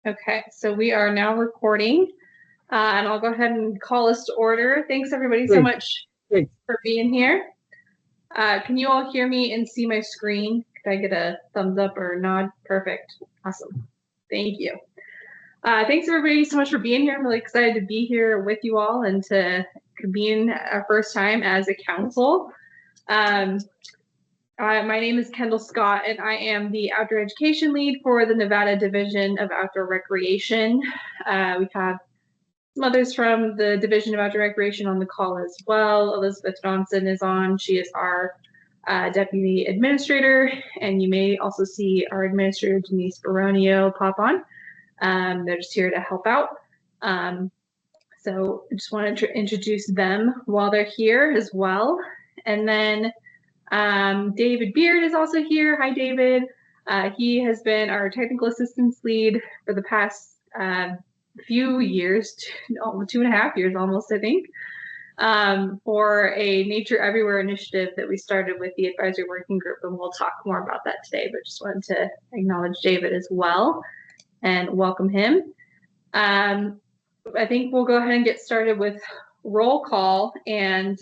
Okay, so we are now recording, and I'll go ahead and call us to order. Thanks everybody so much for being here. Can you all hear me and see my screen? Could I get a thumbs up or nod? Perfect. Awesome. Thank you. Thanks everybody so much for being here. I'm really excited to be here with you all and to convene our first time as a council. My name is Kendall Scott, and I am the Outdoor Education Lead for the Nevada Division of Outdoor Recreation. We have some others from the Division of Outdoor Recreation on the call as well. Elizabeth Johnson is on. She is our Deputy Administrator, and you may also see our Administrator, Denise Baronio, pop on. They're just here to help out. So I just wanted to introduce them while they're here as well. And then David Beard is also here. Hi, David. He has been our technical assistance lead for the past few years, 2.5 years almost, I think, for a Nature Everywhere initiative that we started with the advisory working group, and we'll talk more about that today, but just wanted to acknowledge David as well and welcome him. I think we'll go ahead and get started with roll call, and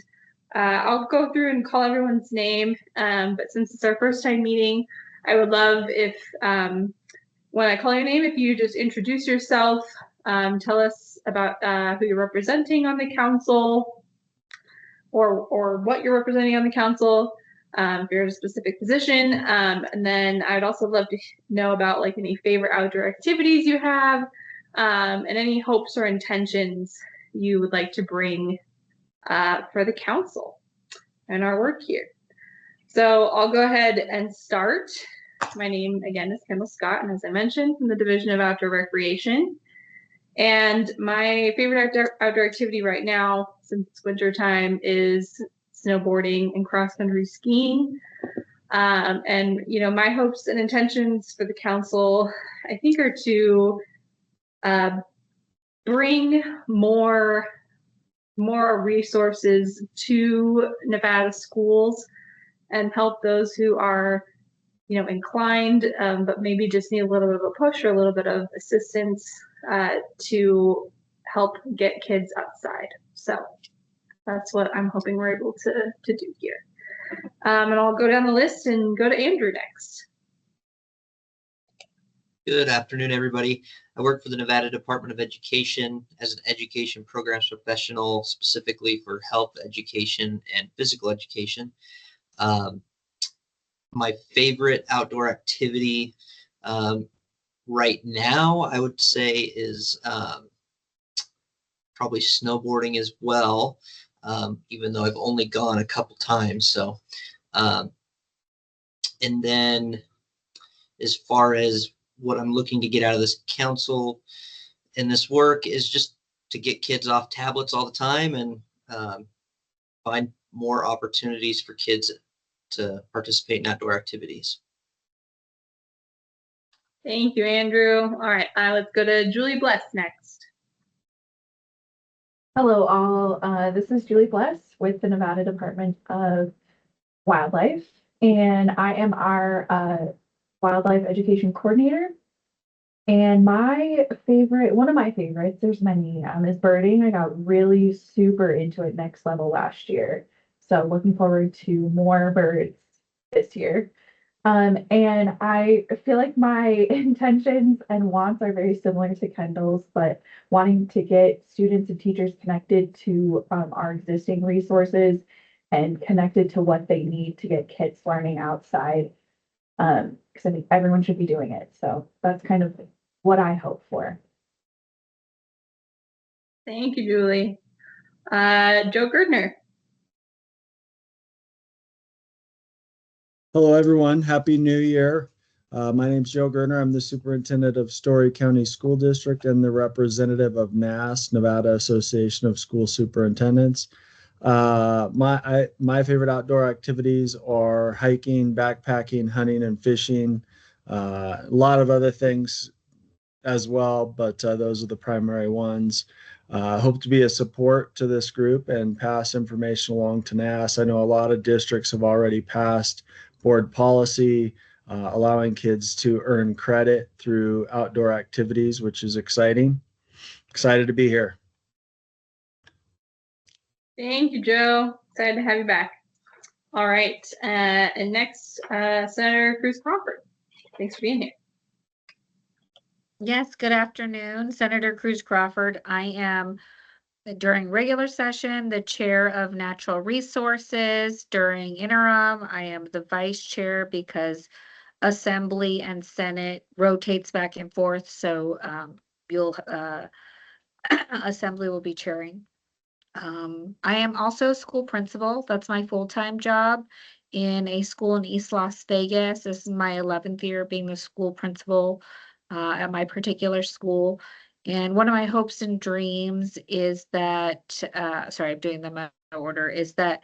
I'll go through and call everyone's name, but since it's our first time meeting, I would love if when I call your name, if you just introduce yourself, tell us about who you're representing on the council, or what you're representing on the council, if you're in a specific position, and then I'd also love to know about like any favorite outdoor activities you have, and any hopes or intentions you would like to bring for the council and our work here. So I'll go ahead and start. My name again is Kendall Scott, and as I mentioned, from the Division of Outdoor Recreation. And my favorite outdoor activity right now, since it's winter time, is snowboarding and cross-country skiing. And you know, my hopes and intentions for the council, I think, are to bring more resources to Nevada schools and help those who are, you know, inclined, but maybe just need a little bit of a push or a little bit of assistance to help get kids outside. So that's what I'm hoping we're able to do here. And I'll go down the list and go to Andrew next. Good afternoon, everybody. I work for the Nevada Department of Education as an education programs professional, specifically for health education and physical education. My favorite outdoor activity right now, I would say, is probably snowboarding as well, even though I've only gone a couple times. So, and then as far as what I'm looking to get out of this council and this work is just to get kids off tablets all the time and find more opportunities for kids to participate in outdoor activities. Thank you, Andrew. All right, let's go to Julie Bless next. Hello, all. This is Julie Bless with the Nevada Department of Wildlife, and I am our Wildlife Education Coordinator. And one of my favorites, there's many, is birding. I got really super into it next level last year. So looking forward to more birds this year. And I feel like my intentions and wants are very similar to Kendall's, but wanting to get students and teachers connected to our existing resources and connected to what they need to get kids learning outside. Because I think everyone should be doing it. So that's kind of what I hope for. Thank you, Julie. Joe Girdner. Hello, everyone. Happy New Year. My name is Joe Girdner. I'm the superintendent of Story County School District and the representative of NASS, Nevada Association of School Superintendents. My favorite outdoor activities are hiking, backpacking, hunting, and fishing. A lot of other things as well, but those are the primary ones. Hope to be a support to this group and pass information along to NASS. I know a lot of districts have already passed board policy allowing kids to earn credit through outdoor activities, which is exciting. Excited to be here. Thank you, Joe. Excited to have you back. All right. And next, Senator Cruz Crawford. Thanks for being here. Yes, good afternoon, Senator Cruz Crawford. I am, during regular session, the chair of natural resources. During interim, I am the vice chair because Assembly and Senate rotates back and forth. So you'll Assembly will be chairing. I am also a school principal. That's my full-time job in a school in East Las Vegas. This is my 11th year being the school principal at my particular school. And one of my hopes and dreams is that, sorry, I'm doing them out of order, is that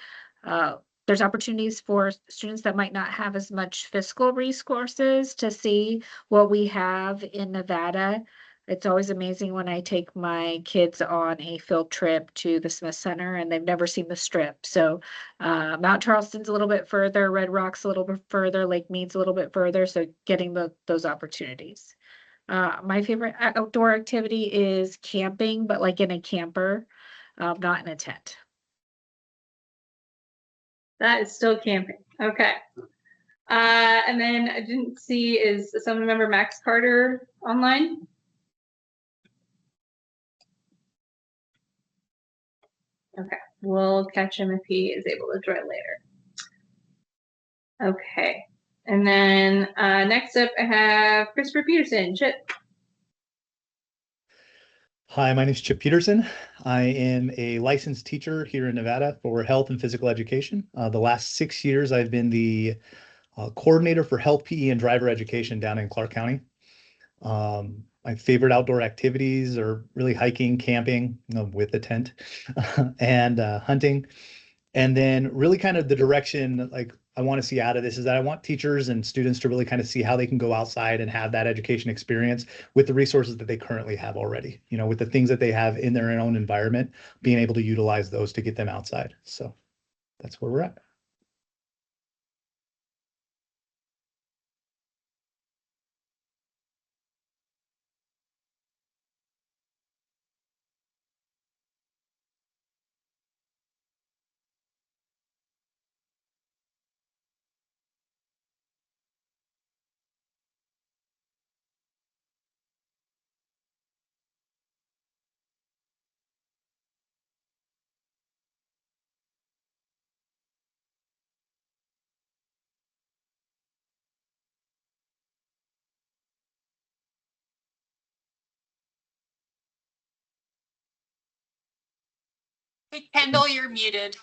there's opportunities for students that might not have as much fiscal resources to see what we have in Nevada. It's always amazing when I take my kids on a field trip to the Smith Center and they've never seen the Strip. So Mount Charleston's a little bit further, Red Rock's a little bit further, Lake Mead's a little bit further. So getting those opportunities. My favorite outdoor activity is camping, but like in a camper, not in a tent. That is still camping. Okay. And then I didn't see, is Assembly Member Max Carter online? Okay, we'll catch him if he is able to join later. Okay, and then next up I have Christopher Peterson. Chip. Hi, my name is Chip Peterson. I am a licensed teacher here in Nevada for health and physical education. The last 6 years, I've been the coordinator for health, PE, and driver education down in Clark County. My favorite outdoor activities are really hiking, camping, with a tent, and hunting. And then really kind of the direction like I want to see out of this is that I want teachers and students to really kind of see how they can go outside and have that education experience with the resources that they currently have already, with the things that they have in their own environment, being able to utilize those to get them outside. So that's where we're at. Hey, Kendall, you're muted.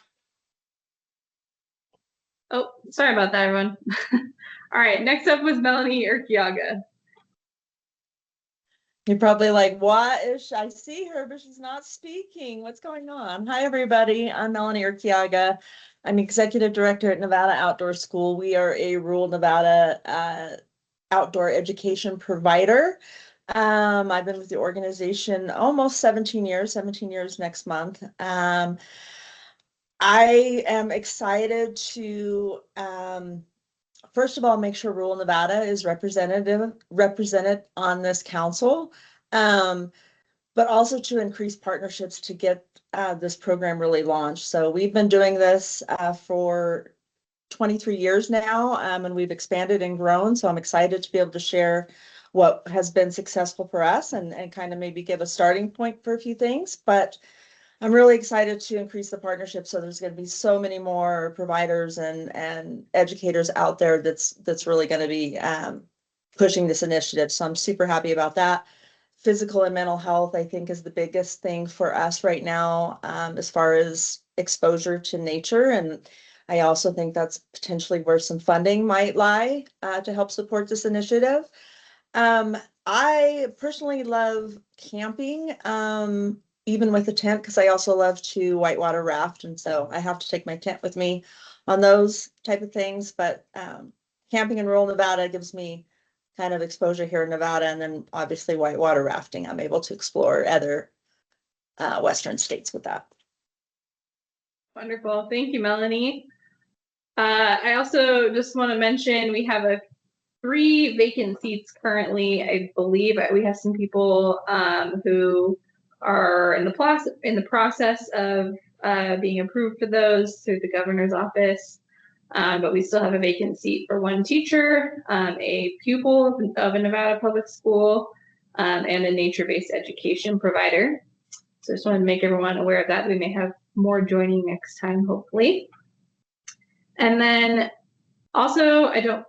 Oh, sorry about that, everyone. All right, next up was Melanie Urquiaga. You're probably like, what is I see her, but she's not speaking. What's going on? Hi, everybody. I'm Melanie Urquiaga. I'm executive director at Nevada Outdoor School. We are a rural Nevada outdoor education provider. I've been with the organization almost 17 years next month. I am excited to first of all, make sure rural Nevada is represented on this council, but also to increase partnerships to get this program really launched. So we've been doing this for 23 years now, and we've expanded and grown. So I'm excited to be able to share what has been successful for us and kind of maybe give a starting point for a few things. But I'm really excited to increase the partnership. So there's going to be so many more providers and educators out there that's really going to be pushing this initiative. So I'm super happy about that. Physical and mental health, I think, is the biggest thing for us right now as far as exposure to nature. And I also think that's potentially where some funding might lie to help support this initiative. I personally love camping. Even with a tent, because I also love to whitewater raft. And so I have to take my tent with me on those type of things. But camping in rural Nevada gives me kind of exposure here in Nevada. And then obviously whitewater rafting, I'm able to explore other Western states with that. Wonderful. Thank you, Melanie. I also just want to mention we have a 3 vacant seats currently. I believe we have some people who are in the process of being approved for those through the governor's office. But we still have a vacant seat for 1 teacher, a pupil of a Nevada public school, and a nature-based education provider. So I just wanted to make everyone aware of that. We may have more joining next time, hopefully. And then also, I don't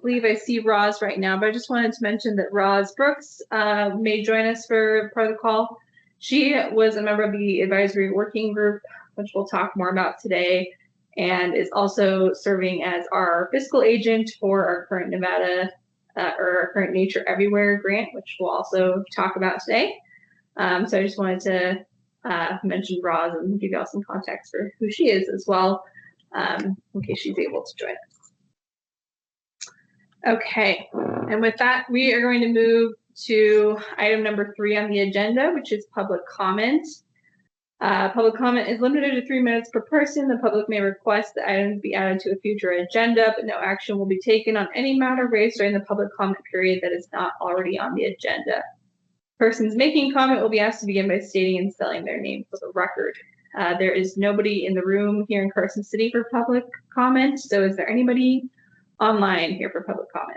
believe I see Roz right now, but I just wanted to mention that Roz Brooks may join us for part of the call. She was a member of the advisory working group, which we'll talk more about today, and is also serving as our fiscal agent for our current Nevada or our current Nature Everywhere grant, which we'll also talk about today. So I just wanted to mention Roz and give you all some context for who she is as well, in case she's able to join us. Okay, and with that, we are going to move to item number 3 on the agenda, which is public comment. Public comment is limited to 3 minutes per person. The public may request that items be added to a future agenda, but no action will be taken on any matter raised during the public comment period that is not already on the agenda. Persons making comment will be asked to begin by stating and spelling their name for the record. There is nobody in the room here in Carson City for public comment, so is there anybody online here for public comment?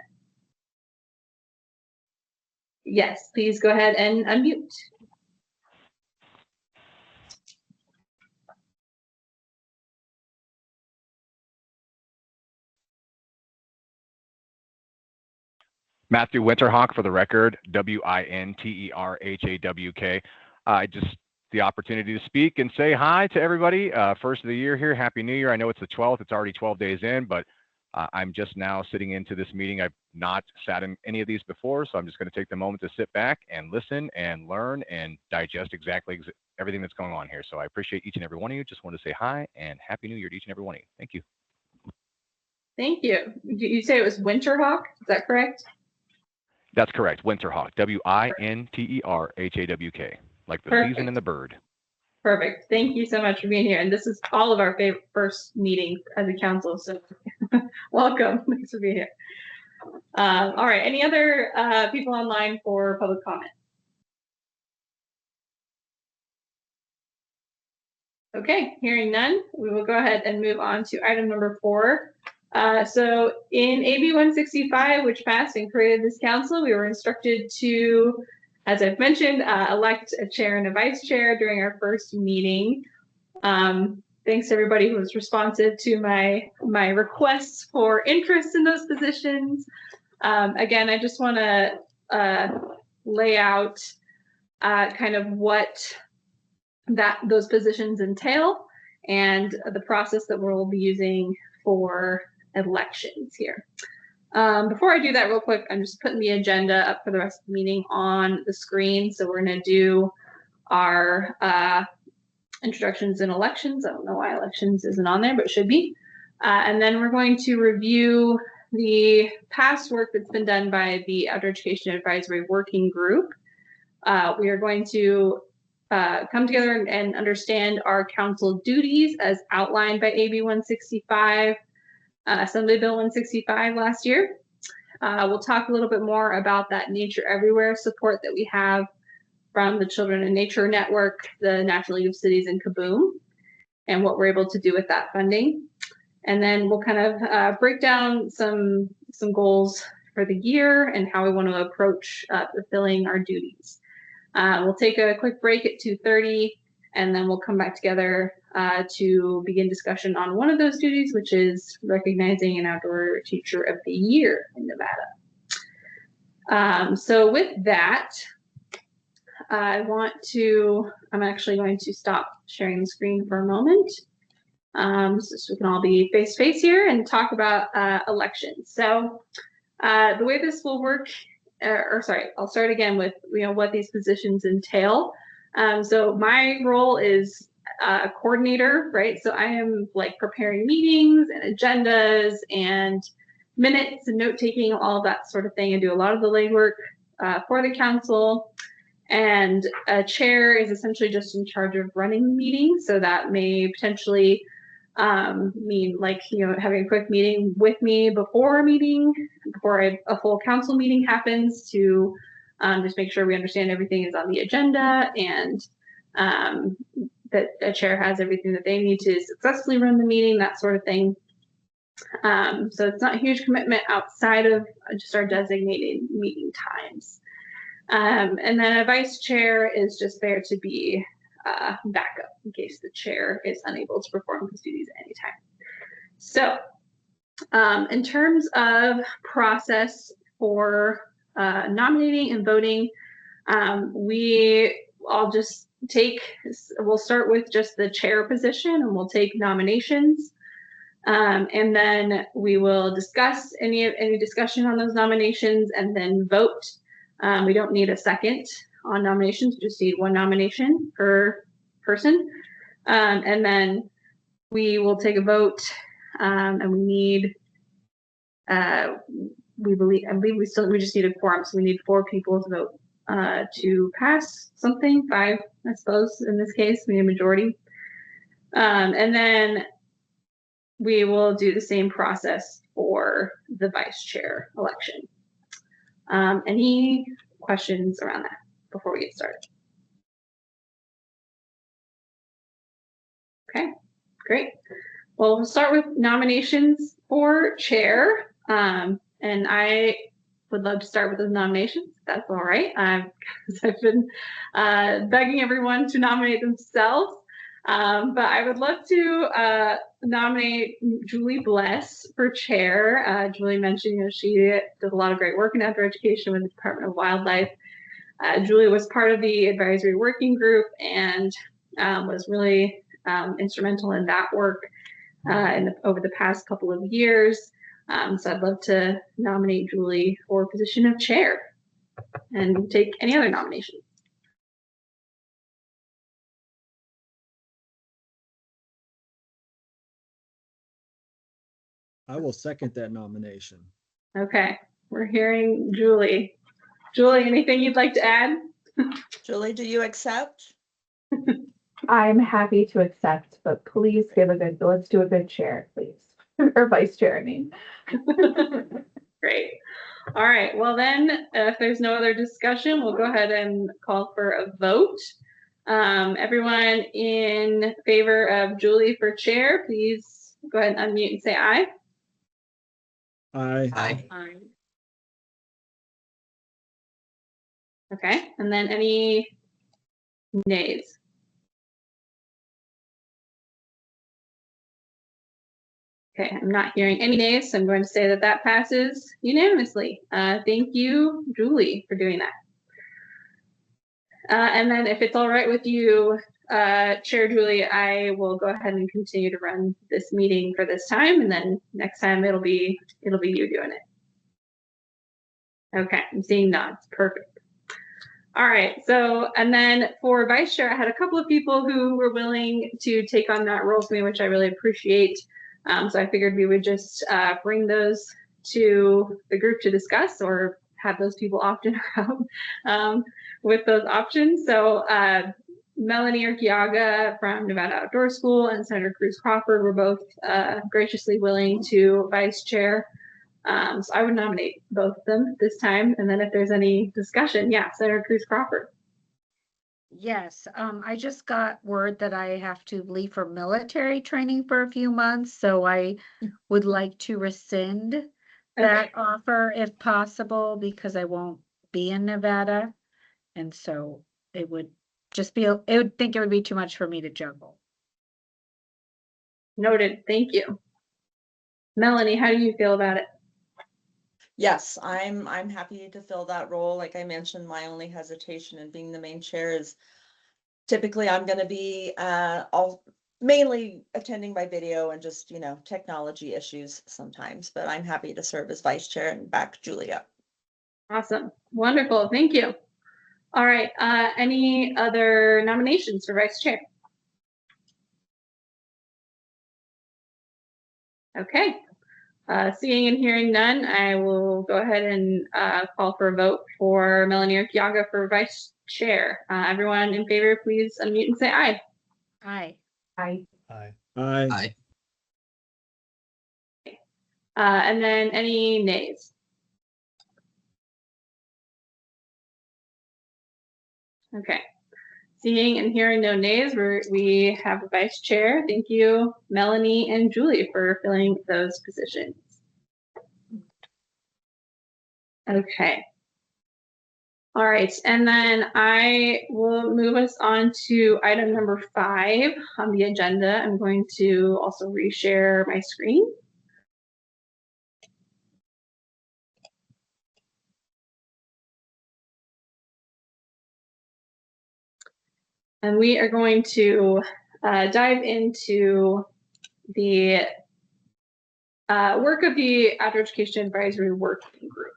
Yes, please go ahead and unmute. Matthew Winterhawk for the record, Winterhawk. Just the opportunity to speak and say hi to everybody. First of the year here, Happy New Year. I know it's the 12th, it's already 12 days in, but I'm just now sitting into this meeting. I've not sat in any of these before, so I'm just going to take the moment to sit back and listen and learn and digest exactly everything that's going on here. So I appreciate each and every one of you. Just want to say hi and Happy New Year to each and every one of you. Thank you. Thank you. Did you say it was Winterhawk? Is that correct? That's correct. Winterhawk, Winterhawk, like the Perfect. season and the bird. Perfect. Thank you so much for being here. And this is all of our first meetings as a council, so welcome. Thanks for being here. All right. Any other people online for public comment? Okay, hearing none, we will go ahead and move on to item number 4. So in AB 165, which passed and created this council, we were instructed to, as I've mentioned, elect a chair and a vice chair during our first meeting. Thanks to everybody who was responsive to my requests for interest in those positions. Again, I just want to lay out kind of what those positions entail and the process that we'll be using for elections here. Before I do that real quick, I'm just putting the agenda up for the rest of the meeting on the screen. So we're going to do our introductions and elections. I don't know why elections isn't on there, but it should be. And then we're going to review the past work that's been done by the Outdoor Education Advisory Working Group. We are going to come together and understand our council duties as outlined by AB 165, Assembly Bill 165 last year. We'll talk a little bit more about that Nature Everywhere support that we have from the Children in Nature Network, the National League of Cities, and Kaboom, and what we're able to do with that funding. And then we'll kind of break down some goals for the year and how we want to approach fulfilling our duties. We'll take a quick break at 2:30, and then we'll come back together to begin discussion on one of those duties, which is recognizing an Outdoor Teacher of the Year in Nevada. So with that, I'm actually going to stop sharing the screen for a moment, so we can all be face to face here and talk about elections. So the way this will work, I'll start again with what these positions entail. So my role is a coordinator, right? So I am like preparing meetings and agendas and minutes and note taking, all of that sort of thing. I do a lot of the legwork for the council. And a chair is essentially just in charge of running meetings. So that may potentially like, having a quick meeting with me before a meeting, before a full council meeting happens, to just make sure we understand everything is on the agenda, and that the chair has everything that they need to successfully run the meeting, that sort of thing. So it's not a huge commitment outside of just our designated meeting times. And then a vice chair is just there to be backup in case the chair is unable to perform his duties at any time. So in terms of process for nominating and voting, we'll start with just the chair position, and we'll take nominations. And then we will discuss any discussion on those nominations and then vote. We don't need a second on nominations, we just need one nomination per person. And then we will take a vote, and we need, I believe we just need a quorum, so we need 4 people to vote to pass something, 5, I suppose, in this case, we need a majority. And then we will do the same process for the vice chair election. Any questions around that before we get started? Okay, great. Well, we'll start with nominations for chair. And I would love to start with those nominations, if that's all right. I've been begging everyone to nominate themselves. But I would love to nominate Julie Bless for chair. Julie mentioned, she does a lot of great work in outdoor education with the Department of Wildlife. Julie was part of the advisory working group and was really instrumental in that work over the past couple of years. So I'd love to nominate Julie for position of chair and take any other nominations. I will second that nomination. Okay, we're hearing Julie. Julie, anything you'd like to add? Julie, do you accept? I'm happy to accept, but please let's do a good chair, please. Or vice chair, I mean. Great. All right, well then, if there's no other discussion, we'll go ahead and call for a vote. Everyone in favor of Julie for chair, please go ahead and unmute and say aye. Aye. Aye. Okay, and then any nays? Okay, I'm not hearing any nays, so I'm going to say that that passes unanimously. Thank you, Julie, for doing that. And then if it's all right with you, Chair Julie, I will go ahead and continue to run this meeting for this time, and then next time it'll be you doing it. Okay, I'm seeing nods. Perfect. All right, so, and then for vice chair, I had a couple of people who were willing to take on that role for me, which I really appreciate. So I figured we would just bring those to the group to discuss, or have those people opt in or out with those options. So Melanie Urquiaga from Nevada Outdoor School and Senator Cruz Crawford were both graciously willing to vice chair. So I would nominate both of them this time. And then if there's any discussion, yeah, Senator Cruz Crawford. Yes, I just got word that I have to leave for military training for a few months, so I would like to rescind that offer if possible, because I won't be in Nevada. And so it would just be, it would be too much for me to juggle. Noted. Thank you. Melanie, how do you feel about it? Yes, I'm happy to fill that role. Like I mentioned, my only hesitation in being the main chair is typically I'm going to be mainly attending by video and just, technology issues sometimes, but I'm happy to serve as vice chair and back Julia. Awesome. Wonderful. Thank you. All right. Any other nominations for vice chair? Okay. Seeing and hearing none, I will go ahead and call for a vote for Melanie Urquiaga for vice chair. Everyone in favor, please unmute and say aye. Aye. Aye. Aye. Aye. Aye. And then any nays? Okay. Seeing and hearing no nays, we have a vice chair. Thank you, Melanie and Julie, for filling those positions. Okay. All right, and then I will move us on to item number 5 on the agenda. I'm going to also reshare my screen. And we are going to dive into the work of the Outdoor Education Advisory Working Group.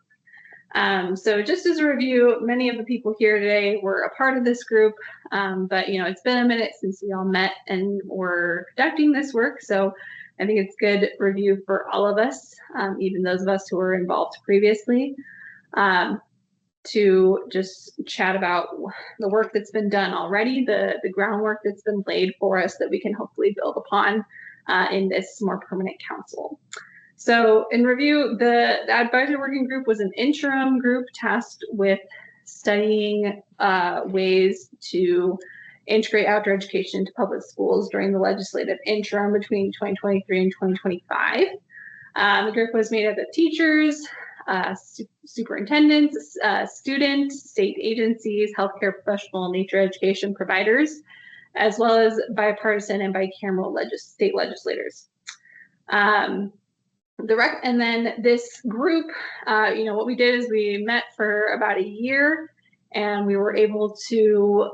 So just as a review, many of the people here today were a part of this group, but it's been a minute since we all met and were conducting this work. So I think it's good review for all of us, even those of us who were involved previously, to just chat about the work that's been done already, the groundwork that's been laid for us that we can hopefully build upon in this more permanent council. So in review, the advisory working group was an interim group tasked with studying ways to integrate outdoor education into public schools during the legislative interim between 2023 and 2025. The group was made up of teachers, superintendents, students, state agencies, healthcare professional, nature education providers, as well as bipartisan and bicameral state legislators. And then this group, what we did is we met for about a year, and we were able to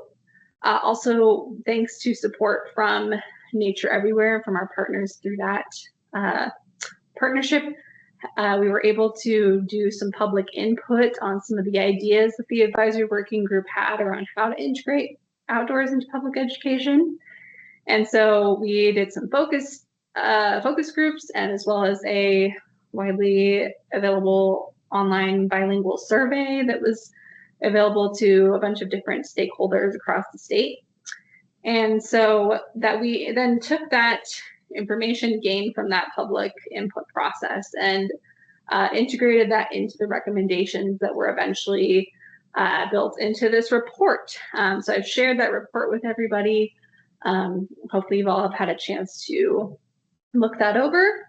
also, thanks to support from Nature Everywhere, from our partners through that partnership, we were able to do some public input on some of the ideas that the advisory working group had around how to integrate outdoors into public education. And so we did some focus groups, and as well as a widely available online bilingual survey that was available to a bunch of different stakeholders across the state. And so that we then took that information gained from that public input process and integrated that into the recommendations that were eventually built into this report. So I've shared that report with everybody. Hopefully you've all have had a chance to look that over.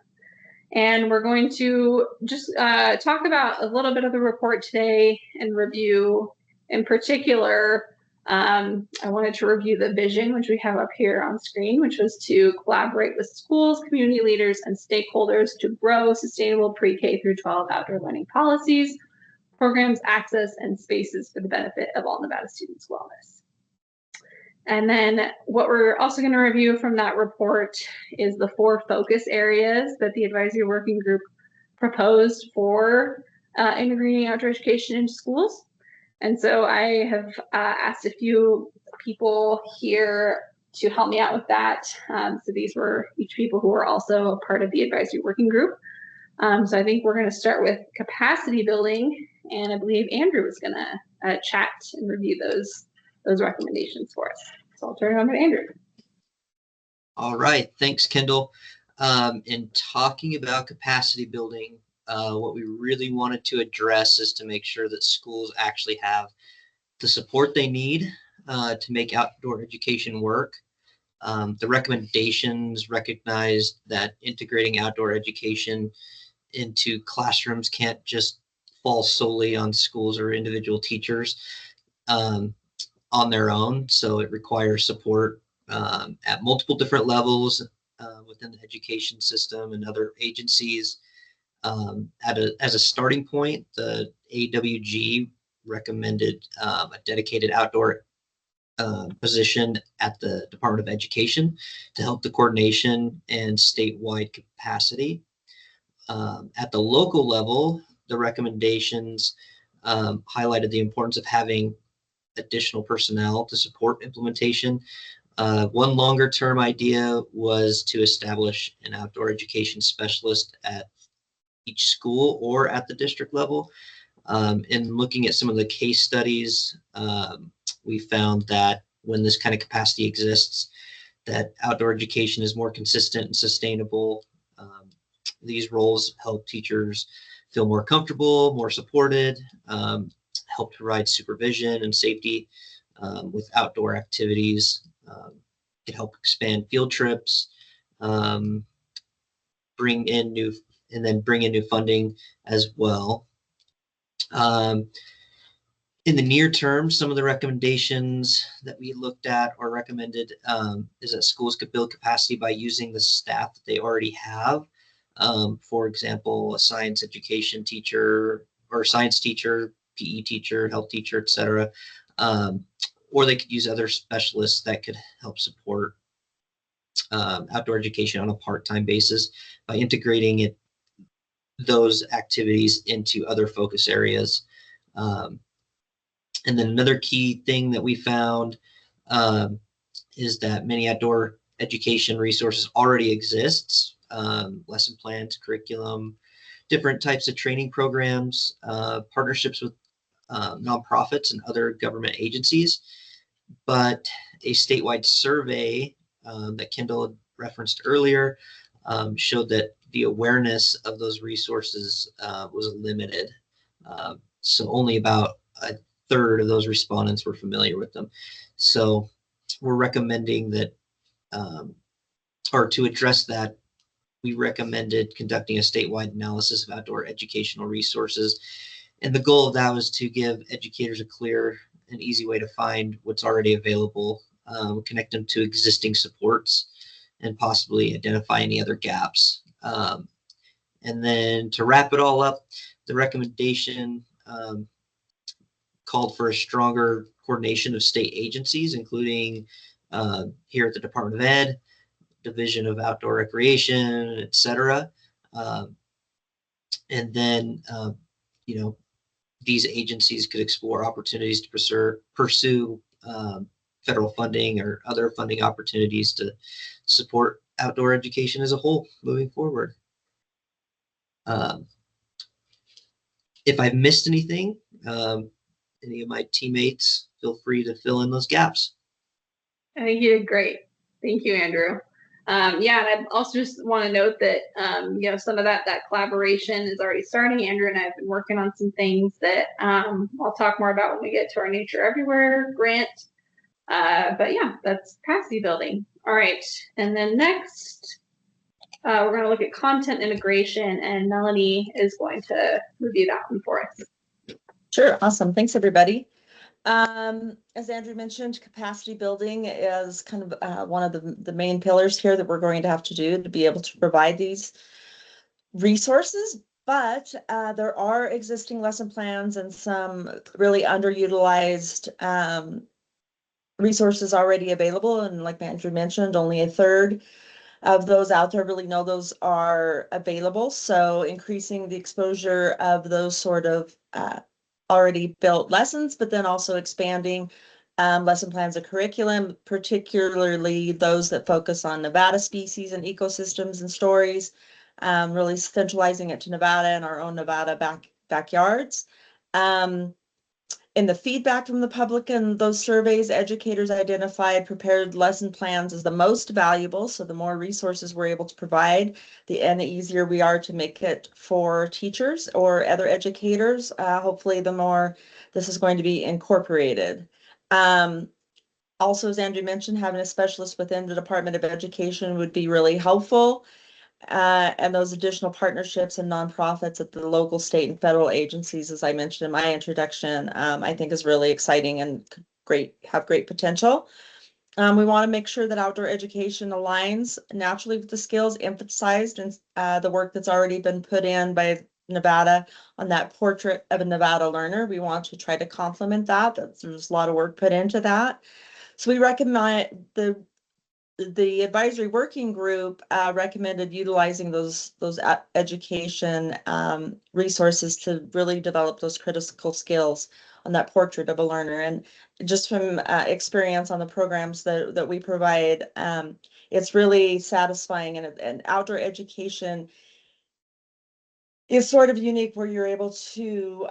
And we're going to just talk about a little bit of the report today and review. In particular, I wanted to review the vision, which we have up here on screen, which was to collaborate with schools, community leaders, and stakeholders to grow sustainable pre-K through 12 outdoor learning policies, programs, access, and spaces for the benefit of all Nevada students' wellness. And then what we're also going to review from that report is the 4 focus areas that the advisory working group proposed for integrating outdoor education into schools. And so I have asked a few people here to help me out with that. So these were each people who were also a part of the advisory working group. So I think we're going to start with capacity building, and I believe Andrew is going to chat and review those recommendations for us. So I'll turn it over to Andrew. All right, thanks, Kendall. In talking about capacity building, what we really wanted to address is to make sure that schools actually have the support they need to make outdoor education work. The recommendations recognized that integrating outdoor education into classrooms can't just fall solely on schools or individual teachers on their own. So it requires support at multiple different levels within the education system and other agencies. As a starting point, the AWG recommended a dedicated outdoor position at the Department of Education to help the coordination and statewide capacity. At the local level, the recommendations highlighted the importance of having additional personnel to support implementation. One longer term idea was to establish an outdoor education specialist at each school or at the district level. In looking at some of the case studies, we found that when this kind of capacity exists, that outdoor education is more consistent and sustainable. These roles help teachers feel more comfortable, more supported, help provide supervision and safety with outdoor activities. Can help expand field trips, bring in new funding as well. In the near term, some of the recommendations that we looked at or recommended is that schools could build capacity by using the staff that they already have. For example, a science education teacher or science teacher, PE teacher, health teacher, etc. Or they could use other specialists that could help support outdoor education on a part-time basis by integrating those activities into other focus areas. And then another key thing that we found is that many outdoor education resources already exists, lesson plans, curriculum, different types of training programs, partnerships with nonprofits and other government agencies. But a statewide survey that Kendall had referenced earlier showed that the awareness of those resources was limited. So only about a third of those respondents were familiar with them. So we're recommending that, or to address that, we recommended conducting a statewide analysis of outdoor educational resources. And the goal of that was to give educators a clear and easy way to find what's already available, connect them to existing supports, and possibly identify any other gaps. And then to wrap it all up, the recommendation called for a stronger coordination of state agencies, including here at the Department of Ed, Division of Outdoor Recreation, etc. And then, these agencies could explore opportunities to pursue federal funding or other funding opportunities to support outdoor education as a whole moving forward. If I've missed anything, any of my teammates, feel free to fill in those gaps. I think you did great. Thank you, Andrew. And I also just want to note that, some of that collaboration is already starting. Andrew and I have been working on some things that I'll talk more about when we get to our Nature Everywhere grant. But that's capacity building. All right. And then next, we're going to look at content integration, and Melanie is going to review that one for us. Sure. Awesome. Thanks, everybody. As Andrew mentioned, capacity building is kind of one of the main pillars here that we're going to have to do to be able to provide these resources. But there are existing lesson plans and some really underutilized resources already available. And like Andrew mentioned, only a third of those out there really know those are available. So increasing the exposure of those sort of already built lessons, but then also expanding lesson plans and curriculum, particularly those that focus on Nevada species and ecosystems and stories, really centralizing it to Nevada and our own Nevada backyards. In the feedback from the public and those surveys, educators identified prepared lesson plans as the most valuable. So the more resources we're able to provide, the easier we are to make it for teachers or other educators, hopefully the more this is going to be incorporated. Also, as Andrew mentioned, having a specialist within the Department of Education would be really helpful. And those additional partnerships and nonprofits at the local, state, and federal agencies, as I mentioned in my introduction, I think is really exciting and have great potential. We want to make sure that outdoor education aligns naturally with the skills emphasized in the work that's already been put in by Nevada on that portrait of a Nevada learner. We want to try to complement that. There's a lot of work put into that. So we recommend the advisory working group recommended utilizing those education resources to really develop those critical skills on that portrait of a learner. And just from experience on the programs that we provide, it's really satisfying, and outdoor education is sort of unique where you're able to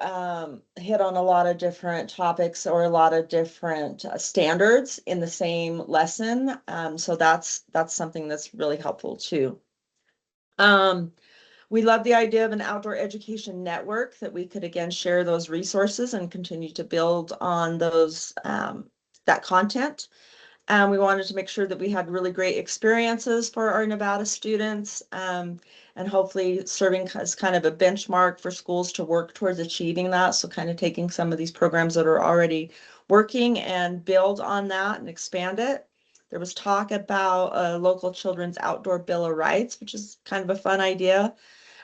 hit on a lot of different topics or a lot of different standards in the same lesson. So that's something that's really helpful too. We love the idea of an outdoor education network that we could again share those resources and continue to build on those that content. We wanted to make sure that we had really great experiences for our Nevada students, and hopefully serving as kind of a benchmark for schools to work towards achieving that. So kind of taking some of these programs that are already working and build on that and expand it. There was talk about a local children's outdoor bill of rights, which is kind of a fun idea,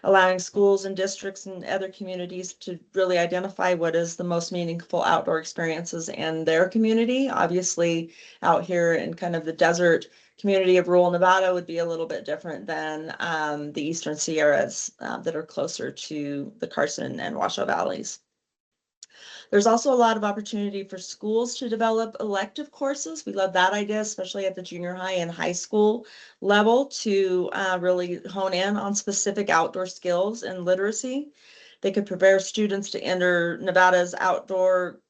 allowing schools and districts and other communities to really identify what is the most meaningful outdoor experiences in their community. Obviously, out here in kind of the desert community of rural Nevada would be a little bit different than the Eastern Sierras that are closer to the Carson and Washoe Valleys. There's also a lot of opportunity for schools to develop elective courses. We love that idea, especially at the junior high and high school level, to really hone in on specific outdoor skills and literacy. They could prepare students to enter Nevada's outdoor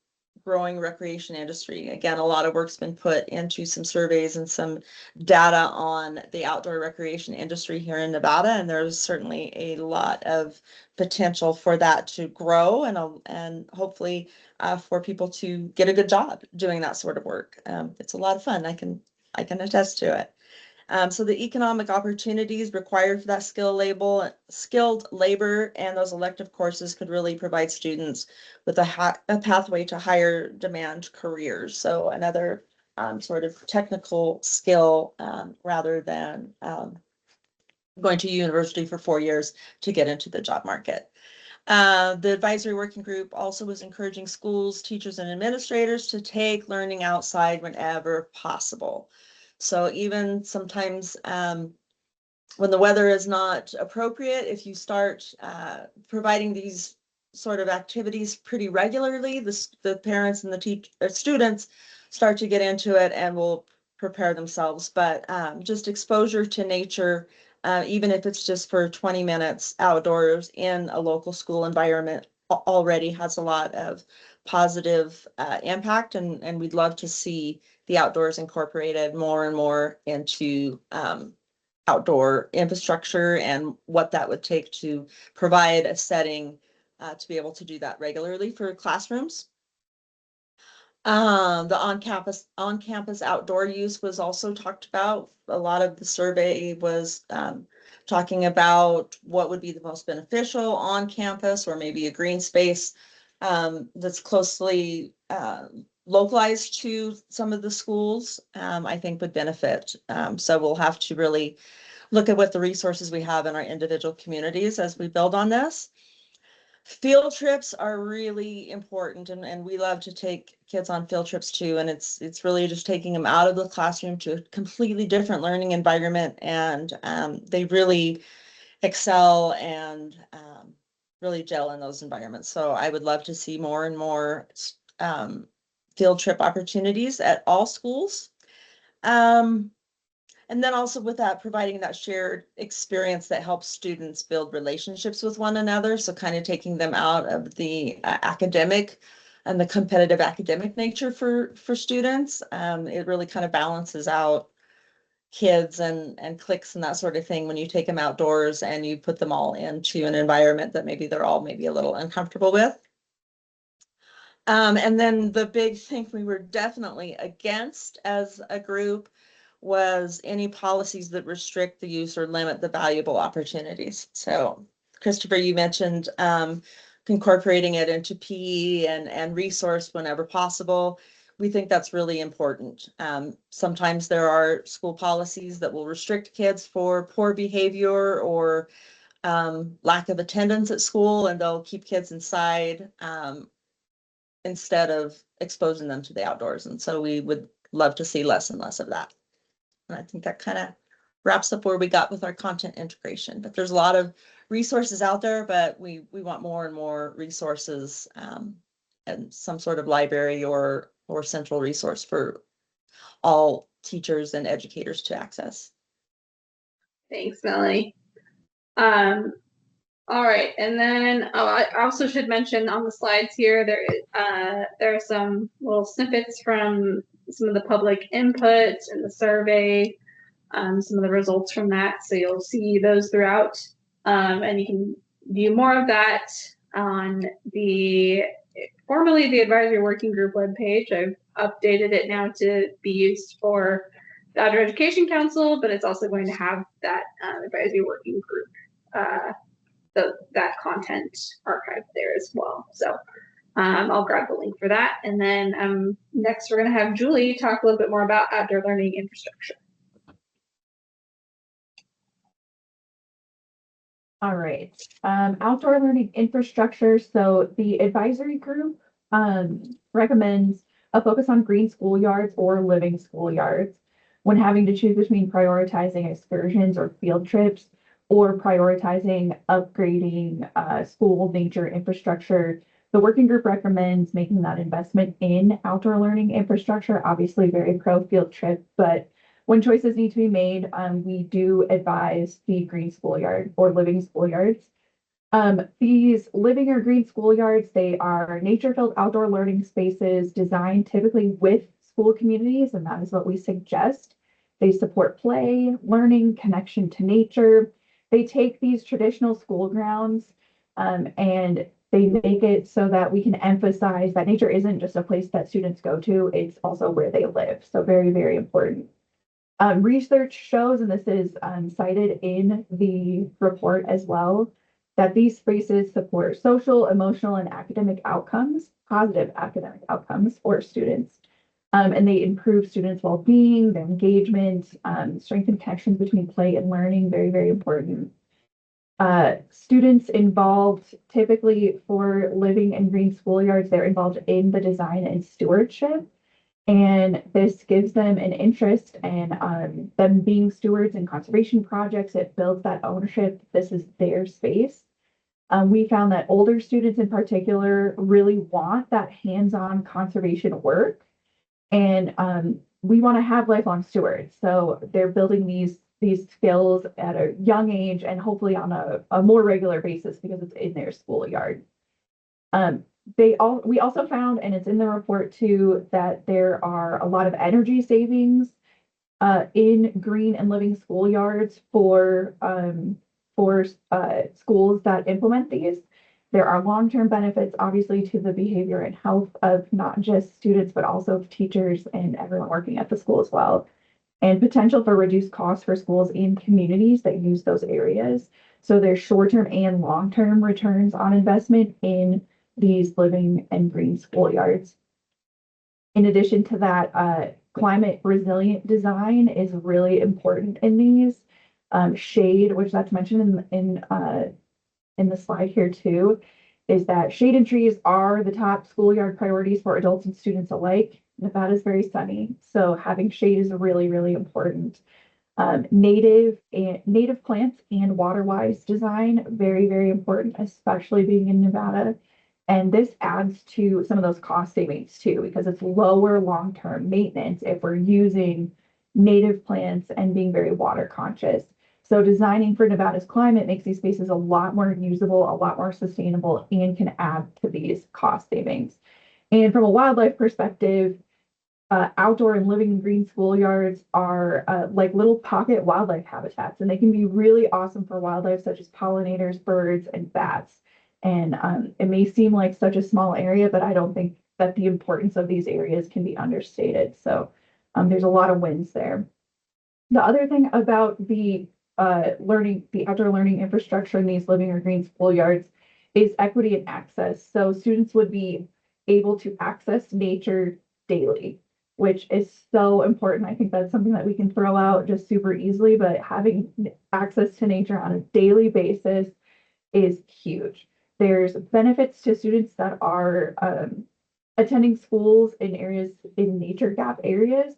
growing recreation industry. Again, a lot of work's been put into some surveys and some data on the outdoor recreation industry here in Nevada, and there's certainly a lot of potential for that to grow and hopefully for people to get a good job doing that sort of work. It's a lot of fun. I can attest to it. So the economic opportunities required for that skilled labor and those elective courses could really provide students with a pathway to higher demand careers. So another sort of technical skill rather than going to university for 4 years to get into the job market. The advisory working group also was encouraging schools, teachers, and administrators to take learning outside whenever possible. So even sometimes when the weather is not appropriate, if you start providing these sort of activities pretty regularly, the parents and the students start to get into it and will prepare themselves. But just exposure to nature, even if it's just for 20 minutes outdoors in a local school environment, already has a lot of positive impact, and we'd love to see the outdoors incorporated more and more into outdoor infrastructure and what that would take to provide a setting to be able to do that regularly for classrooms. The on-campus outdoor use was also talked about. A lot of the survey was talking about what would be the most beneficial on campus, or maybe a green space that's closely localized to some of the schools, I think would benefit. So we'll have to really look at what the resources we have in our individual communities as we build on this. Field trips are really important, and we love to take kids on field trips too. And it's really just taking them out of the classroom to a completely different learning environment, and they really excel and really gel in those environments. So I would love to see more and more field trip opportunities at all schools. And then also with that, providing that shared experience that helps students build relationships with one another. So kind of taking them out of the academic and the competitive academic nature for students. It really kind of balances out kids and cliques and that sort of thing when you take them outdoors and you put them all into an environment that maybe they're all maybe a little uncomfortable with. And then the big thing we were definitely against as a group was any policies that restrict the use or limit the valuable opportunities. So Christopher, you mentioned incorporating it into PE and resource whenever possible. We think that's really important. Sometimes there are school policies that will restrict kids for poor behavior or lack of attendance at school, and they'll keep kids inside instead of exposing them to the outdoors. And so we would love to see less and less of that. And I think that kind of wraps up where we got with our content integration. But there's a lot of resources out there, but we want more and more resources and some sort of library or central resource for all teachers and educators to access. Thanks, Melanie. All right, and then I also should mention on the slides here there are some little snippets from some of the public input and the survey, some of the results from that. So you'll see those throughout And you can view more of that on formerly the Advisory Working Group webpage. I've updated it now to be used for the Outdoor Education Council, but it's also going to have that Advisory Working Group, that content archived there as well. So I'll grab the link for that. And then next we're going to have Julie talk a little bit more about outdoor learning infrastructure. All right, outdoor learning infrastructure. So the advisory group recommends a focus on green schoolyards or living schoolyards when having to choose between prioritizing excursions or field trips or prioritizing upgrading school nature infrastructure. The working group recommends making that investment in outdoor learning infrastructure, obviously very pro field trip, but when choices need to be made, we do advise the green schoolyard or living schoolyards. These living or green schoolyards, they are nature-filled outdoor learning spaces designed typically with school communities, and that is what we suggest. They support play, learning, connection to nature. They take these traditional school grounds and they make it so that we can emphasize that nature isn't just a place that students go to, it's also where they live. So very, very important. Research shows, and this is cited in the report as well, that these spaces support social, emotional, and academic outcomes, positive academic outcomes for students. And they improve students' well-being, their engagement, strengthen connections between play and learning, very, very important. Students involved typically for living in green schoolyards, they're involved in the design and stewardship. And this gives them an interest in them being stewards in conservation projects. It builds that ownership. This is their space. We found that older students in particular really want that hands-on conservation work. And we want to have lifelong stewards. So they're building these skills at a young age and hopefully on a more regular basis because it's in their schoolyard. We also found, and it's in the report too, that there are a lot of energy savings in green and living schoolyards for schools that implement these. There are long-term benefits, obviously, to the behavior and health of not just students, but also of teachers and everyone working at the school as well. And potential for reduced costs for schools in communities that use those areas. So there's short-term and long-term returns on investment in these living and green schoolyards. In addition to that, climate resilient design is really important in these. Shade, which that's mentioned in the slide here too, is that shade and trees are the top schoolyard priorities for adults and students alike. Nevada is very sunny, so having shade is really, really important. Native plants and water-wise design, very, very important, especially being in Nevada. And this adds to some of those cost savings too, because it's lower long-term maintenance if we're using native plants and being very water conscious. So designing for Nevada's climate makes these spaces a lot more usable, a lot more sustainable, and can add to these cost savings. And from a wildlife perspective, outdoor and living and green schoolyards are like little pocket wildlife habitats, and they can be really awesome for wildlife such as pollinators, birds, and bats. And it may seem like such a small area, but I don't think that the importance of these areas can be understated. So there's a lot of wins there. The other thing about the outdoor learning infrastructure in these living or green schoolyards is equity and access. So students would be able to access nature daily, which is so important. I think that's something that we can throw out just super easily, but having access to nature on a daily basis is huge. There's benefits to students that are attending schools in areas in nature gap areas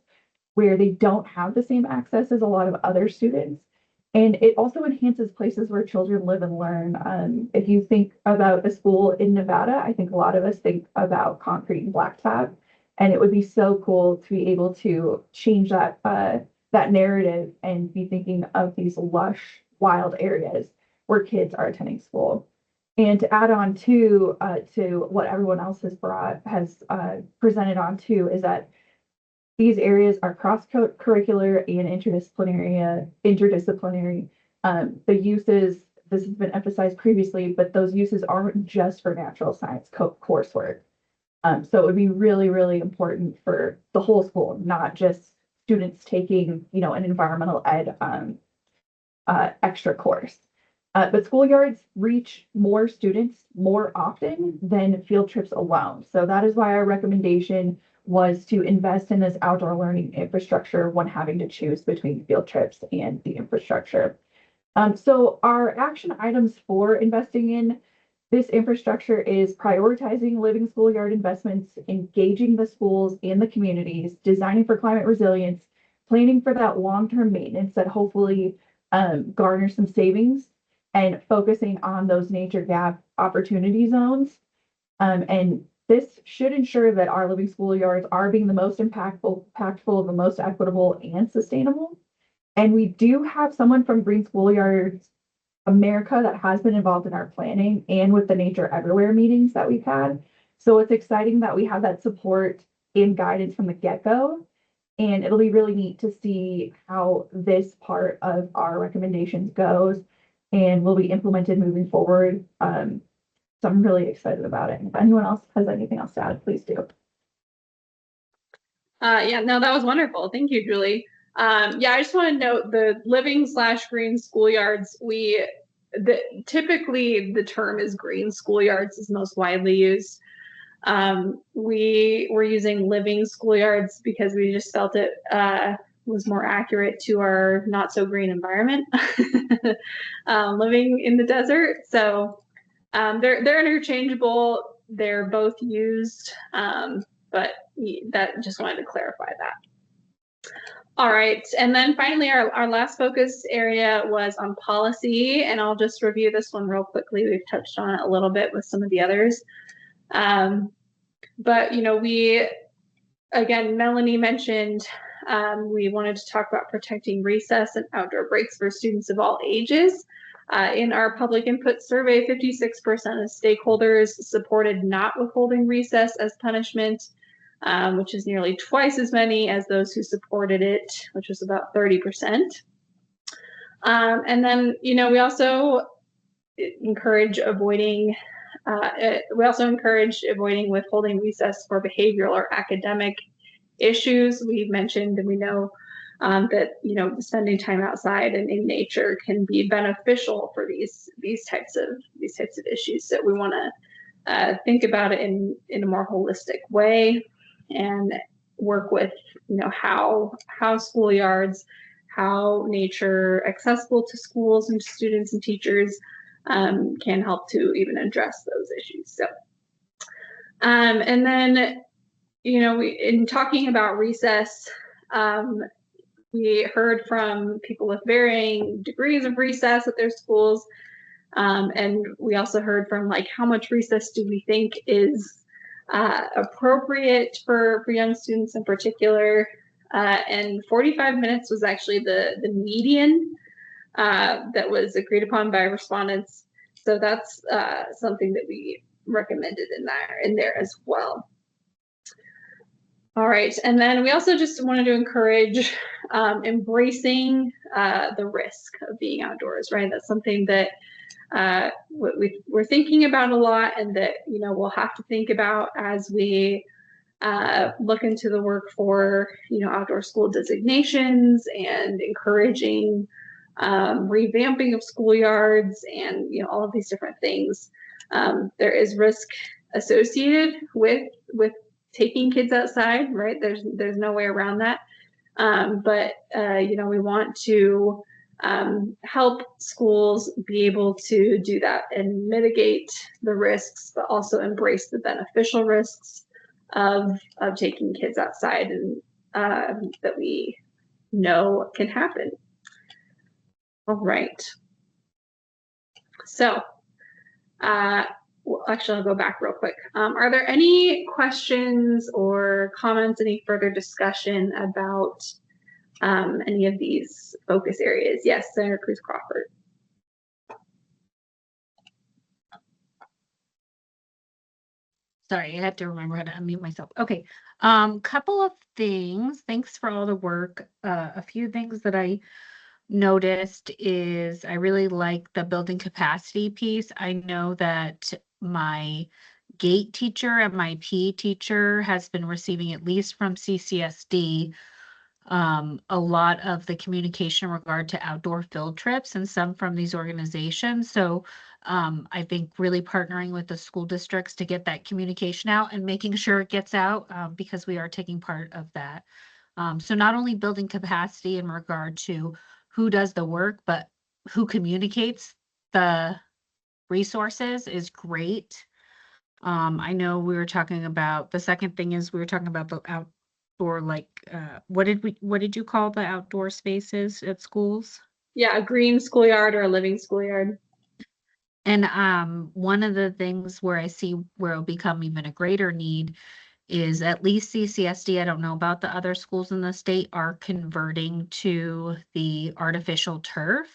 where they don't have the same access as a lot of other students. And it also enhances places where children live and learn. If you think about a school in Nevada, I think a lot of us think about concrete and blacktop. And it would be so cool to be able to change that narrative and be thinking of these lush, wild areas where kids are attending school. And to add on to what everyone else has presented on too, is that these areas are cross-curricular and interdisciplinary. The uses this has been emphasized previously, but those uses aren't just for natural science coursework. So it would be really, really important for the whole school, not just students taking, an environmental ed extra course. But schoolyards reach more students more often than field trips alone. So that is why our recommendation was to invest in this outdoor learning infrastructure when having to choose between field trips and the infrastructure. So our action items for investing in this infrastructure is prioritizing living schoolyard investments, engaging the schools and the communities, designing for climate resilience, planning for that long-term maintenance that hopefully garners some savings, and focusing on those nature gap opportunity zones. And this should ensure that our living schoolyards are being the most impactful, the most equitable, and sustainable. And we do have someone from Green Schoolyards America that has been involved in our planning and with the Nature Everywhere meetings that we've had. So it's exciting that we have that support and guidance from the get-go. And it'll be really neat to see how this part of our recommendations goes and will be implemented moving forward. So I'm really excited about it. And if anyone else has anything else to add, please do. Yeah, no, that was wonderful. Thank you, Julie. Yeah, I just want to note the living/green schoolyards. Typically the term is green schoolyards is most widely used. We were using living schoolyards because we just felt it was more accurate to our not so green environment, living in the desert. So they're interchangeable. They're both used, but that just wanted to clarify that. All right, and then finally, our last focus area was on policy, and I'll just review this one real quickly. We've touched on it a little bit with some of the others. But, again, Melanie mentioned we wanted to talk about protecting recess and outdoor breaks for students of all ages. In our public input survey, 56% of stakeholders supported not withholding recess as punishment, which is nearly twice as many as those who supported it, which was about 30%. And then, we also encourage avoiding withholding recess for behavioral or academic issues. We've mentioned and we know that spending time outside and in nature can be beneficial for these types of issues. So we want to think about it in a more holistic way and work with how schoolyards, how nature accessible to schools and students and teachers can help to even address those issues. So, and then, in talking about recess, we heard from people with varying degrees of recess at their schools. And we also heard from how much recess do we think is appropriate for young students in particular. And 45 minutes was actually the median that was agreed upon by respondents. So that's something that we recommended in there as well. All right, and then we also just wanted to encourage embracing the risk of being outdoors, right? That's something that we're thinking about a lot, and that we'll have to think about as we look into the work for outdoor school designations and encouraging revamping of schoolyards and all of these different things. There is risk associated with taking kids outside, right? There's no way around that. But we want to help schools be able to do that and mitigate the risks, but also embrace the beneficial risks of taking kids outside, and that we know can happen. All right. So, well, actually, I'll go back real quick. Are there any questions or comments, any further discussion about any of these focus areas? Yes, Senator Cruz Crawford. Sorry, I had to remember how to unmute myself. Okay, couple of things. Thanks for all the work. A few things that I noticed is I really like the building capacity piece. I know that my GATE teacher and my PE teacher has been receiving, at least from CCSD, a lot of the communication in regard to outdoor field trips, and some from these organizations. So I think really partnering with the school districts to get that communication out and making sure it gets out, because we are taking part of that. So not only building capacity in regard to who does the work, but who communicates the resources is great. I know we were talking about, the second thing is we were talking about the outdoor, like, what did you call the outdoor spaces at schools? Yeah, a green schoolyard or a living schoolyard. And one of the things where I see where it'll become even a greater need is at least CCSD, I don't know about the other schools in the state, are converting to the artificial turf.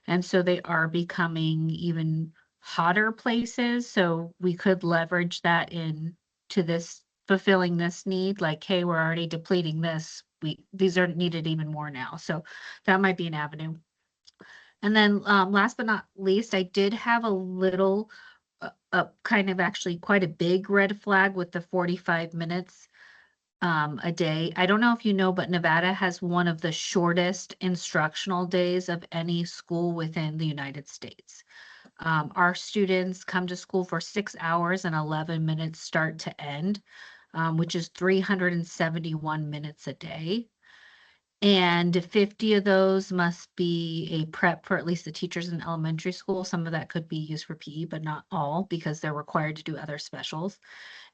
And so they are becoming even hotter places. So we could leverage that in to this, fulfilling this need, like, hey, we're already depleting this. These are needed even more now. So that might be an avenue. And then last but not least, I did have a little, kind of actually quite a big red flag with the 45 minutes a day. I don't know if you know, but Nevada has one of the shortest instructional days of any school within the United States. Our students come to school for 6 hours and 11 minutes start to end, which is 371 minutes a day. And 50 of those must be a prep for at least the teachers in elementary school. Some of that could be used for PE, but not all, because they're required to do other specials.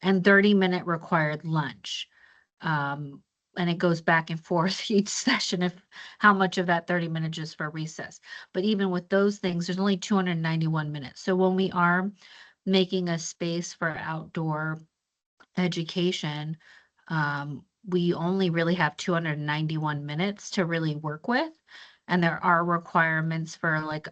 And 30-minute required lunch. And it goes back and forth each session of how much of that 30 minutes is for recess. But even with those things, there's only 291 minutes. So when we are making a space for outdoor education, we only really have 291 minutes to really work with. And there are requirements for like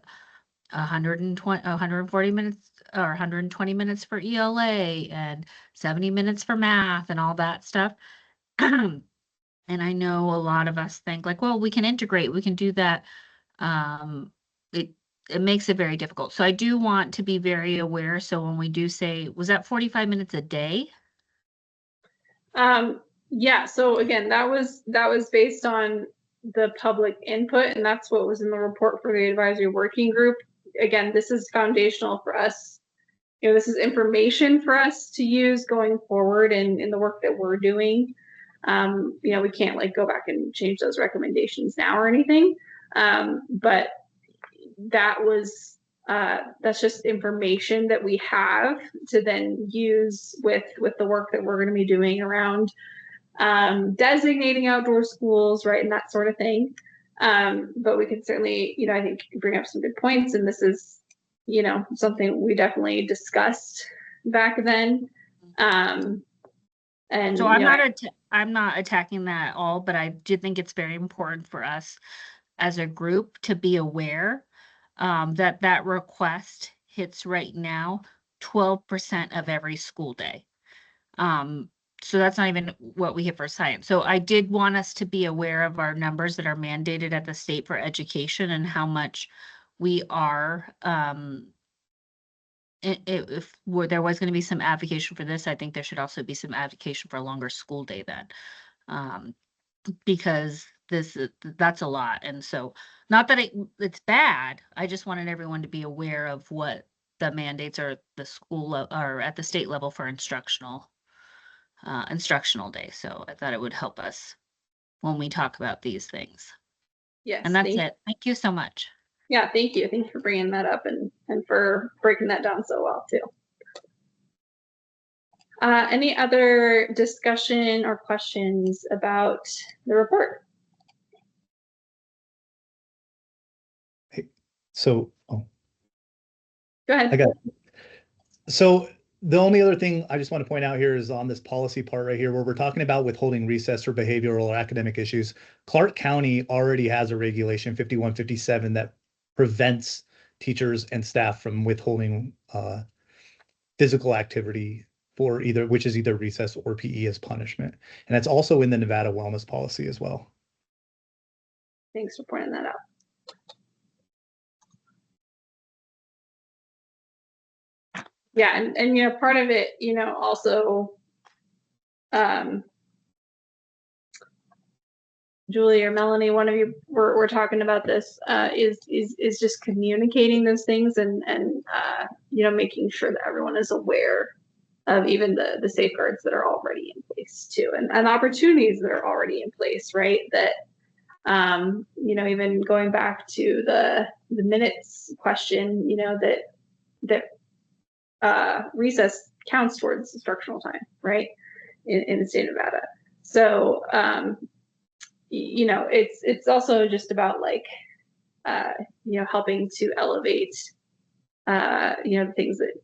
140 minutes or 120 minutes for ELA and 70 minutes for math and all that stuff. And I know a lot of us think like, well, we can integrate, we can do that. It makes it very difficult. So I do want to be very aware. So when we do say, was that 45 minutes a day? Yeah, so again, that was based on the public input, and that's what was in the report for the advisory working group. Again, this is foundational for us. You know, this is information for us to use going forward in the work that we're doing. You know, we can't like go back and change those recommendations now or anything. But that was that's just information that we have to then use with the work that we're going to be doing around designating outdoor schools, right, and that sort of thing. But we can certainly, you know, I think bring up some good points, and this is, you know, something we definitely discussed back then. And so I'm not attacking that at all, but I do think it's very important for us as a group to be aware that request hits right now 12% of every school day. So that's not even what we hit for science. So I did want us to be aware of our numbers that are mandated at the state for education and how much we are, if there was going to be some advocacy for this, I think there should also be some advocacy for a longer school day then. Because that's a lot. And so not that it's bad, I just wanted everyone to be aware of what the mandates are at the school or at the state level for instructional day. So I thought it would help us when we talk about these things. Yes. And that's it. Thank you so much. Yeah, thank you. Thank you for bringing that up and for breaking that down so well too. Any other discussion or questions about the report? So, Go ahead. I got it. So the only other thing I just want to point out here is on this policy part right here, where we're talking about withholding recess for behavioral or academic issues. Clark County already has a regulation 5157 that prevents teachers and staff from withholding physical activity for which is either recess or PE as punishment. And it's also in the Nevada wellness policy as well. Thanks for pointing that out. Yeah, and you know, part of it, you know, also, Julie or Melanie, one of you were talking about this, is just communicating those things and you know, making sure that everyone is aware of even the safeguards that are already in place too, and opportunities that are already in place, right? That you know, even going back to the minutes question, you know, that recess counts towards instructional time, right? In the state of Nevada. So you know, it's also just about like you know, helping to elevate you know, the things that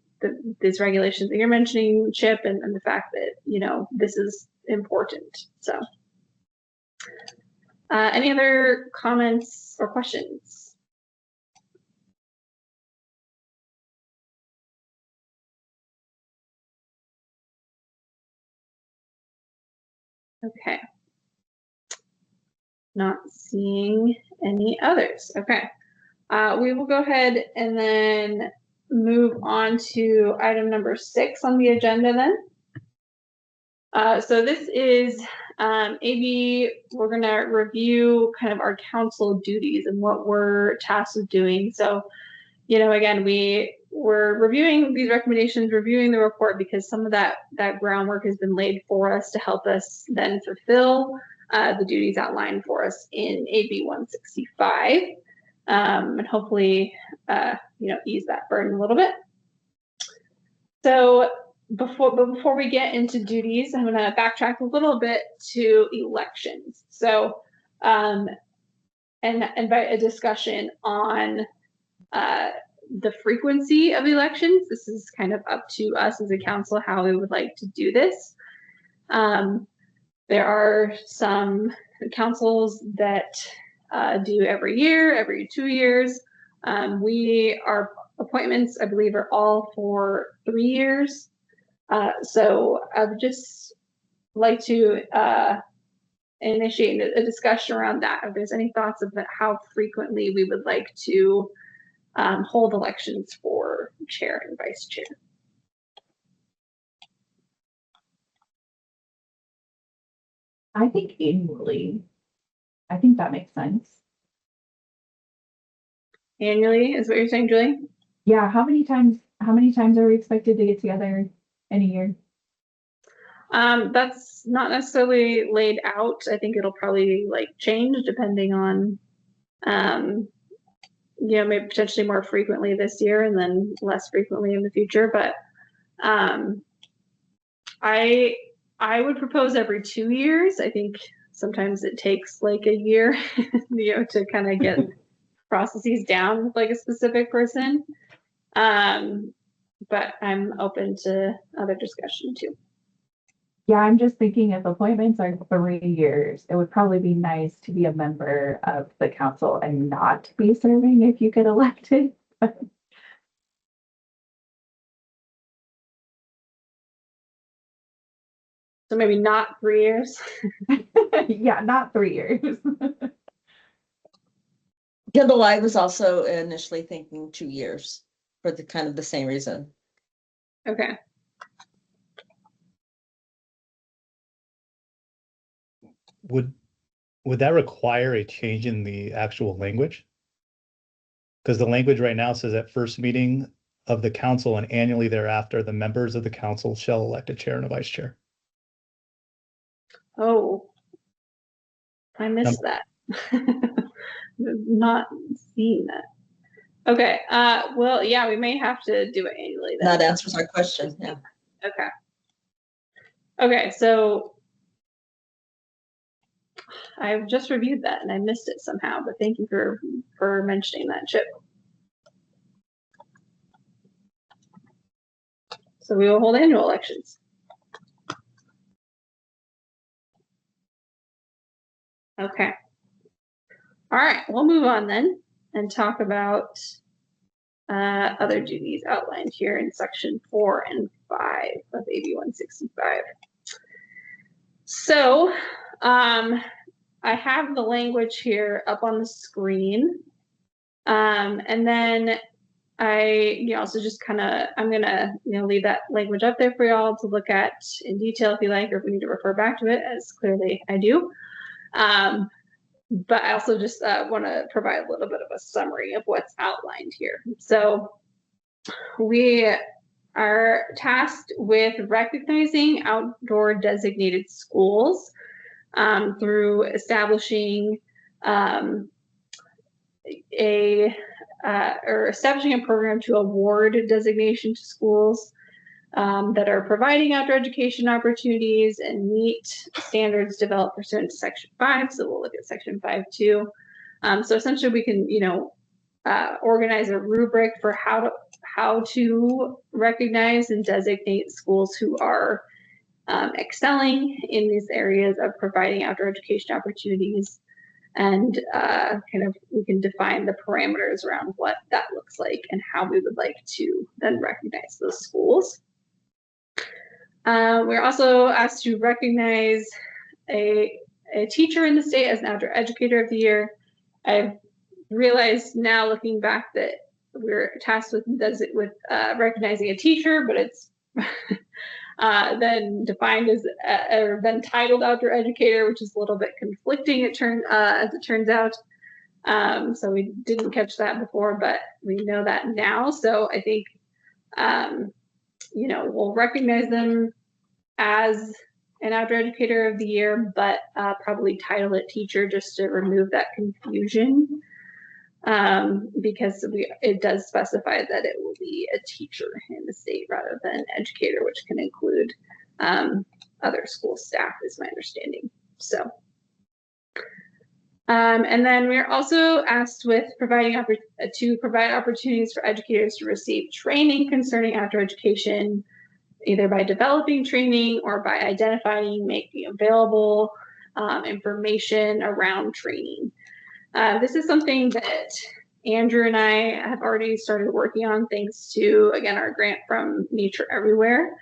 these regulations that you're mentioning, Chip, and the fact that, you know, this is important. So any other comments or questions? Okay. Not seeing any others. Okay. We will go ahead and then move on to item number 6 on the agenda then. So this is AB, we're going to review kind of our council duties and what we're tasked with doing. So, you know, again, we're reviewing these recommendations, reviewing the report, because some of that groundwork has been laid for us to help us then fulfill the duties outlined for us in AB 165, and hopefully, you know, ease that burden a little bit. So before we get into duties, I'm going to backtrack a little bit to elections. So, and invite a discussion on the frequency of elections. This is kind of up to us as a council how we would like to do this. There are some councils that do every year, every 2 years. Our appointments, I believe, are all for 3 years. So I would just like to initiate a discussion around that. If there's any thoughts about how frequently we would like to hold elections for chair and vice chair. I think annually. I think that makes sense. Annually is what you're saying, Julie? Yeah, how many times are we expected to get together in a year? That's not necessarily laid out. I think it'll probably like change depending on, you know, maybe potentially more frequently this year and then less frequently in the future. But I would propose every 2 years. I think sometimes it takes like a year, you know, to kind of get processes down with like a specific person. But I'm open to other discussion too. Yeah, I'm just thinking if appointments are 3 years, it would probably be nice to be a member of the council and not be serving if you get elected. So maybe not 3 years. Yeah, not 3 years. Kendall, I was also initially thinking 2 years for the kind of the same reason. Okay. Would that require a change in the actual language? Because the language right now says at first meeting of the council and annually thereafter, the members of the council shall elect a chair and a vice chair. Oh, I missed that. Not seeing that. Okay. Well, yeah, we may have to do it annually then. That answers our question. Yeah. Okay. Okay, so I've just reviewed that and I missed it somehow, but thank you for mentioning that, Chip. So we will hold annual elections. Okay. All right, we'll move on then and talk about other duties outlined here in section 4 and 5 of AB 165. So I have the language here up on the screen. And then also just kind of, I'm gonna, leave that language up there for y'all to look at in detail if you like, or if we need to refer back to it, as clearly I do. But I also just want to provide a little bit of a summary of what's outlined here. So we are tasked with recognizing outdoor designated schools through establishing establishing a program to award designation to schools that are providing outdoor education opportunities and meet standards developed pursuant to Section 5. So we'll look at Section 5 too. So essentially we can, organize a rubric for how to recognize and designate schools who are excelling in these areas of providing outdoor education opportunities. And we can define the parameters around what that looks like and how we would like to then recognize those schools. We're also asked to recognize a teacher in the state as an outdoor educator of the year. I've realized now, looking back, that we're tasked with recognizing a teacher, but it's then defined as or then titled outdoor educator, which is a little bit conflicting as it turns out. So we didn't catch that before, but we know that now. So I think we'll recognize them as an outdoor educator of the year, but probably title it teacher just to remove that confusion, because it does specify that it will be a teacher in the state rather than educator, which can include other school staff, is my understanding. So, and then we're also asked with to provide opportunities for educators to receive training concerning outdoor education, either by developing training or by identifying, making available information around training. This is something that Andrew and I have already started working on, thanks to, again, our grant from Nature Everywhere.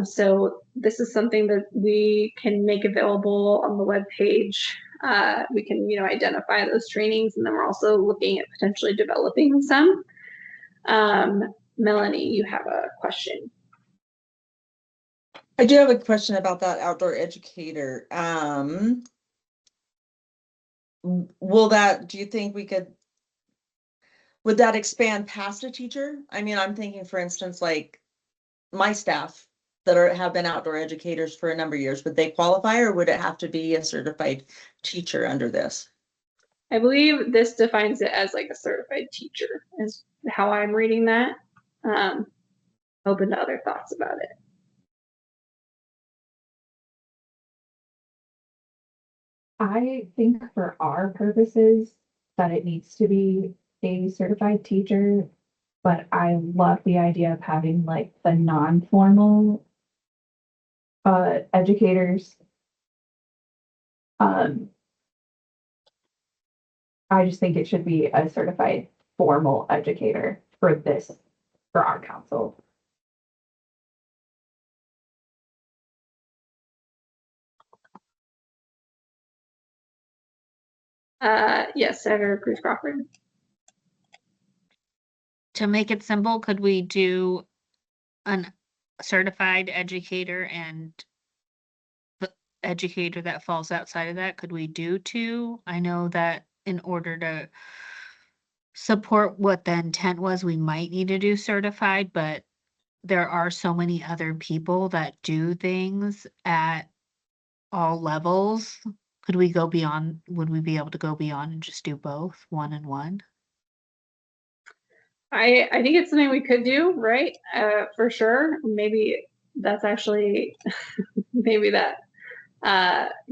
So this is something that we can make available on the webpage. We can, identify those trainings, and then we're also looking at potentially developing some. Melanie, you have a question. I do have a question about that outdoor educator. Do you think would that expand past a teacher? I mean, I'm thinking, for instance, like my staff that have been outdoor educators for a number of years, would they qualify, or would it have to be a certified teacher under this? I believe this defines it as like a certified teacher, is how I'm reading that. Open to other thoughts about it. I think for our purposes that it needs to be a certified teacher, but I love the idea of having like the non-formal educators. I just think it should be a certified formal educator for our council. Yes, Senator Cruz Crawford. To make it simple, could we do an certified educator and the educator that falls outside of that? Could we do two? I know that in order to support what the intent was, we might need to do certified, but there are so many other people that do things at all levels. Would we be able to go beyond and just do both, one and one? I think it's something we could do, right? For sure. Maybe that's actually, maybe that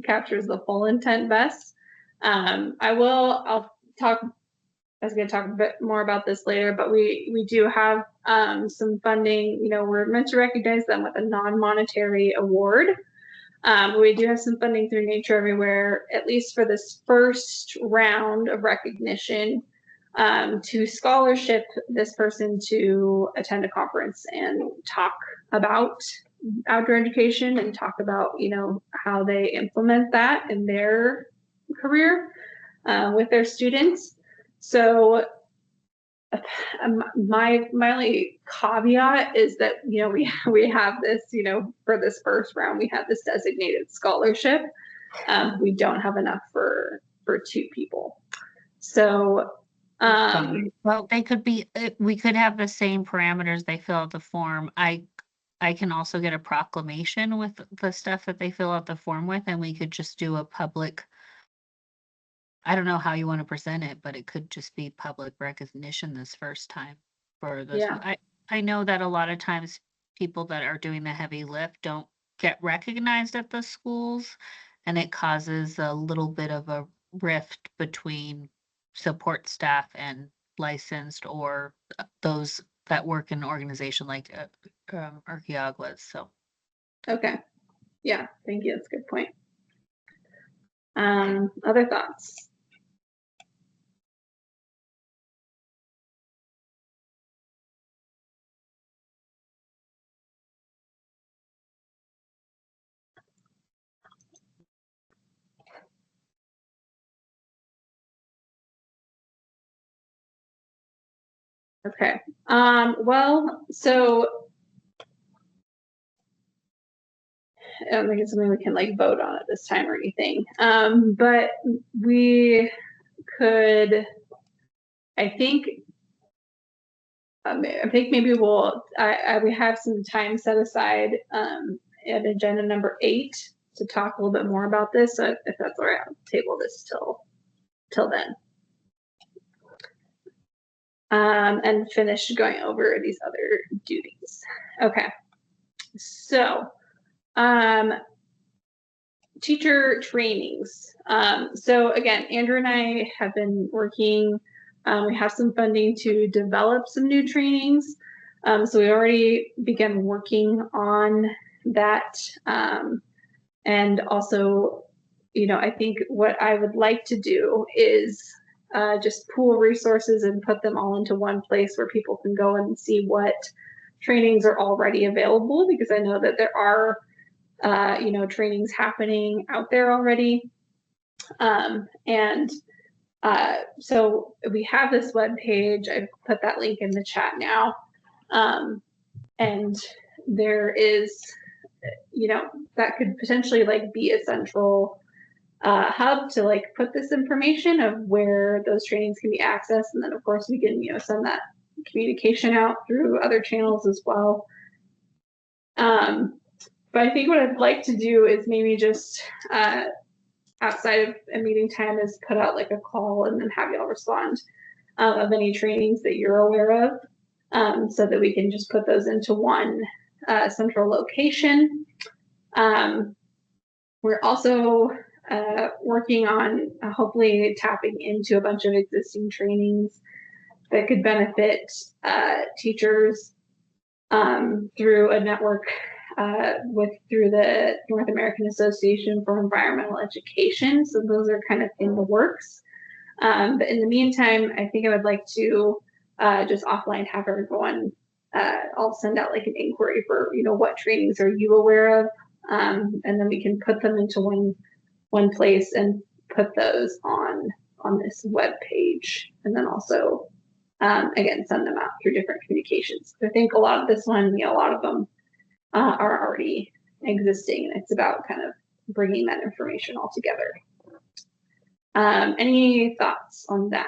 captures the full intent best. I was going to talk a bit more about this later, but we do have some funding. We're meant to recognize them with a non-monetary award. We do have some funding through Nature Everywhere, at least for this first round of recognition, to scholarship this person to attend a conference and talk about outdoor education and talk about, how they implement that in their career with their students. So my only caveat is that, you know, we have this, you know, for this first round, we have this designated scholarship. We don't have enough for 2 people. So, Well, they could be, we could have the same parameters they fill out the form. I can also get a proclamation with the stuff that they fill out the form with, and we could just do a public, I don't know how you want to present it, but it could just be public recognition this first time for this. Yeah. I know that a lot of times people that are doing the heavy lift don't get recognized at the schools, and it causes a little bit of a rift between support staff and licensed or those that work in an organization like Archeaguas. So okay. Yeah, thank you. That's a good point. Other thoughts? Okay. Well, so I don't think it's something we can like vote on at this time or anything. But we could, I think maybe we have some time set aside at agenda number 8 to talk a little bit more about this. So if that's all right, I'll table this till then. And finish going over these other duties. Okay. So, teacher trainings. So again, Andrew and I have been working, we have some funding to develop some new trainings. So we already began working on that. And also, you know, I think what I would like to do is just pool resources and put them all into one place where people can go and see what trainings are already available, because I know that there are you know, trainings happening out there already. So we have this web page. I've put that link in the chat now. And there is, you know, that could potentially like be a central hub to like put this information of where those trainings can be accessed. And then of course we can, you know, send that communication out through other channels as well. But I think what I'd like to do is maybe just outside of a meeting time is put out like a call and then have y'all respond of any trainings that you're aware of, so that we can just put those into one central location. We're also working on hopefully tapping into a bunch of existing trainings that could benefit teachers through a network through the North American Association for Environmental Education. So those are kind of in the works. But in the meantime, I think I would like to just offline have everyone, I'll send out like an inquiry for, you know, what trainings are you aware of? And then we can put them into one place and put those on this web page. And then also, again, send them out through different communications. I think a lot of this one, you know, a lot of them are already existing, and it's about kind of bringing that information all together. Any thoughts on that?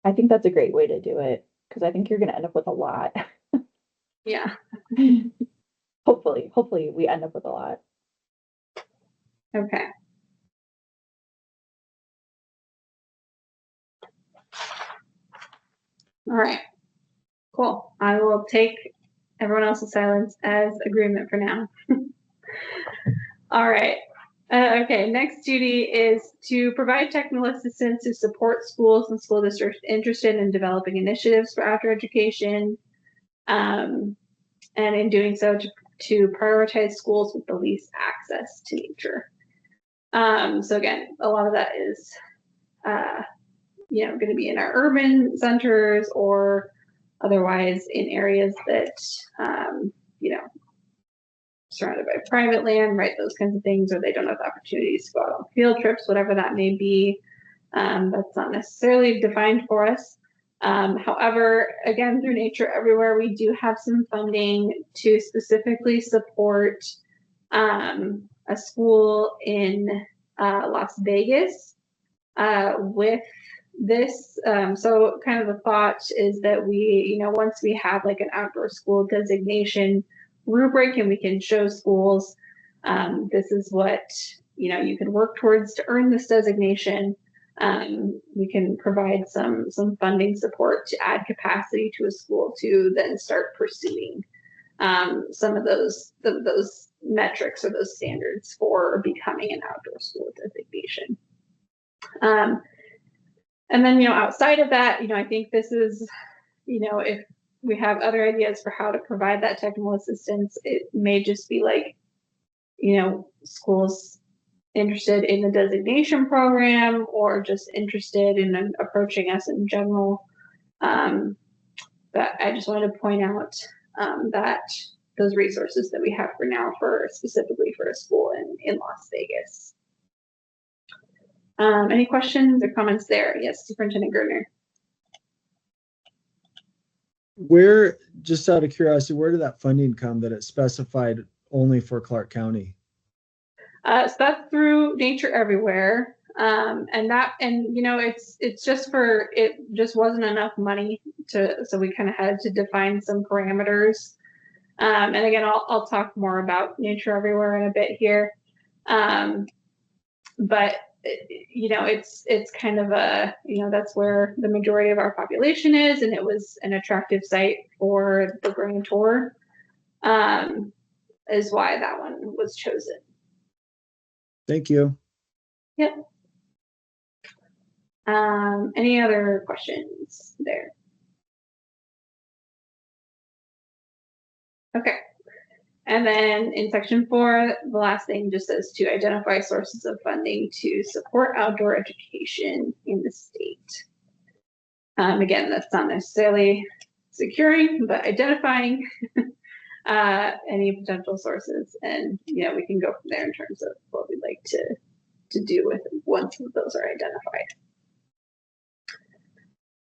I think that's a great way to do it, because I think you're going to end up with a lot. Yeah. Hopefully we end up with a lot. Okay. All right. Cool. I will take everyone else's silence as agreement for now. All right. Okay, next duty is to provide technical assistance to support schools and school districts interested in developing initiatives for outdoor education, and in doing so to prioritize schools with the least access to nature. So again, a lot of that is, you know, going to be in our urban centers or otherwise in areas that, you know, surrounded by private land, right? Those kinds of things, or they don't have the opportunities to go out on field trips, whatever that may be. That's not necessarily defined for us. However, again, through Nature Everywhere, we do have some funding to specifically support a school in Las Vegas with this. So kind of the thought is that we, you know, once we have like an outdoor school designation rubric and we can show schools, this is what, you know, you can work towards to earn this designation. We can provide some funding support to add capacity to a school to then start pursuing some of those metrics or those standards for becoming an outdoor school designation. And then, you know, outside of that, you know, I think this is, you know, if we have other ideas for how to provide that technical assistance, it may just be like, you know, schools interested in the designation program or just interested in approaching us in general. But I just wanted to point out that those resources that we have for now for specifically for a school in Las Vegas. Any questions or comments there? Yes, Superintendent Gertner. Where, just out of curiosity, where did that funding come that it specified only for Clark County? So that's through Nature Everywhere. And you know, it's just for, it just wasn't enough money so we kind of had to define some parameters. And again, I'll talk more about Nature Everywhere in a bit here. But you know, it's kind of a, you know, that's where the majority of our population is, and it was an attractive site for the grantor, is why that one was chosen. Thank you. Yep. Any other questions there? Okay. And then in section 4, the last thing just says to identify sources of funding to support outdoor education in the state. Again, that's not necessarily securing, but identifying any potential sources, and you know, we can go from there in terms of what we'd like to do with once those are identified.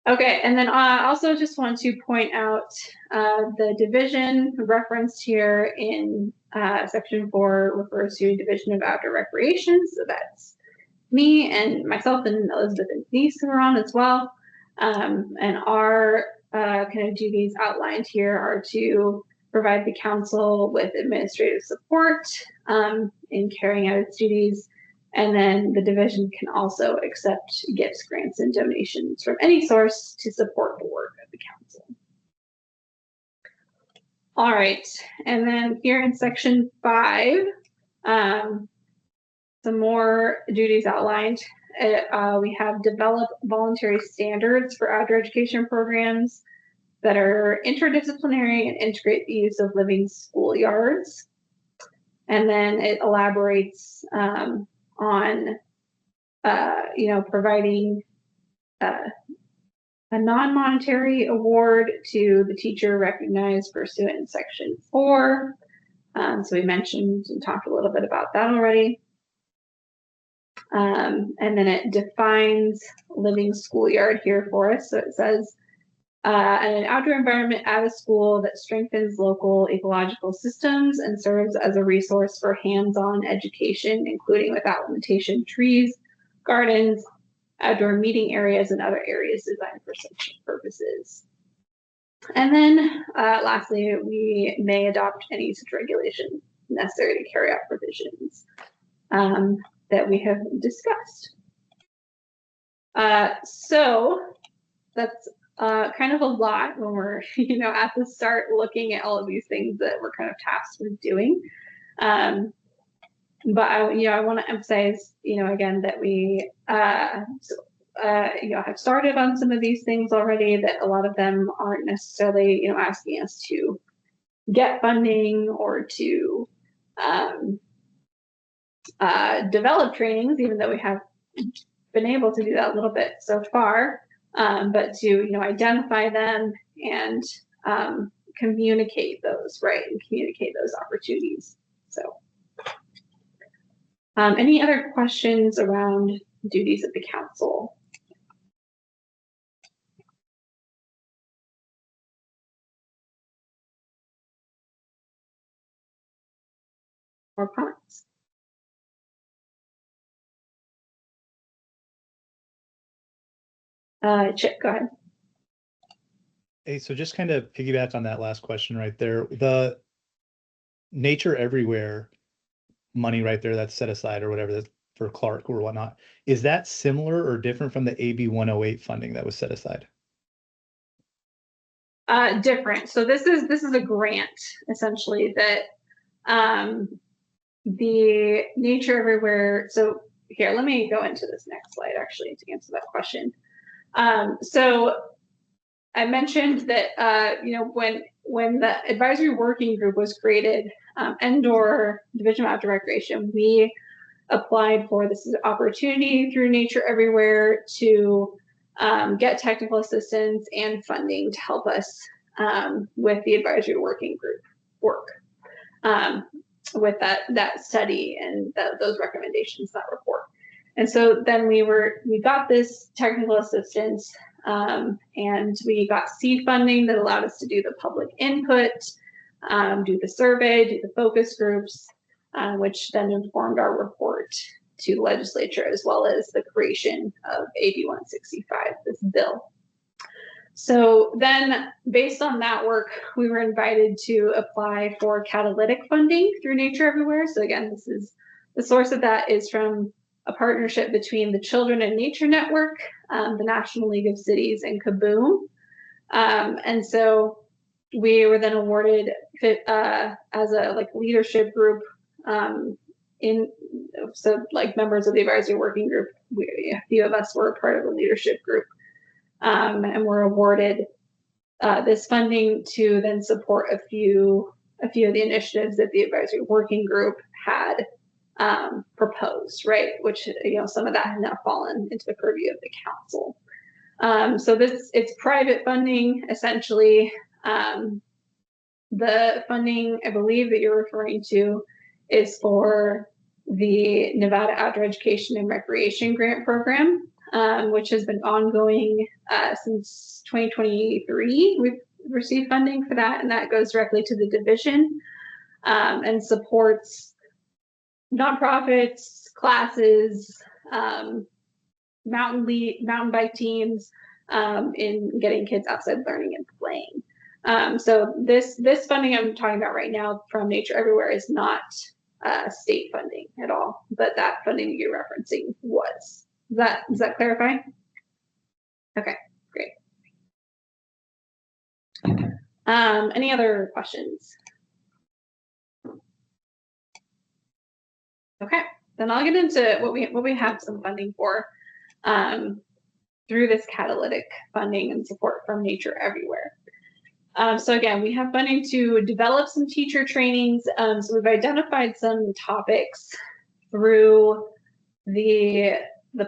Okay, and then I also just want to point out the division referenced here in section 4 refers to Division of Outdoor Recreation. So that's me and myself and Elizabeth and Denise who are on as well. And our kind of duties outlined here are to provide the council with administrative support in carrying out its duties. And then the division can also accept gifts, grants, and donations from any source to support the work of the council. All right, and then here in section 5, some more duties outlined. We have developed voluntary standards for outdoor education programs that are interdisciplinary and integrate the use of living schoolyards. And then it elaborates on you know, providing a non-monetary award to the teacher recognized pursuant in section 4. So we mentioned and talked a little bit about that already. And then it defines living schoolyard here for us. So it says an outdoor environment at a school that strengthens local ecological systems and serves as a resource for hands-on education, including without limitation trees, gardens, outdoor meeting areas, and other areas designed for such purposes. And then lastly, we may adopt any such regulation necessary to carry out provisions that we have discussed. So that's kind of a lot when we're, you know, at the start looking at all of these things that we're kind of tasked with doing. But I want to emphasize, you know, again, that we, you know, have started on some of these things already, that a lot of them aren't necessarily, you know, asking us to get funding or to develop trainings, even though we have been able to do that a little bit so far. but to identify them and communicate those, right, and communicate those opportunities. So any other questions around duties of the council? Or comments? Chip, go ahead. Hey, so just kind of piggyback on that last question right there, the Nature Everywhere money right there that's set aside or whatever that's for Clark or whatnot, is that similar or different from the AB 108 funding that was set aside? Different. So this is a grant essentially that the Nature Everywhere. So here, let me go into this next slide actually to answer that question. So I mentioned that when the advisory working group was created, Endor Division of Outdoor Recreation, we applied for this opportunity through Nature Everywhere to get technical assistance and funding to help us with the advisory working group work, with that study and those recommendations, that report. And so then we got this technical assistance, and we got seed funding that allowed us to do the public input, do the survey, do the focus groups, which then informed our report to the legislature, as well as the creation of AB 165, this bill. So then, based on that work, we were invited to apply for catalytic funding through Nature Everywhere. So again, this is the source of that is from a partnership between the Children and Nature Network, the National League of Cities, and Kaboom. And so we were then awarded as a leadership group members of the advisory working group. A few of us were a part of the leadership group, and were awarded this funding to then support a few of the initiatives that the advisory working group had proposed, right? Which some of that has now fallen into the purview of the council. So it's private funding essentially. The funding I believe that you're referring to is for the Nevada Outdoor Education and Recreation Grant Program, which has been ongoing since 2023. We've received funding for that, and that goes directly to the division and supports nonprofits, classes, mountain bike teams in getting kids outside learning and playing. So this funding I'm talking about right now from Nature Everywhere is not state funding at all, but that funding you're referencing was. Does that clarify? Okay, great. Any other questions? Okay, then I'll get into what we have some funding for through this catalytic funding and support from Nature Everywhere. So again, we have funding to develop some teacher trainings. So we've identified some topics through the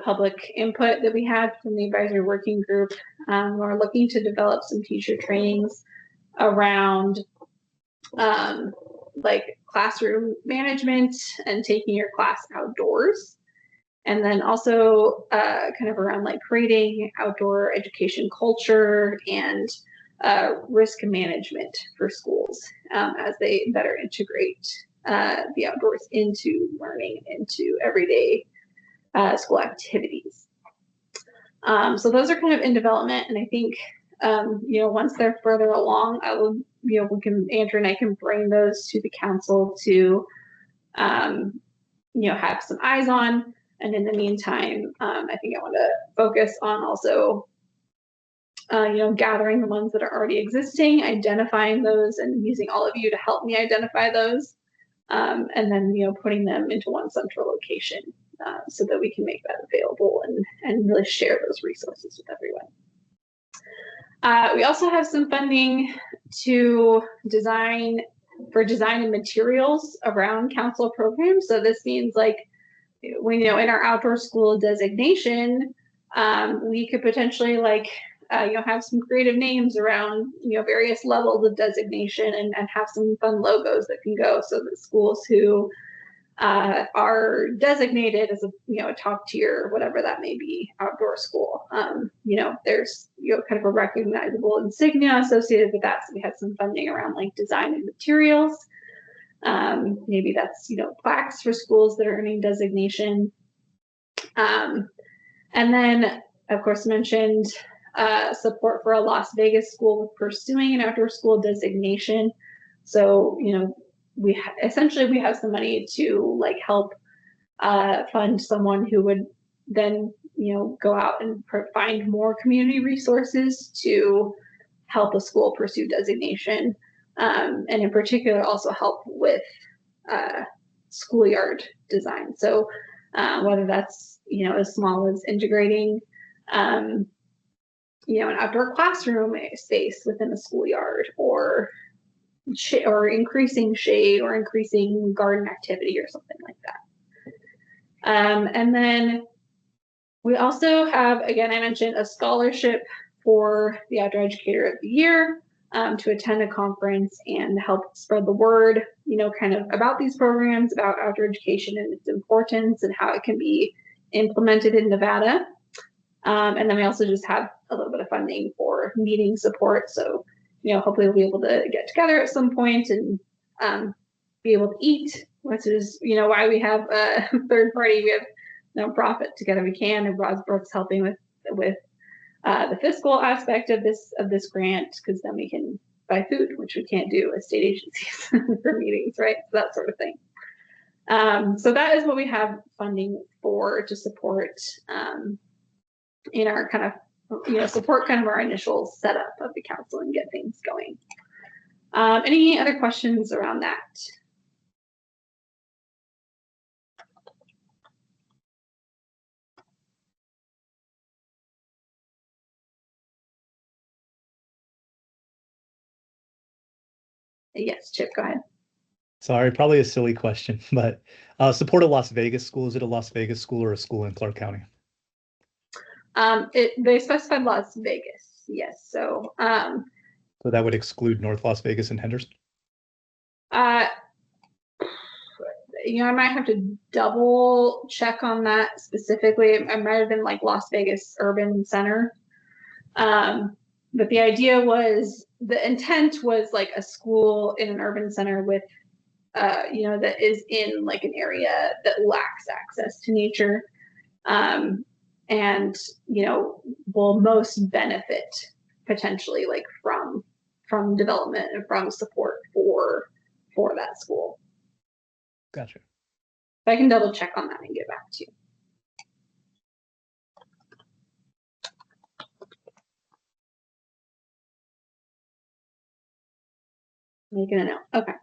public input that we had from the advisory working group. We're looking to develop some teacher trainings around like classroom management and taking your class outdoors. And then also kind of around like creating outdoor education culture and risk management for schools as they better integrate the outdoors into learning, into everyday school activities. So those are kind of in development, and I think once they're further along, I will Andrew and I can bring those to the council to have some eyes on. And in the meantime, I think I want to focus on also gathering the ones that are already existing, identifying those, and using all of you to help me identify those, and then putting them into one central location so that we can make that available and really share those resources with everyone. We also have some funding to design and materials around council programs. So this means like in our outdoor school designation, we could potentially have some creative names around, various levels of designation and have some fun logos that can go so that schools who are designated as a top tier, whatever that may be, outdoor school. There's kind of a recognizable insignia associated with that. So we had some funding around like design and materials. Maybe that's plaques for schools that are earning designation. And then of course mentioned support for a Las Vegas school pursuing an outdoor school designation. So we essentially we have some money to help fund someone who would then go out and find more community resources to help a school pursue designation, and in particular also help with schoolyard design. So whether that's as small as integrating an outdoor classroom space within a schoolyard, or increasing shade, or increasing garden activity, or something like that. And then we also have, again, I mentioned a scholarship for the Outdoor Educator of the Year, to attend a conference and help spread the word, kind of about these programs, about outdoor education and its importance and how it can be implemented in Nevada. And then we also just have a little bit of funding for meeting support. So, hopefully we'll be able to get together at some point and be able to eat, which is, why we have a third party. We have nonprofit Together We Can, and Brooks helping with the fiscal aspect of this grant, because then we can buy food, which we can't do as state agencies for meetings, right? So that sort of thing. So that is what we have funding for to support in our kind of support kind of our initial setup of the council and get things going. Any other questions around that? Yes, Chip, go ahead. Sorry, probably a silly question, but support a Las Vegas school. Is it a Las Vegas school or a school in Clark County? They specified Las Vegas, yes. So So that would exclude North Las Vegas and Henderson? I might have to double check on that specifically. It might have been like Las Vegas Urban Center. But the idea was, the intent was like a school in an urban center with, that is in like an area that lacks access to nature, and, will most benefit potentially like from development and from support for that school. Gotcha. I can double check on that and get back to you. Making a note. Okay.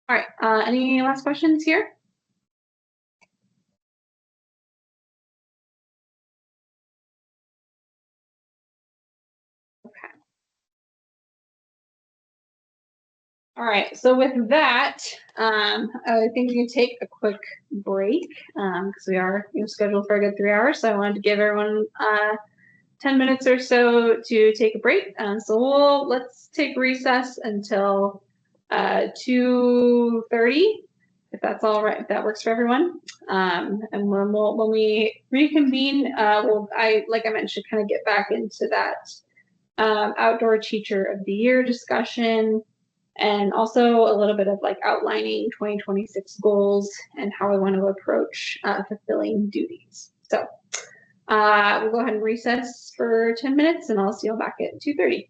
All right. Any last questions here? Okay. All right. So with that, I think we can take a quick break, because we are scheduled for a good 3 hours. So I wanted to give everyone 10 minutes or so to take a break. So let's take recess until 2:30, if that's all right, if that works for everyone. And when we reconvene, like I mentioned, kind of get back into that Outdoor Teacher of the Year discussion, and also a little bit of like outlining 2026 goals and how we want to approach fulfilling duties. So we'll go ahead and recess for 10 minutes, and I'll see you all back at 2:30.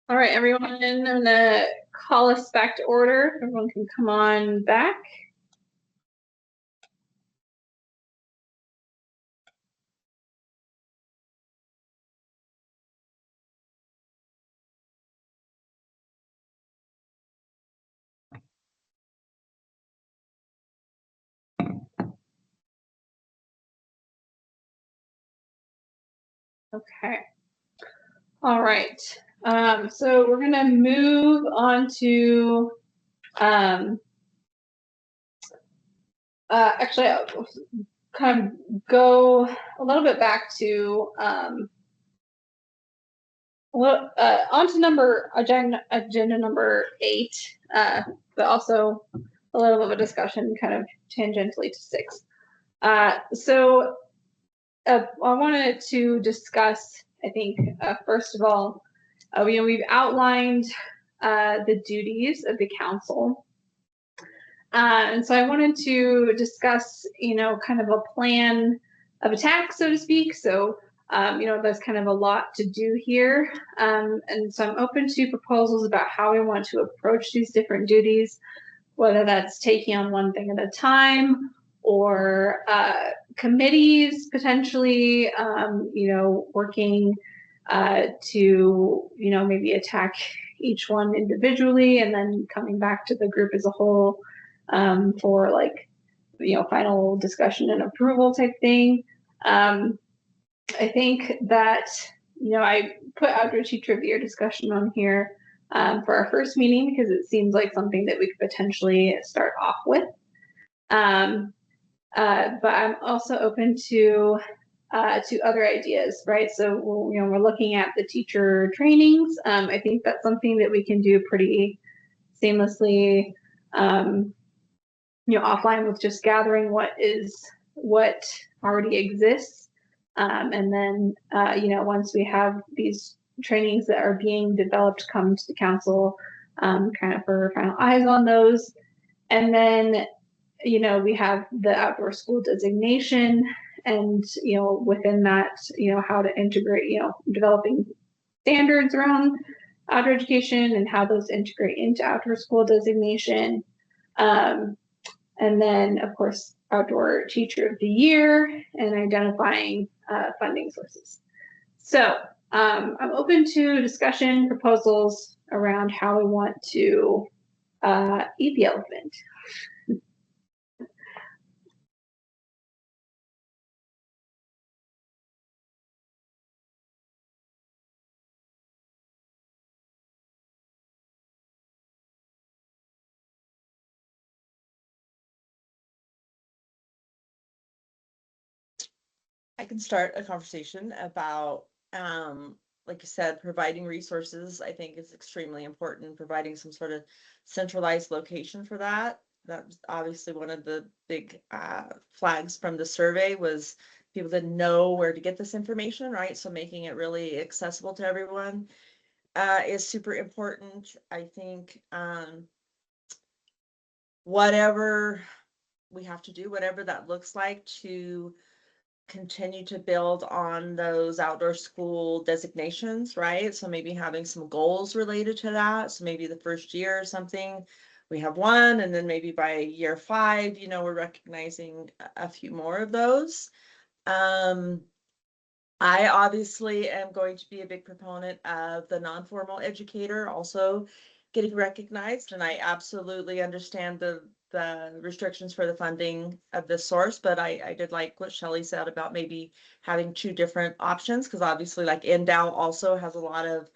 All right, everyone, I'm gonna call us back to order. Everyone can come on back. Okay. All right. So we're gonna move on to actually I'll kind of go a little bit back to onto agenda number 8, but also a little bit of a discussion kind of tangentially to 6. So I wanted to discuss, I think, first of all, we've outlined the duties of the council. And so I wanted to discuss, kind of a plan of attack, so to speak. So, there's kind of a lot to do here. And so I'm open to proposals about how we want to approach these different duties, whether that's taking on one thing at a time or committees potentially, working to, maybe attack each one individually and then coming back to the group as a whole for final discussion and approval type thing. I think that, I put outdoor teacher of the year discussion on here for our first meeting because it seems like something that we could potentially start off with. But I'm also open to other ideas, right? So, we're looking at the teacher trainings. I think that's something that we can do pretty seamlessly, offline with just gathering what already exists. And then, once we have these trainings that are being developed, come to the council kind of for final eyes on those. And then, we have the outdoor school designation and, within that, how to integrate, developing standards around outdoor education and how those integrate into outdoor school designation. And then, of course, outdoor teacher of the year and identifying funding sources. So I'm open to discussion proposals around how we want to eat the elephant. I can start a conversation about, like you said, providing resources. I think is extremely important, providing some sort of centralized location for that. That's obviously one of the big flags from the survey was people didn't know where to get this information, right? So making it really accessible to everyone is super important. I think whatever we have to do, whatever that looks like to continue to build on those outdoor school designations, right? So maybe having some goals related to that. So maybe the first year or something, we have one, and then maybe by year 5, we're recognizing a few more of those. I obviously am going to be a big proponent of the non-formal educator also getting recognized, and I absolutely understand the restrictions for the funding of this source, but I did like what Shelley said about maybe having 2 different options, because obviously like Endow also has a lot of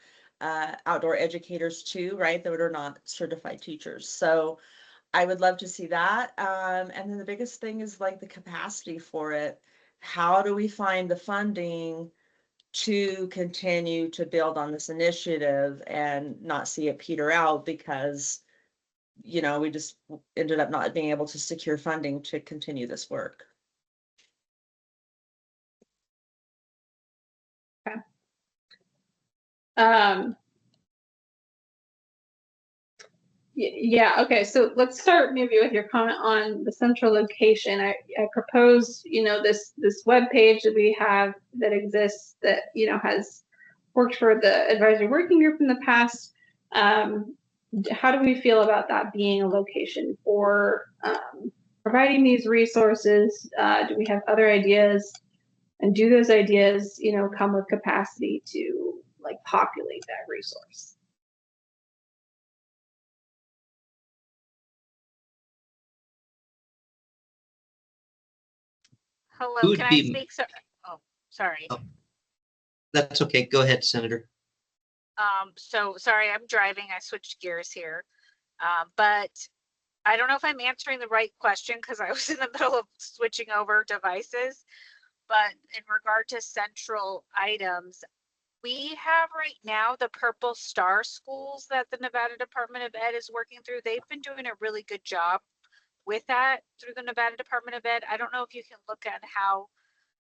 outdoor educators too, right, that are not certified teachers. So I would love to see that. And then the biggest thing is like the capacity for it. How do we find the funding to continue to build on this initiative and not see it peter out because, we just ended up not being able to secure funding to continue this work. Okay. Yeah, okay, so let's start maybe with your comment on the central location. I propose, this web page that we have that exists that, has worked for the advisory working group in the past. How do we feel about that being a location for providing these resources? Do we have other ideas? And do those ideas, come with capacity to like populate that resource? Hello, Who would can I be- speak? Oh, sorry. Oh. That's okay. Go ahead, Senator. So sorry, I'm driving. I switched gears here. But I don't know if I'm answering the right question because I was in the middle of switching over devices. But in regard to central items, we have right now the Purple Star schools that the Nevada Department of Ed is working through. They've been doing a really good job with that through the Nevada Department of Ed. I don't know if you can look at how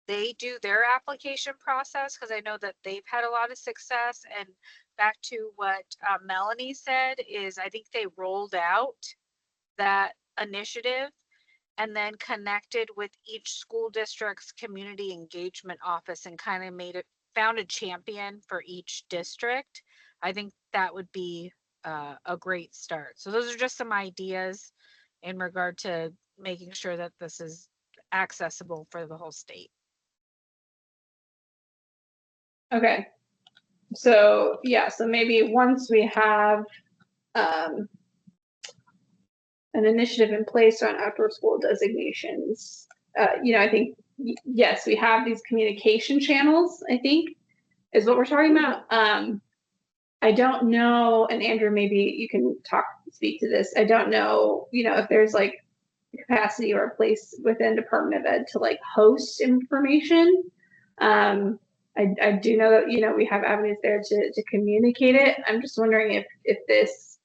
they do their application process, because I know that they've had a lot of success. And back to what Melanie said is, I think they rolled out that initiative and then connected with each school district's community engagement office and kind of found a champion for each district. I think that would be a great start. So those are just some ideas in regard to making sure that this is accessible for the whole state. Okay. So yeah, so maybe once we have an initiative in place on outdoor school designations, I think, yes, we have these communication channels, I think, is what we're talking about. I don't know, and Andrew, maybe you can speak to this. I don't know, if there's like capacity or a place within Department of Ed to like host information. I do know that, we have avenues there to communicate it. I'm just wondering if this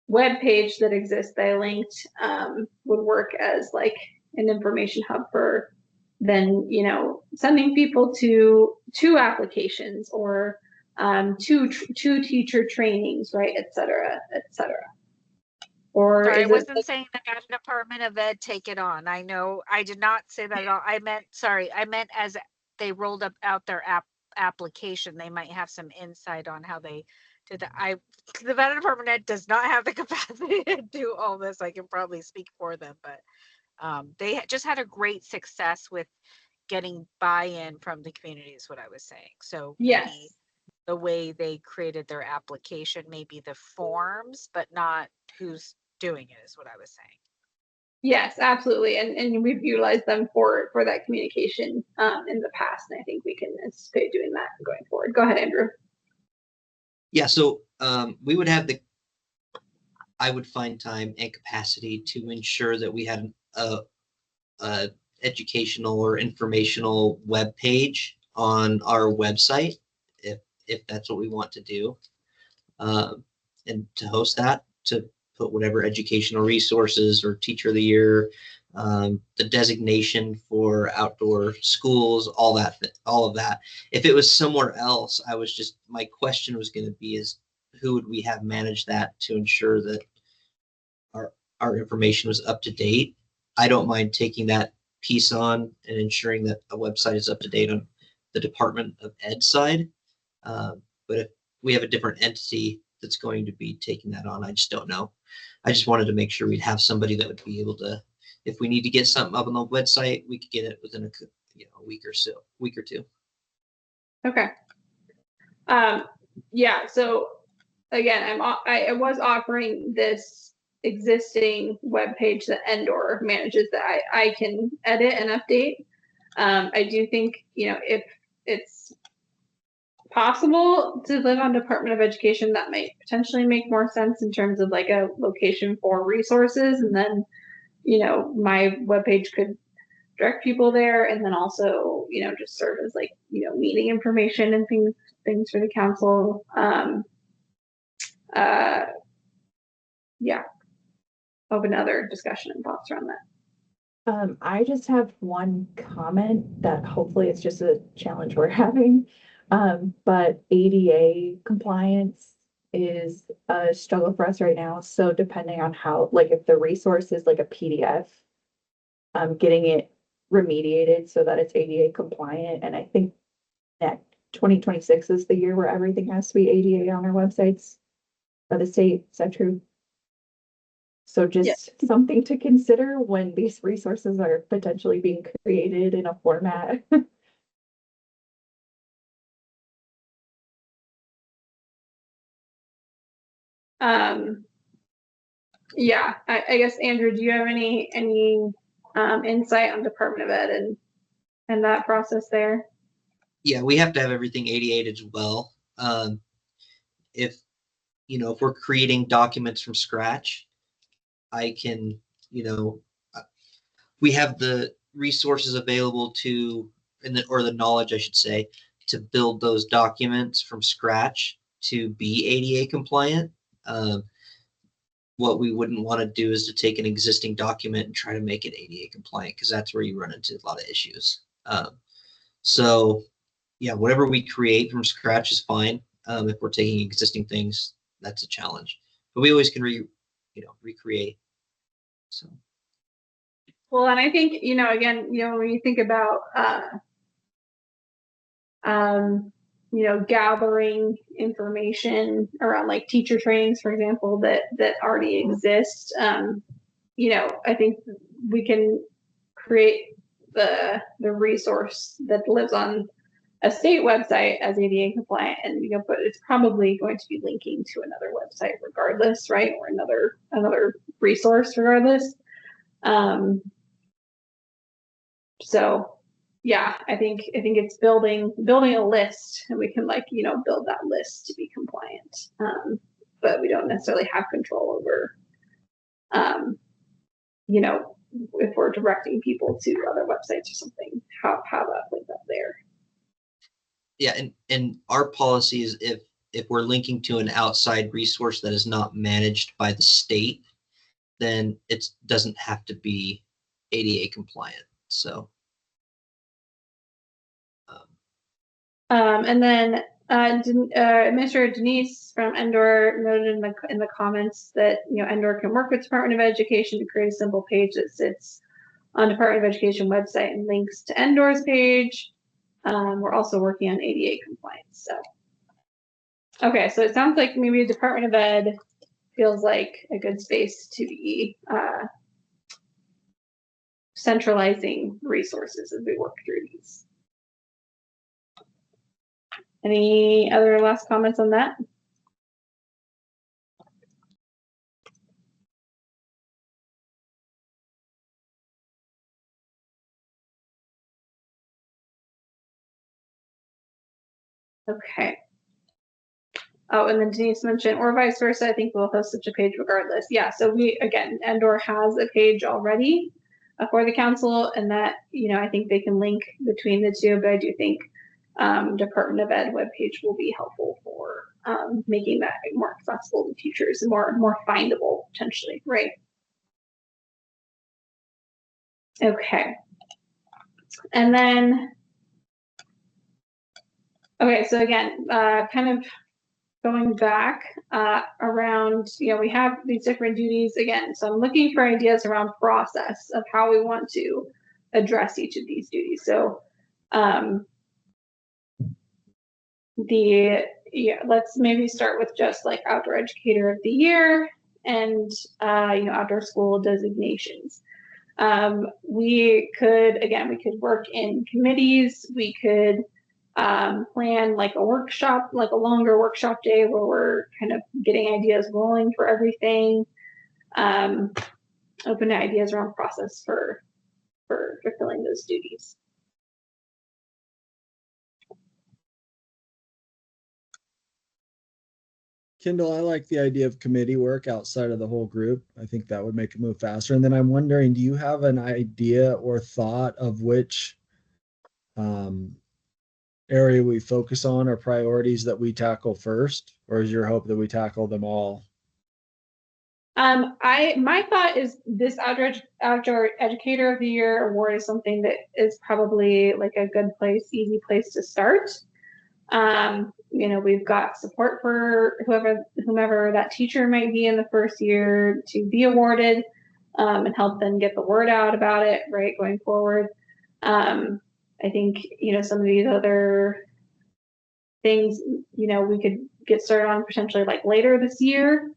web page that exists that I linked would work as like an information hub for then, sending people to applications or two teacher trainings, right, et cetera, et cetera. Or sorry, I is wasn't it saying the Nevada Department of Ed take it on. I know I did not say that at all. I meant as they rolled out their application, they might have some insight on how they did that. The Nevada Department of Ed does not have the capacity to do all this. I can probably speak for them, but they just had a great success with getting buy-in from the community is what I was saying. So yes. maybe the way they created their application, maybe the forms, but not who's doing it is what I was saying. Yes, absolutely. And we've utilized them for that communication in the past. And I think we can anticipate doing that going forward. Go ahead, Andrew. Yeah, so I would find time and capacity to ensure that we had a educational or informational web page on our website, if that's what we want to do, and to host that, to put whatever educational resources or teacher of the year, the designation for outdoor schools, all of that. If it was somewhere else, my question was going to be is who would we have manage that to ensure that our information was up to date? I don't mind taking that piece on and ensuring that a website is up to date on the Department of Ed side. But if we have a different entity that's going to be taking that on, I just don't know. I just wanted to make sure we'd have somebody that would be able to, if we need to get something up on the website, we could get it within a week or two. Okay. Yeah. So again, I was offering this existing web page that Endor manages that I can edit and update. I do think, if it's possible to live on Department of Education, that might potentially make more sense in terms of like a location for resources. And then, my webpage could direct people there, and then also, just serve as like, meeting information and things for the council. Yeah. Open other discussion and thoughts around that. I just have one comment that hopefully it's just a challenge we're having. But ADA compliance is a struggle for us right now. So depending on how, like if the resource is like a PDF, getting it remediated so that it's ADA compliant. And I think that 2026 is the year where everything has to be ADA on our websites by the state. Is that true? So just something to consider when these resources are potentially being created in a format. Yeah, I guess, Andrew, do you have any insight on Department of Ed and that process there? Yeah, we have to have everything ADA'd as well. If we're creating documents from scratch, I can, we have the resources available to, or the knowledge, I should say, to build those documents from scratch to be ADA compliant. What we wouldn't want to do is to take an existing document and try to make it ADA compliant, because that's where you run into a lot of issues. So yeah, whatever we create from scratch is fine. If we're taking existing things, that's a challenge, but we always can recreate. So. Well, and I think, again, when you think about, gathering information around like teacher trainings, for example, that already exist, I think we can create the resource that lives on a state website as ADA compliant, and but it's probably going to be linking to another website regardless, right? Or another resource regardless. So yeah, I think it's building a list, and we can build that list to be compliant. But we don't necessarily have control over, if we're directing people to other websites or something, how that plays up there. Yeah, and our policy is if we're linking to an outside resource that is not managed by the state, then it doesn't have to be ADA compliant. So. And then Administrator Denise from Endor noted in the comments that Endor can work with Department of Education to create a simple page that sits on Department of Education website and links to Endor's page. We're also working on ADA compliance. So, okay, so it sounds like maybe the Department of Ed feels like a good space to be centralizing resources as we work through these. Any other last comments on that? Okay. Oh, and then Denise mentioned, or vice versa, I think we'll host such a page regardless. Yeah, so Endor has a page already for the council, and that, I think they can link between the two, but I do think Department of Ed webpage will be helpful for making that more accessible to teachers and more findable potentially, right? Okay. And then, okay, so again, kind of going back around, we have these different duties again. So I'm looking for ideas around process of how we want to address each of these duties. So let's maybe start with just like Outdoor Educator of the Year and outdoor school designations. We could work in committees. We could plan like a workshop, like a longer workshop day where we're kind of getting ideas rolling for everything. Open to ideas around process for fulfilling those duties. Kendall, I like the idea of committee work outside of the whole group. I think that would make it move faster. And then I'm wondering, do you have an idea or thought of which area we focus on or priorities that we tackle first? Or is your hope that we tackle them all? My thought is this Outdoor Educator of the Year award is something that is probably like a good place, easy place to start. We've got support for whomever that teacher might be in the first year to be awarded, and help them get the word out about it, right, going forward. I think, some of these other things, you know, we could get started on potentially like later this year.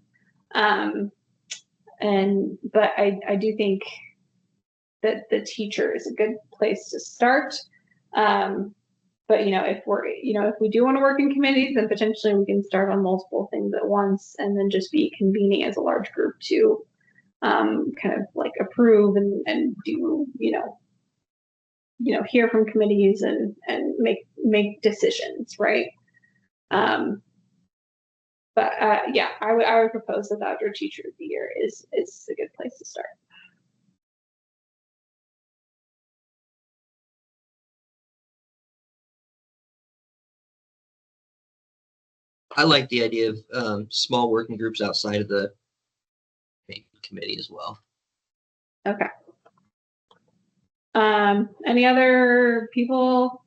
But I do think that the teacher is a good place to start. But you know, if we do want to work in committees, then potentially we can start on multiple things at once, and then just be convening as a large group to kind of like approve and do, hear from committees and make decisions, right? But yeah, I would propose that the outdoor teacher of the year is a good place to start. I like the idea of small working groups outside of the main committee as well. Okay. Any other people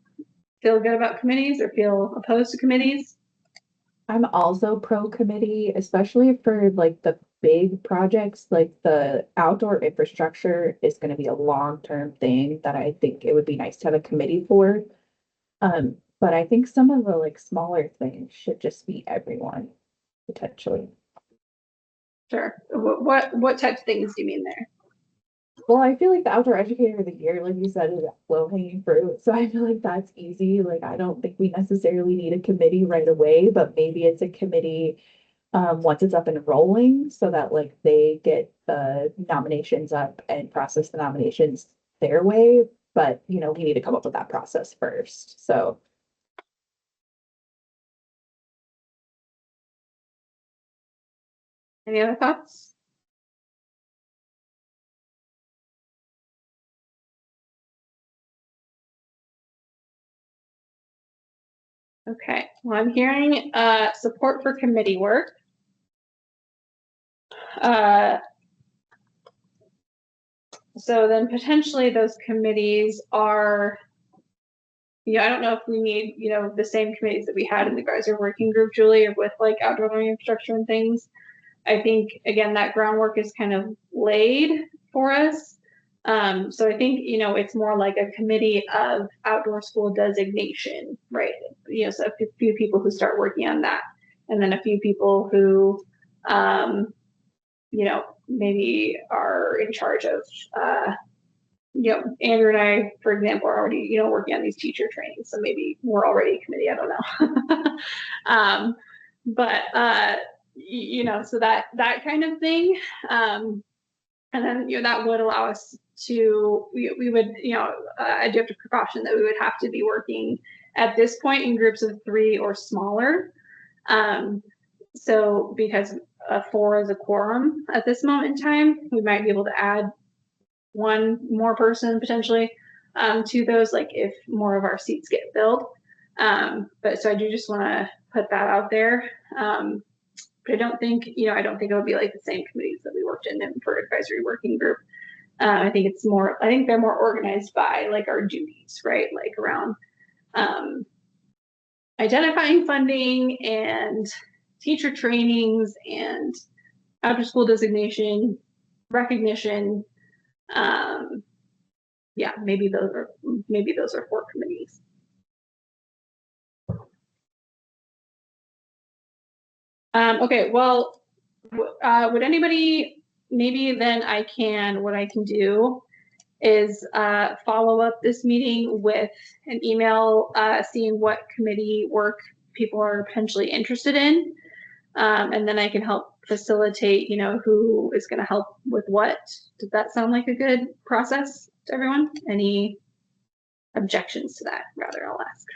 feel good about committees or feel opposed to committees? I'm also pro committee, especially for like the big projects, like the outdoor infrastructure is going to be a long-term thing that I think it would be nice to have a committee for. But I think some of the like smaller things should just be everyone potentially. Sure. What types of things do you mean there? Well, I feel like the outdoor educator of the year, like you said, is low hanging fruit. So I feel like that's easy. Like I don't think we necessarily need a committee right away, but maybe it's a committee once it's up and rolling so that like they get the nominations up and process the nominations their way. But we need to come up with that process first. So Any other thoughts? Okay, well, I'm hearing support for committee work. So then potentially those committees are, I don't know if we need, the same committees that we had in the advisory working group, Julie, or with like outdoor learning infrastructure and things. I think, again, that groundwork is kind of laid for us. So I think, it's more like a committee of outdoor school designation, right? So a few people who start working on that, and then a few people who, maybe are in charge of, Andrew and I, for example, are already, working on these teacher trainings. So maybe we're already a committee, I don't know. So that kind of thing. And then, that would allow us to, we would, I do have to precaution that we would have to be working at this point in groups of 3 or smaller. So because 4 is a quorum at this moment in time, we might be able to add one more person potentially to those, like if more of our seats get filled. But so I do just want to put that out there. But I don't think it would be like the same committees that we worked in for advisory working group. I think they're more organized by like our duties, right? Like around identifying funding and teacher trainings and after school designation, recognition. Yeah, maybe those are 4 committees. Okay, well, would anybody, maybe then what I can do is follow up this meeting with an email seeing what committee work people are potentially interested in. And then I can help facilitate, who is going to help with what. Does that sound like a good process to everyone? Any objections to that? Rather, I'll ask.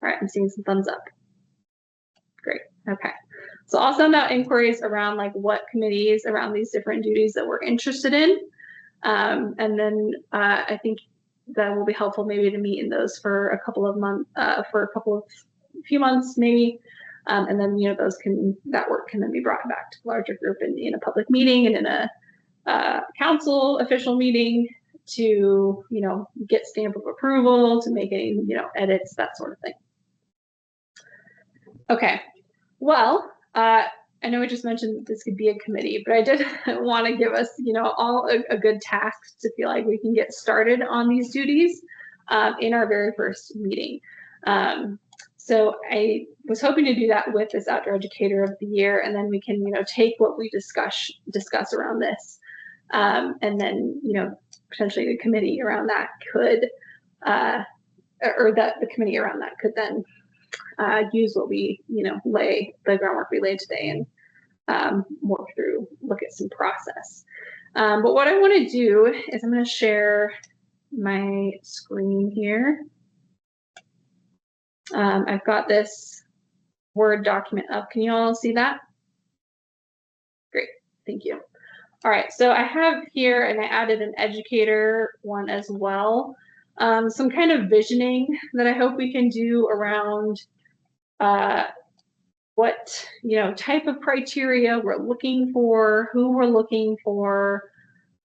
All right, I'm seeing some thumbs up. Great. Okay. So I'll send out inquiries around like what committees around these different duties that we're interested in. And then I think that will be helpful maybe to meet in those for a couple of months, few months maybe. And then, that work can then be brought back to a larger group in a public meeting and in a council official meeting to, get stamp of approval, to make any, edits, that sort of thing. Okay, well, I know we just mentioned this could be a committee, but I did want to give us, all a good task to feel like we can get started on these duties in our very first meeting. So I was hoping to do that with this Outdoor Educator of the Year, and then we can, take what we discuss around this, and then, potentially the committee around that could, or that the committee around that could then use what we, lay the groundwork we laid today and look at some process. But what I want to do is I'm going to share my screen here. I've got this Word document up. Can you all see that? Great, thank you. All right, so I have here, and I added an educator one as well, some kind of visioning that I hope we can do around what type of criteria we're looking for, who we're looking for,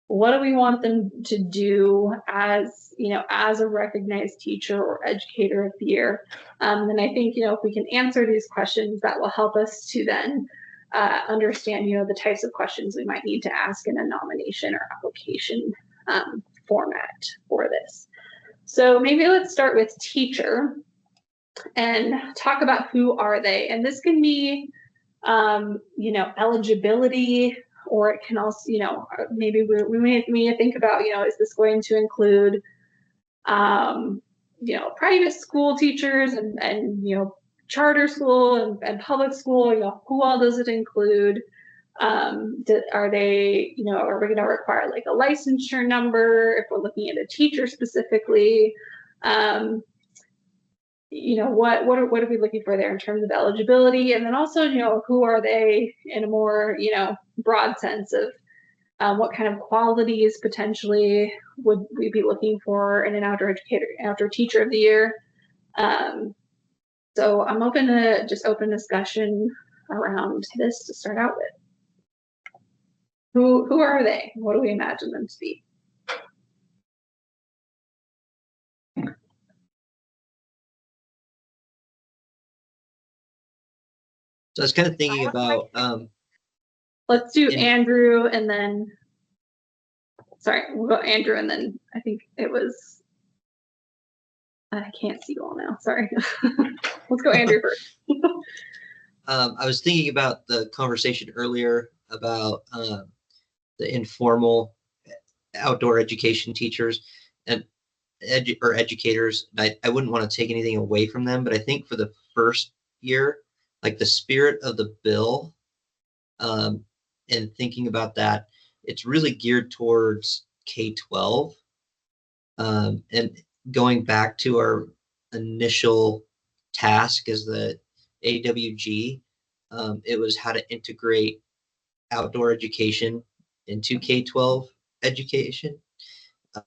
what do we want them to do as as a recognized teacher or educator of the year. And I think if we can answer these questions, that will help us to then understand the types of questions we might need to ask in a nomination or application format for this. So maybe let's start with teacher and talk about who are they. And this can be eligibility, or it can also, maybe we may need to think about, is this going to include, private school teachers and charter school and public school, who all does it include? Are they, are we going to require like a licensure number if we're looking at a teacher specifically? What are we looking for there in terms of eligibility? And then also, who are they in a more, broad sense of what kind of qualities potentially would we be looking for in an outdoor teacher of the year? So I'm open to just open discussion around this to start out with. Who are they? What do we imagine them to be? So I was kind of thinking about, let's do Andrew and then, sorry, we'll go Andrew and then I think it was, I can't see you all now, sorry. Let's go Andrew first. I was thinking about the conversation earlier about the informal outdoor education teachers and educators. I wouldn't want to take anything away from them, but I think for the first year, like the spirit of the bill, and thinking about that, it's really geared towards K-12. And going back to our initial task as the AWG, it was how to integrate outdoor education into K-12 education.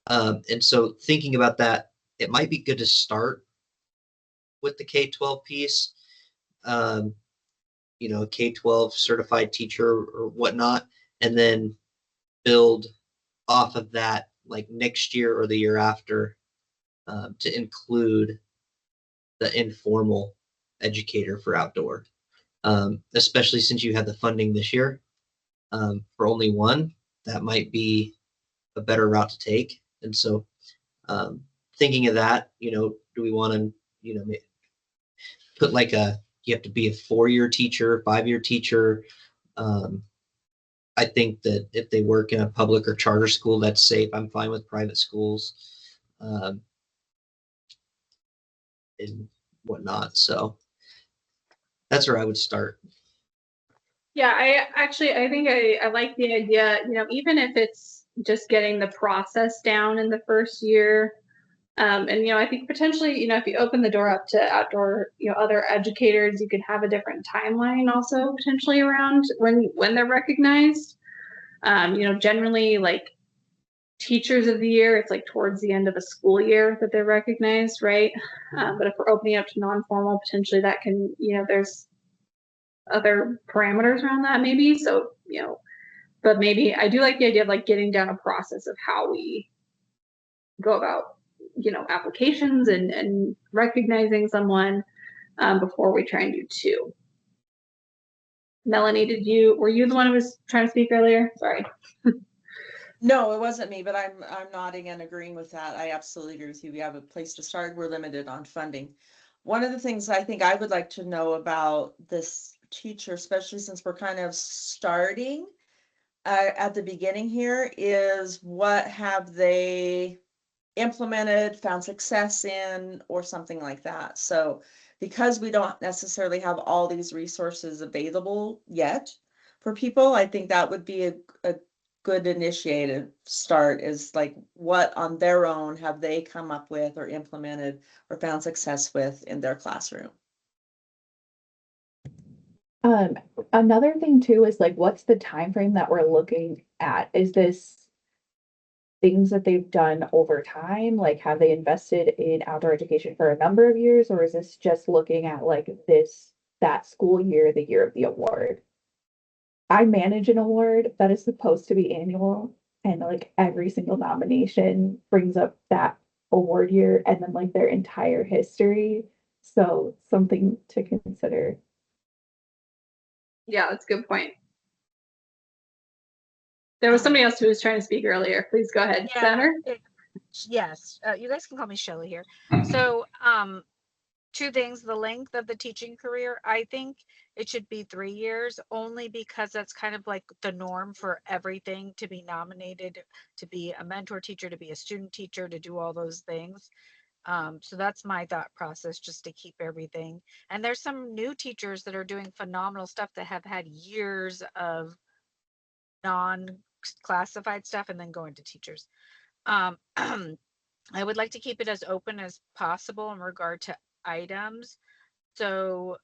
And so thinking about that, it might be good to start with the K-12 piece, K-12 certified teacher or whatnot, and then build off of that like next year or the year after, to include the informal educator for outdoor, especially since you had the funding this year for only one. That might be a better route to take. And so thinking of that, do we want to, put like you have to be a 4-year teacher, 5-year teacher. I think that if they work in a public or charter school, that's safe. I'm fine with private schools and whatnot. So that's where I would start. Yeah, I think I like the idea, even if it's just getting the process down in the first year. And, I think potentially, if you open the door up to outdoor, other educators, you could have a different timeline also potentially around when they're recognized. Generally like teachers of the year, it's like towards the end of the school year that they're recognized, right? But if we're opening up to non-formal, potentially that can, there's other parameters around that maybe. So, but maybe I do like the idea of like getting down a process of how we go about applications and recognizing someone before we try and do 2. Melanie, were you the one who was trying to speak earlier? Sorry. No, it wasn't me, but I'm nodding and agreeing with that. I absolutely agree with you. We have a place to start. We're limited on funding. one of the things I think I would like to know about this teacher, especially since we're kind of starting at the beginning here, is what have they implemented, found success in, or something like that. So because we don't necessarily have all these resources available yet for people, I think that would be a good initiative start, is like what on their own have they come up with or implemented or found success with in their classroom. Another thing too is like, what's the time frame that we're looking at? Is this things that they've done over time? Like, have they invested in outdoor education for a number of years, or is this just looking at like that school year, the year of the award? I manage an award that is supposed to be annual, and like every single nomination brings up that award year and then like their entire history. So something to consider. Yeah, that's a good point. There was somebody else who was trying to speak earlier. Please go ahead, Yeah, Senator. Yes, you guys can call me Shelly here. So, two things: the length of the teaching career. I think it should be 3 years, only because that's kind of like the norm for everything to be nominated, to be a mentor teacher, to be a student teacher, to do all those things. So that's my thought process, just to keep everything. And there's some new teachers that are doing phenomenal stuff that have had years of non-classified stuff and then going to teachers. I would like to keep it as open as possible in regard to items. So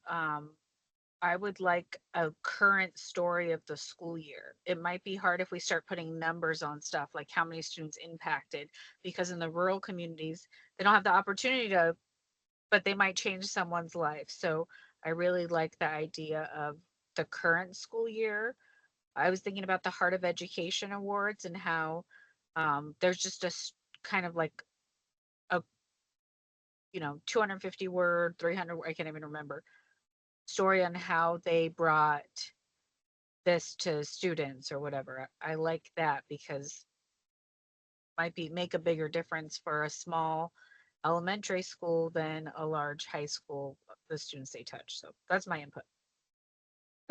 I would like a current story of the school year. It might be hard if we start putting numbers on stuff, like how many students impacted, because in the rural communities, they don't have the opportunity to, but they might change someone's life. So I really like the idea of the current school year. I was thinking about the Heart of Education Awards and how there's just kind of like a 250 word, 300, I can't even remember, story on how they brought this to students or whatever. I like that because might make a bigger difference for a small elementary school than a large high school, the students they touch. So that's my input.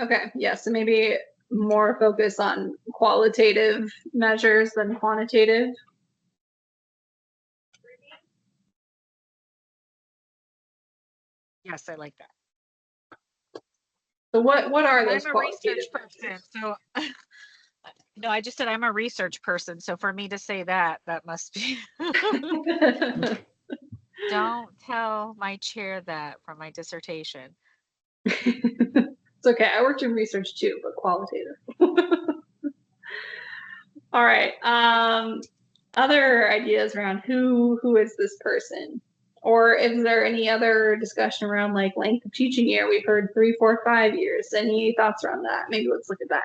Okay, yeah, so maybe more focus on qualitative measures than quantitative. Yes, I like that. So what are those I'm a qualitative research person, so no, I just said I'm a research person. So for me to say that must be. measures? Don't tell my chair that from my dissertation. It's okay. I worked in research too, but qualitative. All right. Other ideas around who is this person, or is there any other discussion around like length of teaching year? We've heard 3, 4, 5 years. Any thoughts around that? Maybe let's look at that.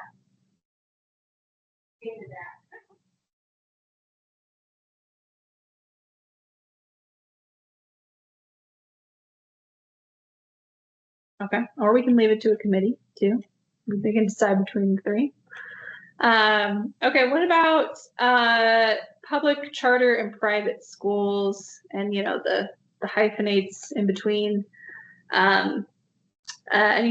Okay, or we can leave it to a committee too. They can decide between the three. Okay, what about public, charter, and private schools, and the hyphenates in between? Any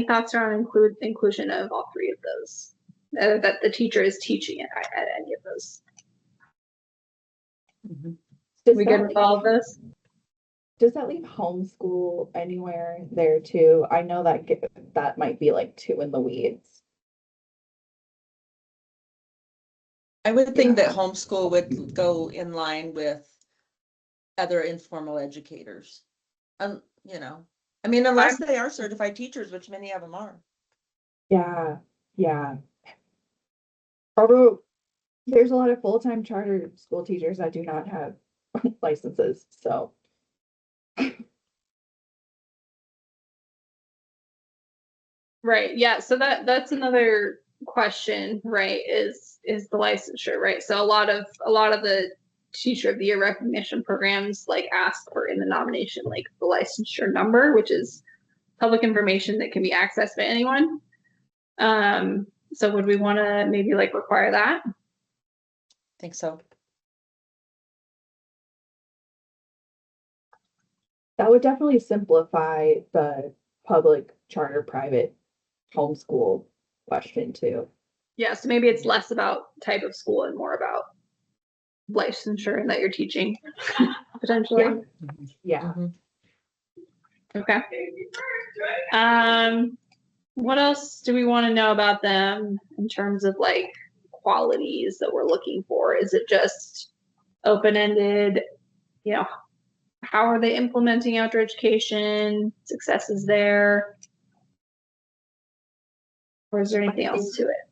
thoughts around inclusion of all three of those? That the teacher is teaching at any of those. We good with all of those? Does that leave homeschool anywhere there too? I know that that might be like too in the weeds. I would think that homeschool would go in line with other informal educators. I mean, unless they are certified teachers, which many of them are. Yeah, yeah. Although there's a lot of full-time charter school teachers that do not have licenses, so. Right. Yeah. So that's another question, right? Is the licensure, right? So a lot of the Teacher of the Year recognition programs like ask for in the nomination like the licensure number, which is public information that can be accessed by anyone. So would we want to maybe like require that? I think so. That would definitely simplify the public, charter, private, homeschool question too. Yeah, so maybe it's less about type of school and more about licensure that you're teaching potentially. Yeah. Okay. What else do we want to know about them in terms of like qualities that we're looking for? Is it just open-ended, you know, how are they implementing outdoor education, successes there? Or is there anything else to it?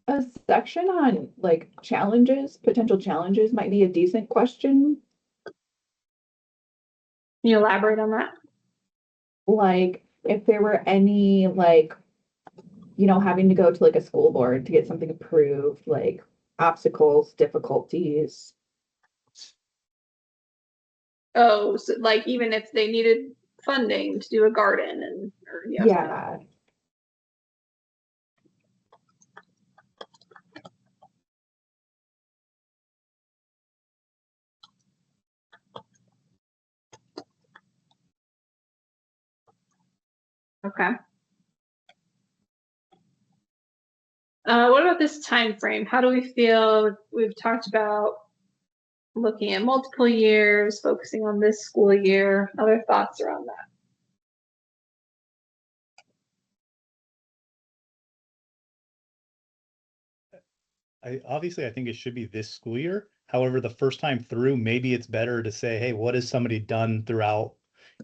A section on like challenges, potential challenges might be a decent question. Can you elaborate on that? Like if there were any like, you know, having to go to like a school board to get something approved, like obstacles, difficulties. Oh, so like even if they needed funding to do a garden and or, you know, Yeah. okay. What about this time frame? How do we feel? We've talked about looking at multiple years, focusing on this school year. Other thoughts around that? I think it should be this school year. However, the first time through, maybe it's better to say, hey, what has somebody done throughout,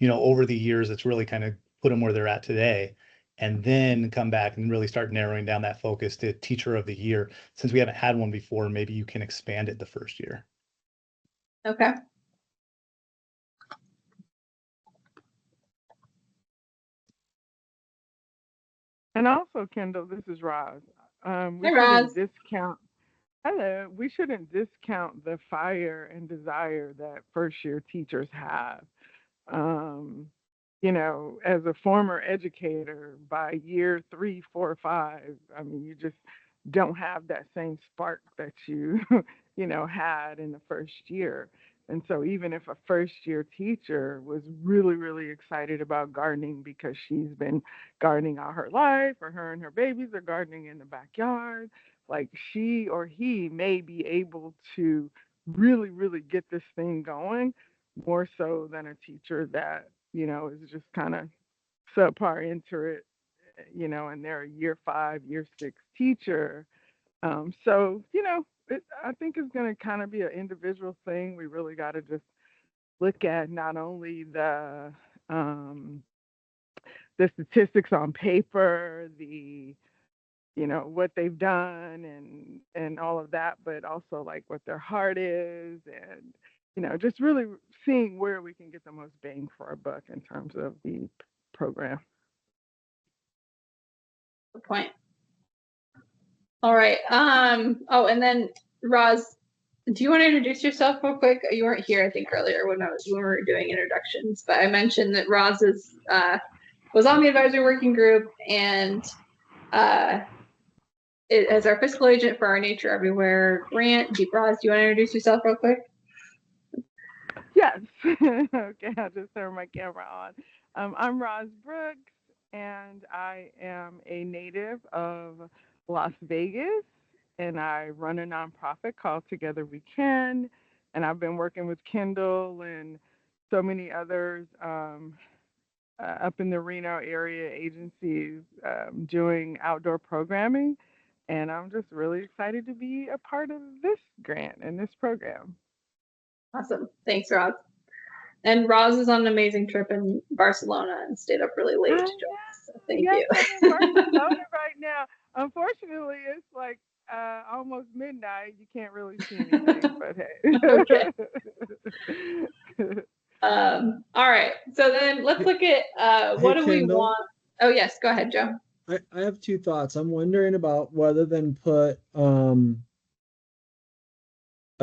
over the years that's really kind of put them where they're at today? And then come back and really start narrowing down that focus to teacher of the year. Since we haven't had one before, maybe you can expand it the first year. Okay. And also, Kendall, this is Roz. We Hey, shouldn't Roz. discount. Hello. We shouldn't discount the fire and desire that first year teachers have. Um, as a former educator, by year 3, 4, 5, I mean, you just don't have that same spark that you, had in the first year. And so even if a first year teacher was really, really excited about gardening because she's been gardening all her life, or her and her babies are gardening in the backyard, like she or he may be able to really, really get this thing going more so than a teacher that, is just kind of subpar into it, and they're a year 5, year 6 teacher. So, I think it's going to kind of be an individual thing. We really got to just look at not only the statistics on paper, what they've done and all of that, but also like what their heart is, and just really seeing where we can get the most bang for our buck in terms of the program. Good point. All right. Oh, and then Roz, do you want to introduce yourself real quick? You weren't here, I think, earlier when we were doing introductions, but I mentioned that Roz was on the advisory working group and as our fiscal agent for our Nature Everywhere grant. Roz, do you want to introduce yourself real quick? Yes. Okay, I'll just turn my camera on. I'm Roz Brooks, and I am a native of Las Vegas, and I run a nonprofit called Together We Can, and I've been working with Kendall and so many others up in the Reno area agencies doing outdoor programming, and I'm just really excited to be a part of this grant and this program. Awesome. Thanks, Roz. And Roz is on an amazing trip in Barcelona and stayed up really late to join us. So thank you. I'm in Barcelona right now. Unfortunately, it's like almost midnight. You can't really see anything, but hey. Okay. All right. So then let's look at what do we Kendall? want? Oh, yes. Go ahead, Joe. I have two thoughts. I'm wondering about whether then put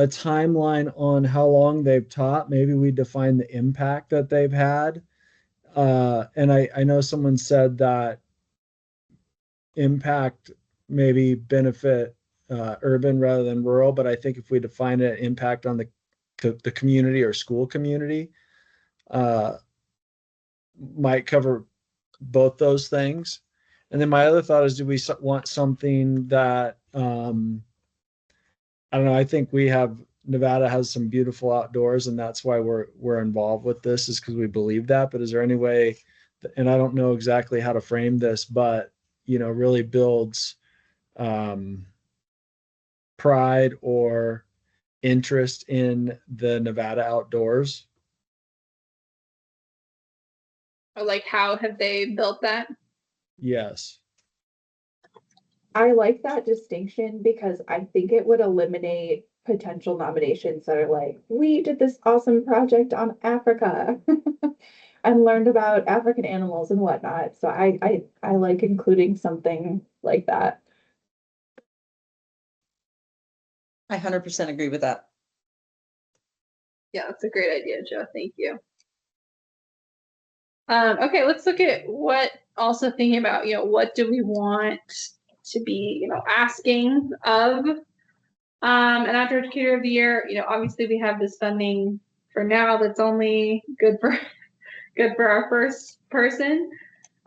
a timeline on how long they've taught. Maybe we define the impact that they've had. And I know someone said that impact maybe benefit urban rather than rural, but I think if we define it impact on the community or school community, might cover both those things. And then my other thought is, do we want something that, I don't know, I think Nevada has some beautiful outdoors, and that's why we're involved with this, is because we believe that. But is there any way, and I don't know exactly how to frame this, but really builds pride or interest in the Nevada outdoors? Or like, how have they built that? Yes. I like that distinction because I think it would eliminate potential nominations that are like, we did this awesome project on Africa and learned about African animals and whatnot. So I like including something like that. I 100% agree with that. Yeah, that's a great idea, Joe. Thank you. Okay, let's look at what, also thinking about, what do we want to be, asking of an outdoor educator of the year. Obviously we have this funding for now that's only good for our first person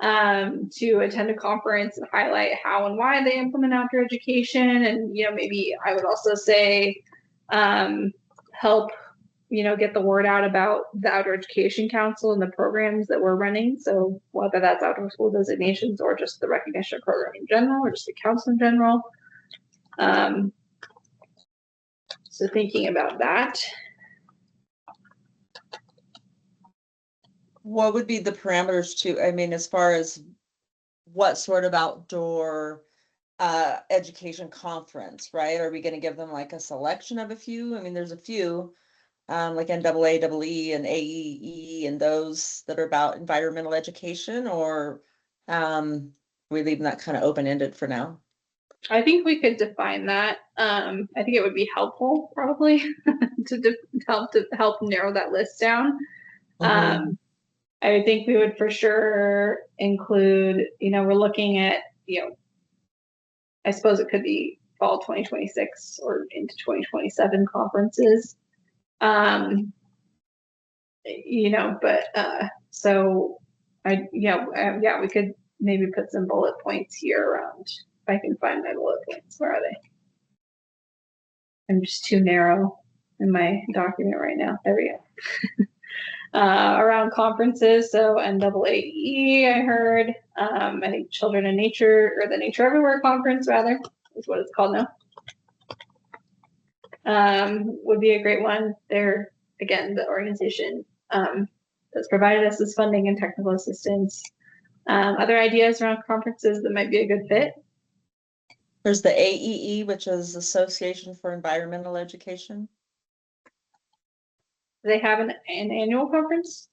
to attend a conference and highlight how and why they implement outdoor education. And, maybe I would also say help get the word out about the Outdoor Education Council and the programs that we're running. So whether that's outdoor school designations or just the recognition program in general, or just the council in general. So thinking about that. What would be the parameters as far as what sort of outdoor education conference, right? Are we going to give them like a selection of a few? There's a few. Like NAAE, EE, and AEE, and those that are about environmental education, or we leaving that kind of open-ended for now? I think we could define that. I think it would be helpful, probably, to help narrow that list down. I think we would for sure include, we're looking at, I suppose it could be fall 2026 or into 2027 conferences. So we could maybe put some bullet points here around, if I can find my bullet points. Where are they? I'm just too narrow in my document right now. There we go. Around conferences. So NAAE, I heard, I think Children in Nature, or the Nature Everywhere Conference rather, is what it's called now. Would be a great one. They're, again, the organization that's provided us this funding and technical assistance. Other ideas around conferences that might be a good fit? There's the AEE, which is Association for Environmental Education. They have an annual conference?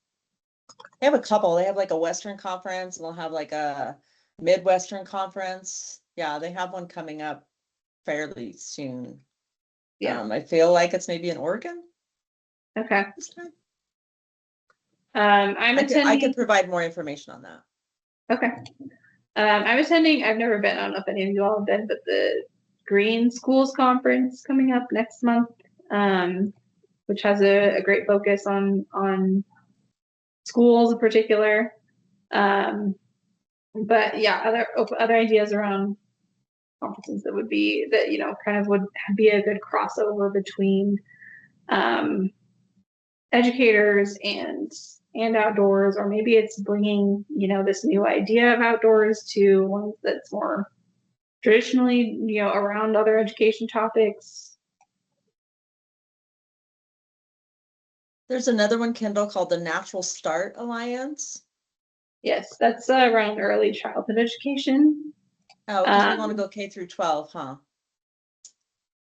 They have a couple. They have like a Western conference, and they'll have like a Midwestern conference. Yeah, they have one coming up fairly soon. Yeah. I feel like it's maybe in Oregon. Okay. I could provide more information on that. Okay. I'm attending, I've never been, I don't know if any of you all have been, but the Green Schools Conference coming up next month, which has a great focus on schools in particular. But yeah, other ideas around conferences that would be, that, kind of would be a good crossover between educators and outdoors, or maybe it's bringing, this new idea of outdoors to one that's more traditionally, around other education topics. There's another one, Kendall, called the Natural Start Alliance. Yes, that's around early childhood education. Oh, because we want to go K through 12, huh?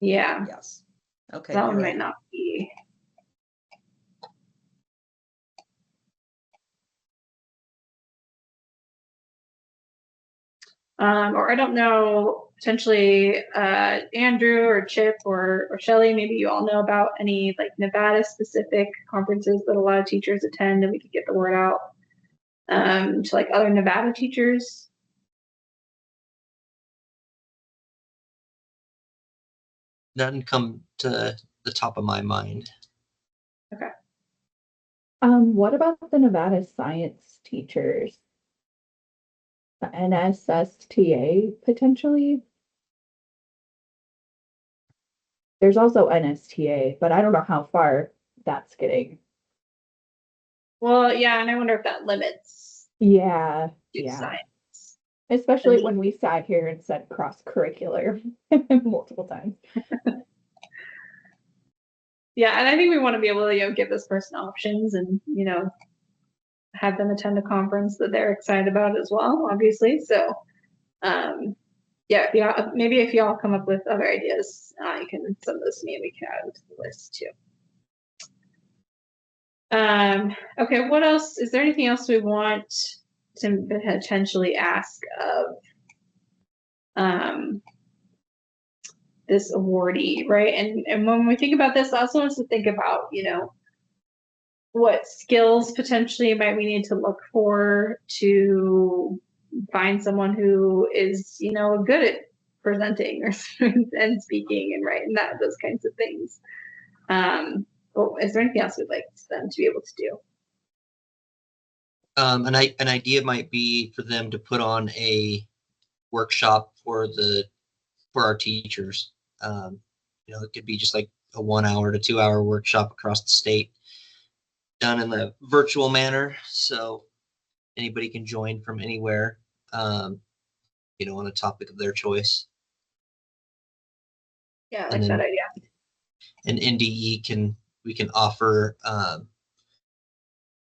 Yeah. Yes. Okay. That one might not be. Or I don't know, potentially Andrew or Chip or Shelly, maybe you all know about any like Nevada specific conferences that a lot of teachers attend, and we could get the word out to like other Nevada teachers. None come to the top of my mind. Okay. What about the Nevada science teachers? The NSSTA potentially? There's also NSTA, but I don't know how far that's getting. Well, yeah, and I wonder if that limits Yeah, to yeah. science. Especially when we sat here and said cross-curricular multiple times. Yeah, and I think we want to be able to, give this person options and, have them attend a conference that they're excited about as well, obviously. So, yeah, maybe if y'all come up with other ideas, you can send those to me and we can add them to the list too. Okay, what else? Is there anything else we want to potentially ask of this awardee, right? And when we think about this, I also want us to think about, what skills potentially might we need to look for to find someone who is, good at presenting or and speaking and writing those kinds of things. Is there anything else we'd like them to be able to do? An idea might be for them to put on a workshop for our teachers. It could be just like a 1 hour to 2 hour workshop across the state, done in the virtual manner, so anybody can join from anywhere. On a topic of their choice. Yeah, I like that idea. And NDE we can offer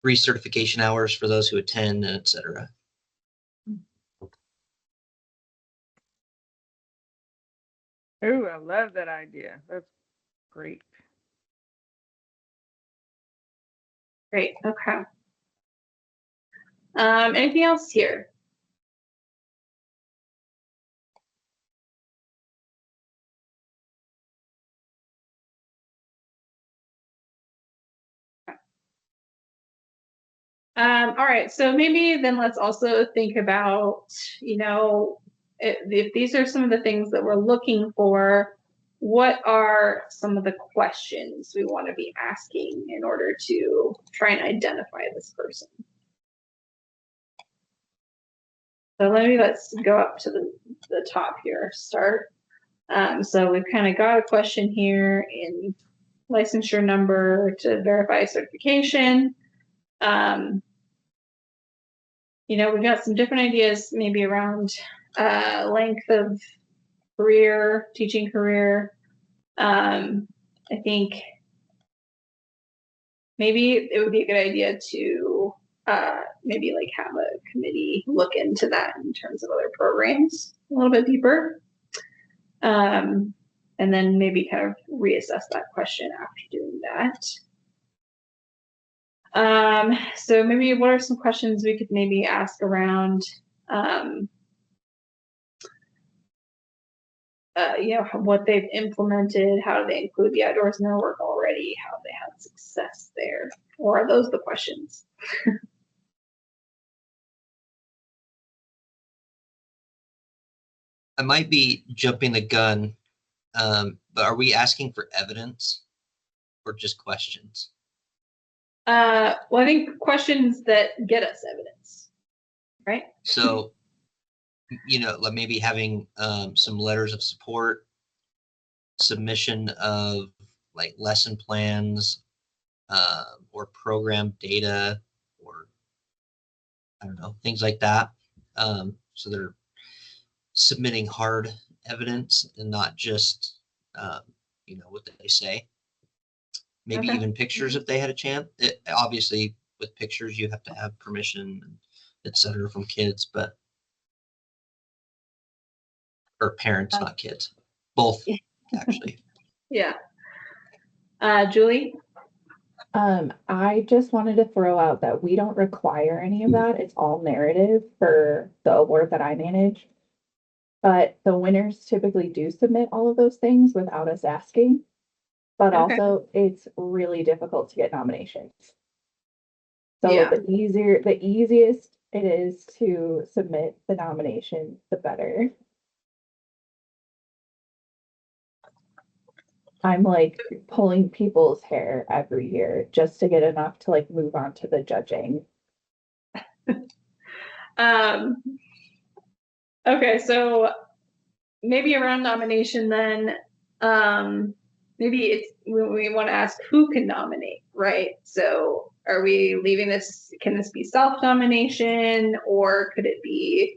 recertification hours for those who attend, and et cetera. Ooh, I love that idea. That's great. Great. Okay. Anything else here? All right, so maybe then let's also think about, if these are some of the things that we're looking for, what are some of the questions we want to be asking in order to try and identify this person? So let's go up to the top here, start. So we've kind of got a question here in licensure number to verify certification. We've got some different ideas maybe around length of career, teaching career. I think maybe it would be a good idea to maybe like have a committee look into that in terms of other programs a little bit deeper. And then maybe kind of reassess that question after doing that. So maybe what are some questions we could maybe ask around, what they've implemented, how do they include the outdoors in their work already, how they had success there, or are those the questions? I might be jumping the gun, but are we asking for evidence or just questions? Well, I think questions that get us evidence, right? So, like maybe having some letters of support, submission of like lesson plans, or program data, or I don't know, things like that. So they're submitting hard evidence and not just, what they say. Maybe Okay. even pictures if they had a chance. Obviously, with pictures, you have to have permission, et cetera, from kids, or parents, not kids. Both, actually. Yeah. Julie? I just wanted to throw out that we don't require any of that. It's all narrative for the award that I manage. But the winners typically do submit all of those things without us asking. But Okay. also, it's really difficult to get nominations. So Yeah. the easiest it is to submit the nomination, the better. I'm like pulling people's hair every year just to get enough to like move on to the judging. Okay, so maybe around nomination then, maybe it's we want to ask who can nominate, right? So are we leaving this, can this be self-nomination, or could it be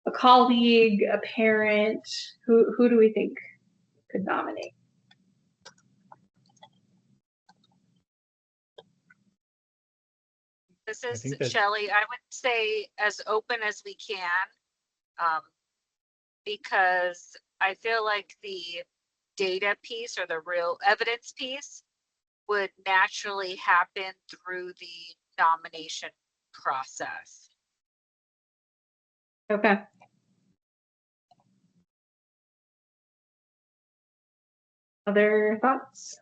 a colleague, a parent? Who do we think could nominate? This I is think that Shelley. I would say as open as we can, because I feel like the data piece or the real evidence piece would naturally happen through the nomination process. Okay. Other thoughts?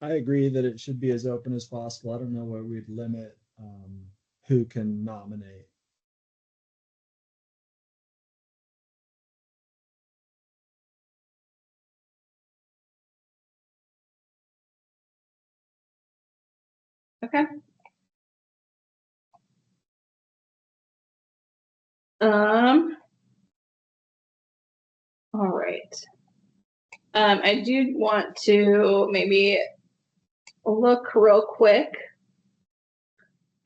I agree that it should be as open as possible. I don't know where we'd limit who can nominate. Okay. All right. I do want to maybe look real quick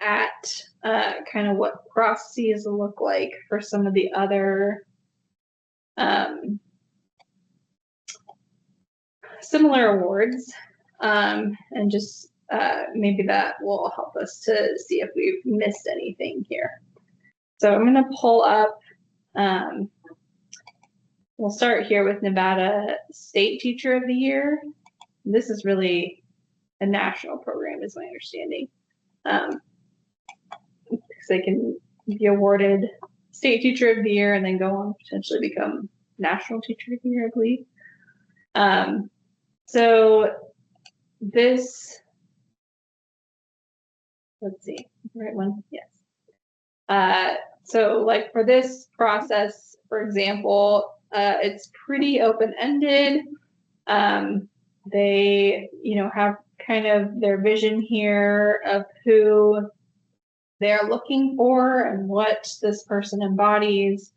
at kind of what processes look like for some of the other similar awards, and just maybe that will help us to see if we've missed anything here. So I'm going to pull up, we'll start here with Nevada State Teacher of the Year. This is really a national program, is my understanding. Because they can be awarded State Teacher of the Year and then go on to potentially become National Teacher of the Year, I believe. So this, let's see, right one, yes. So like for this process, for example, it's pretty open-ended. They, have kind of their vision here of who they're looking for and what this person embodies.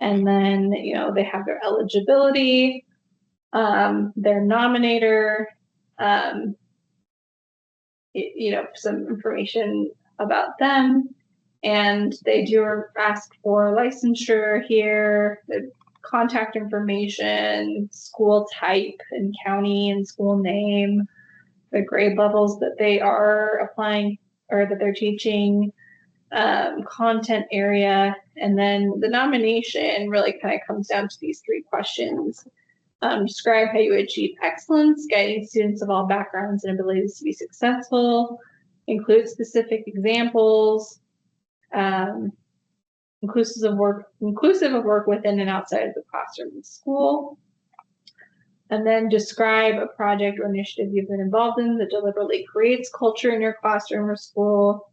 And then, they have their eligibility, their nominator, some information about them. And they do ask for licensure here, the contact information, school type and county and school name, the grade levels that they are applying or that they're teaching, content area, and then the nomination really kind of comes down to these three questions. Describe how you achieve excellence, guiding students of all backgrounds and abilities to be successful. Include specific examples, inclusive of work within and outside of the classroom and school. And then describe a project or initiative you've been involved in that deliberately creates culture in your classroom or school.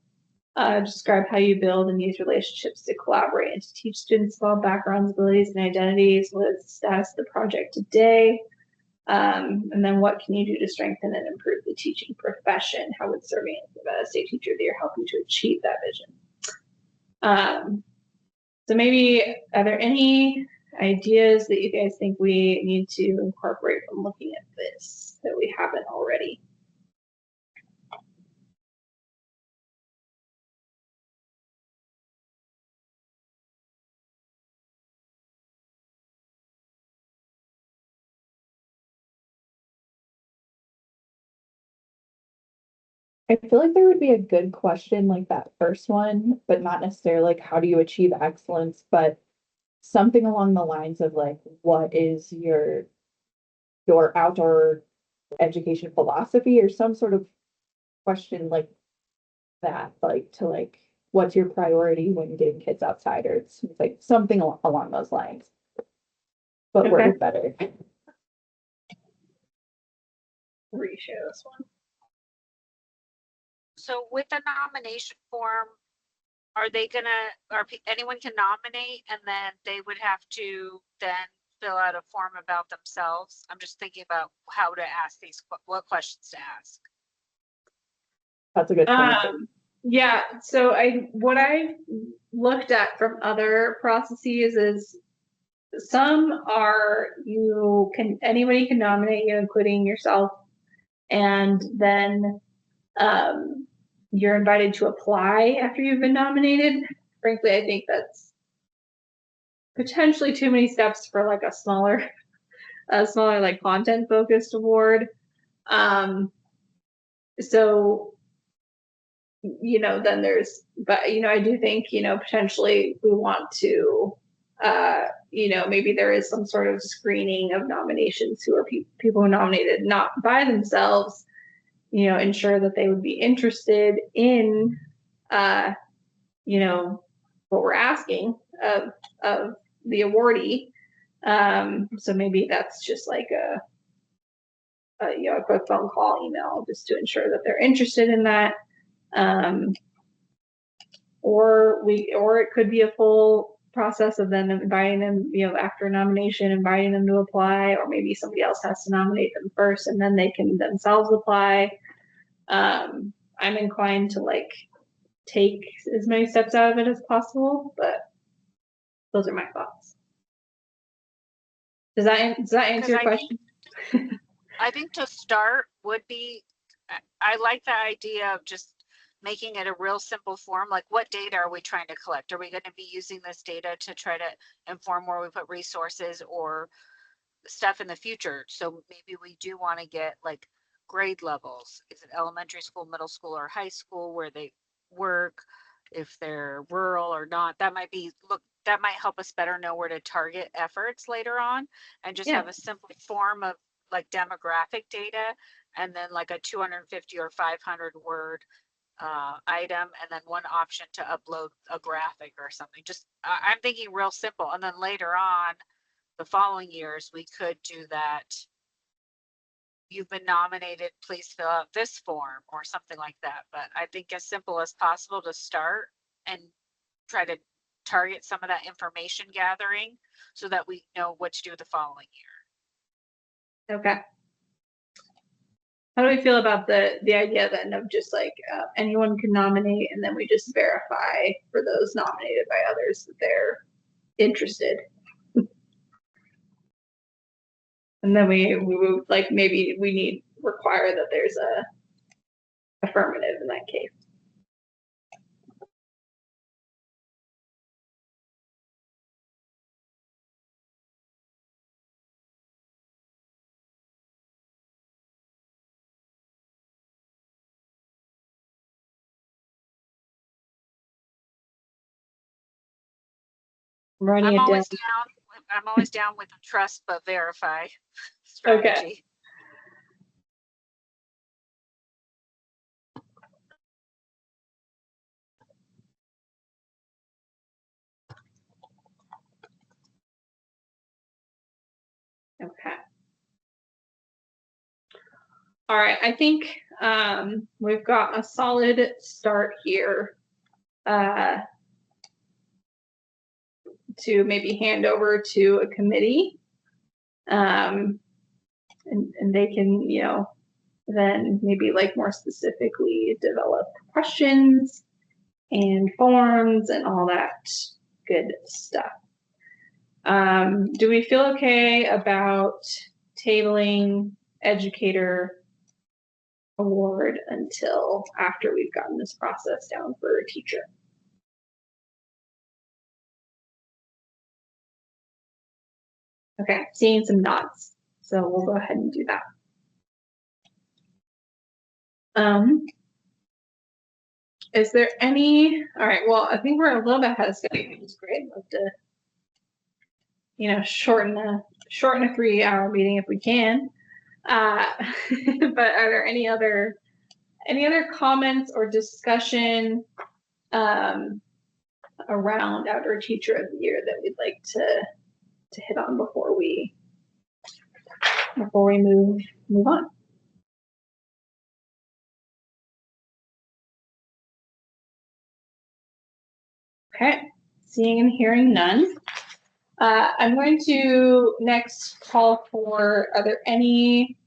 Describe how you build and use relationships to collaborate and to teach students of all backgrounds, abilities, and identities. What is the status of the project today? And then what can you do to strengthen and improve the teaching profession? How would serving as a State Teacher of the Year help you to achieve that vision? So maybe, are there any ideas that you guys think we need to incorporate from looking at this that we haven't already? I feel like there would be a good question like that first one, but not necessarily like how do you achieve excellence, but something along the lines of like, what is your outdoor education philosophy, or some sort of question like that, like to like, what's your priority when getting kids outside, or it's like something along those lines. But Okay. word better. Reshare this one. So with the nomination form, are they gonna, anyone can nominate and then they would have to then fill out a form about themselves? I'm just thinking about how to ask these, what questions to ask. That's a good point. Yeah, so what I looked at from other processes is some are anybody can nominate you, including yourself, and then you're invited to apply after you've been nominated. Frankly, I think that's potentially too many steps for like a smaller like content focused award. So then but I do think, potentially we want to, maybe there is some sort of screening of nominations who are people who nominated not by themselves, ensure that they would be interested in, what we're asking of the awardee. So maybe that's just like a quick phone call, email, just to ensure that they're interested in that. Or it could be a full process of them inviting them, after a nomination, inviting them to apply, or maybe somebody else has to nominate them first and then they can themselves apply. I'm inclined to like take as many steps out of it as possible, but those are my thoughts. Does that answer your question? I think to start would be, I like the idea of just making it a real simple form. Like, what data are we trying to collect? Are we going to be using this data to try to inform where we put resources or stuff in the future? So maybe we do want to get like grade levels. Is it elementary school, middle school, or high school, where they work, if they're rural or not? That might help us better know where to target efforts later on, and just have a simple form of like demographic data, and then like a 250 or 500 word item, and then one option to upload a graphic or something. Just I'm thinking real simple, and then later on the following years we could do that. You've been nominated, please fill out this form or something like that. But I think as simple as possible to start and try to target some of that information gathering so that we know what to do the following year. Okay. How do we feel about the idea then of just like anyone can nominate, and then we just verify for those nominated by others that they're interested? And then we would like, maybe we require that there's a affirmative in that case. I'm always down with the trust but verify strategy. Okay. All right. I think we've got a solid start here to maybe hand over to a committee, and they can, then maybe like more specifically develop questions and forms and all that good stuff. Do we feel okay about tabling educator award until after we've gotten this process down for a teacher? Okay, seeing some nods, so we'll go ahead and do that. Is there any? All right. Well, I think we're a little bit ahead of schedule, which is great. I'd love to, shorten a 3-hour meeting if we can. But are there any other comments or discussion around Outdoor Teacher of the Year that we'd like to hit on before we move on? Okay, seeing and hearing none. I'm going to next call for, are there any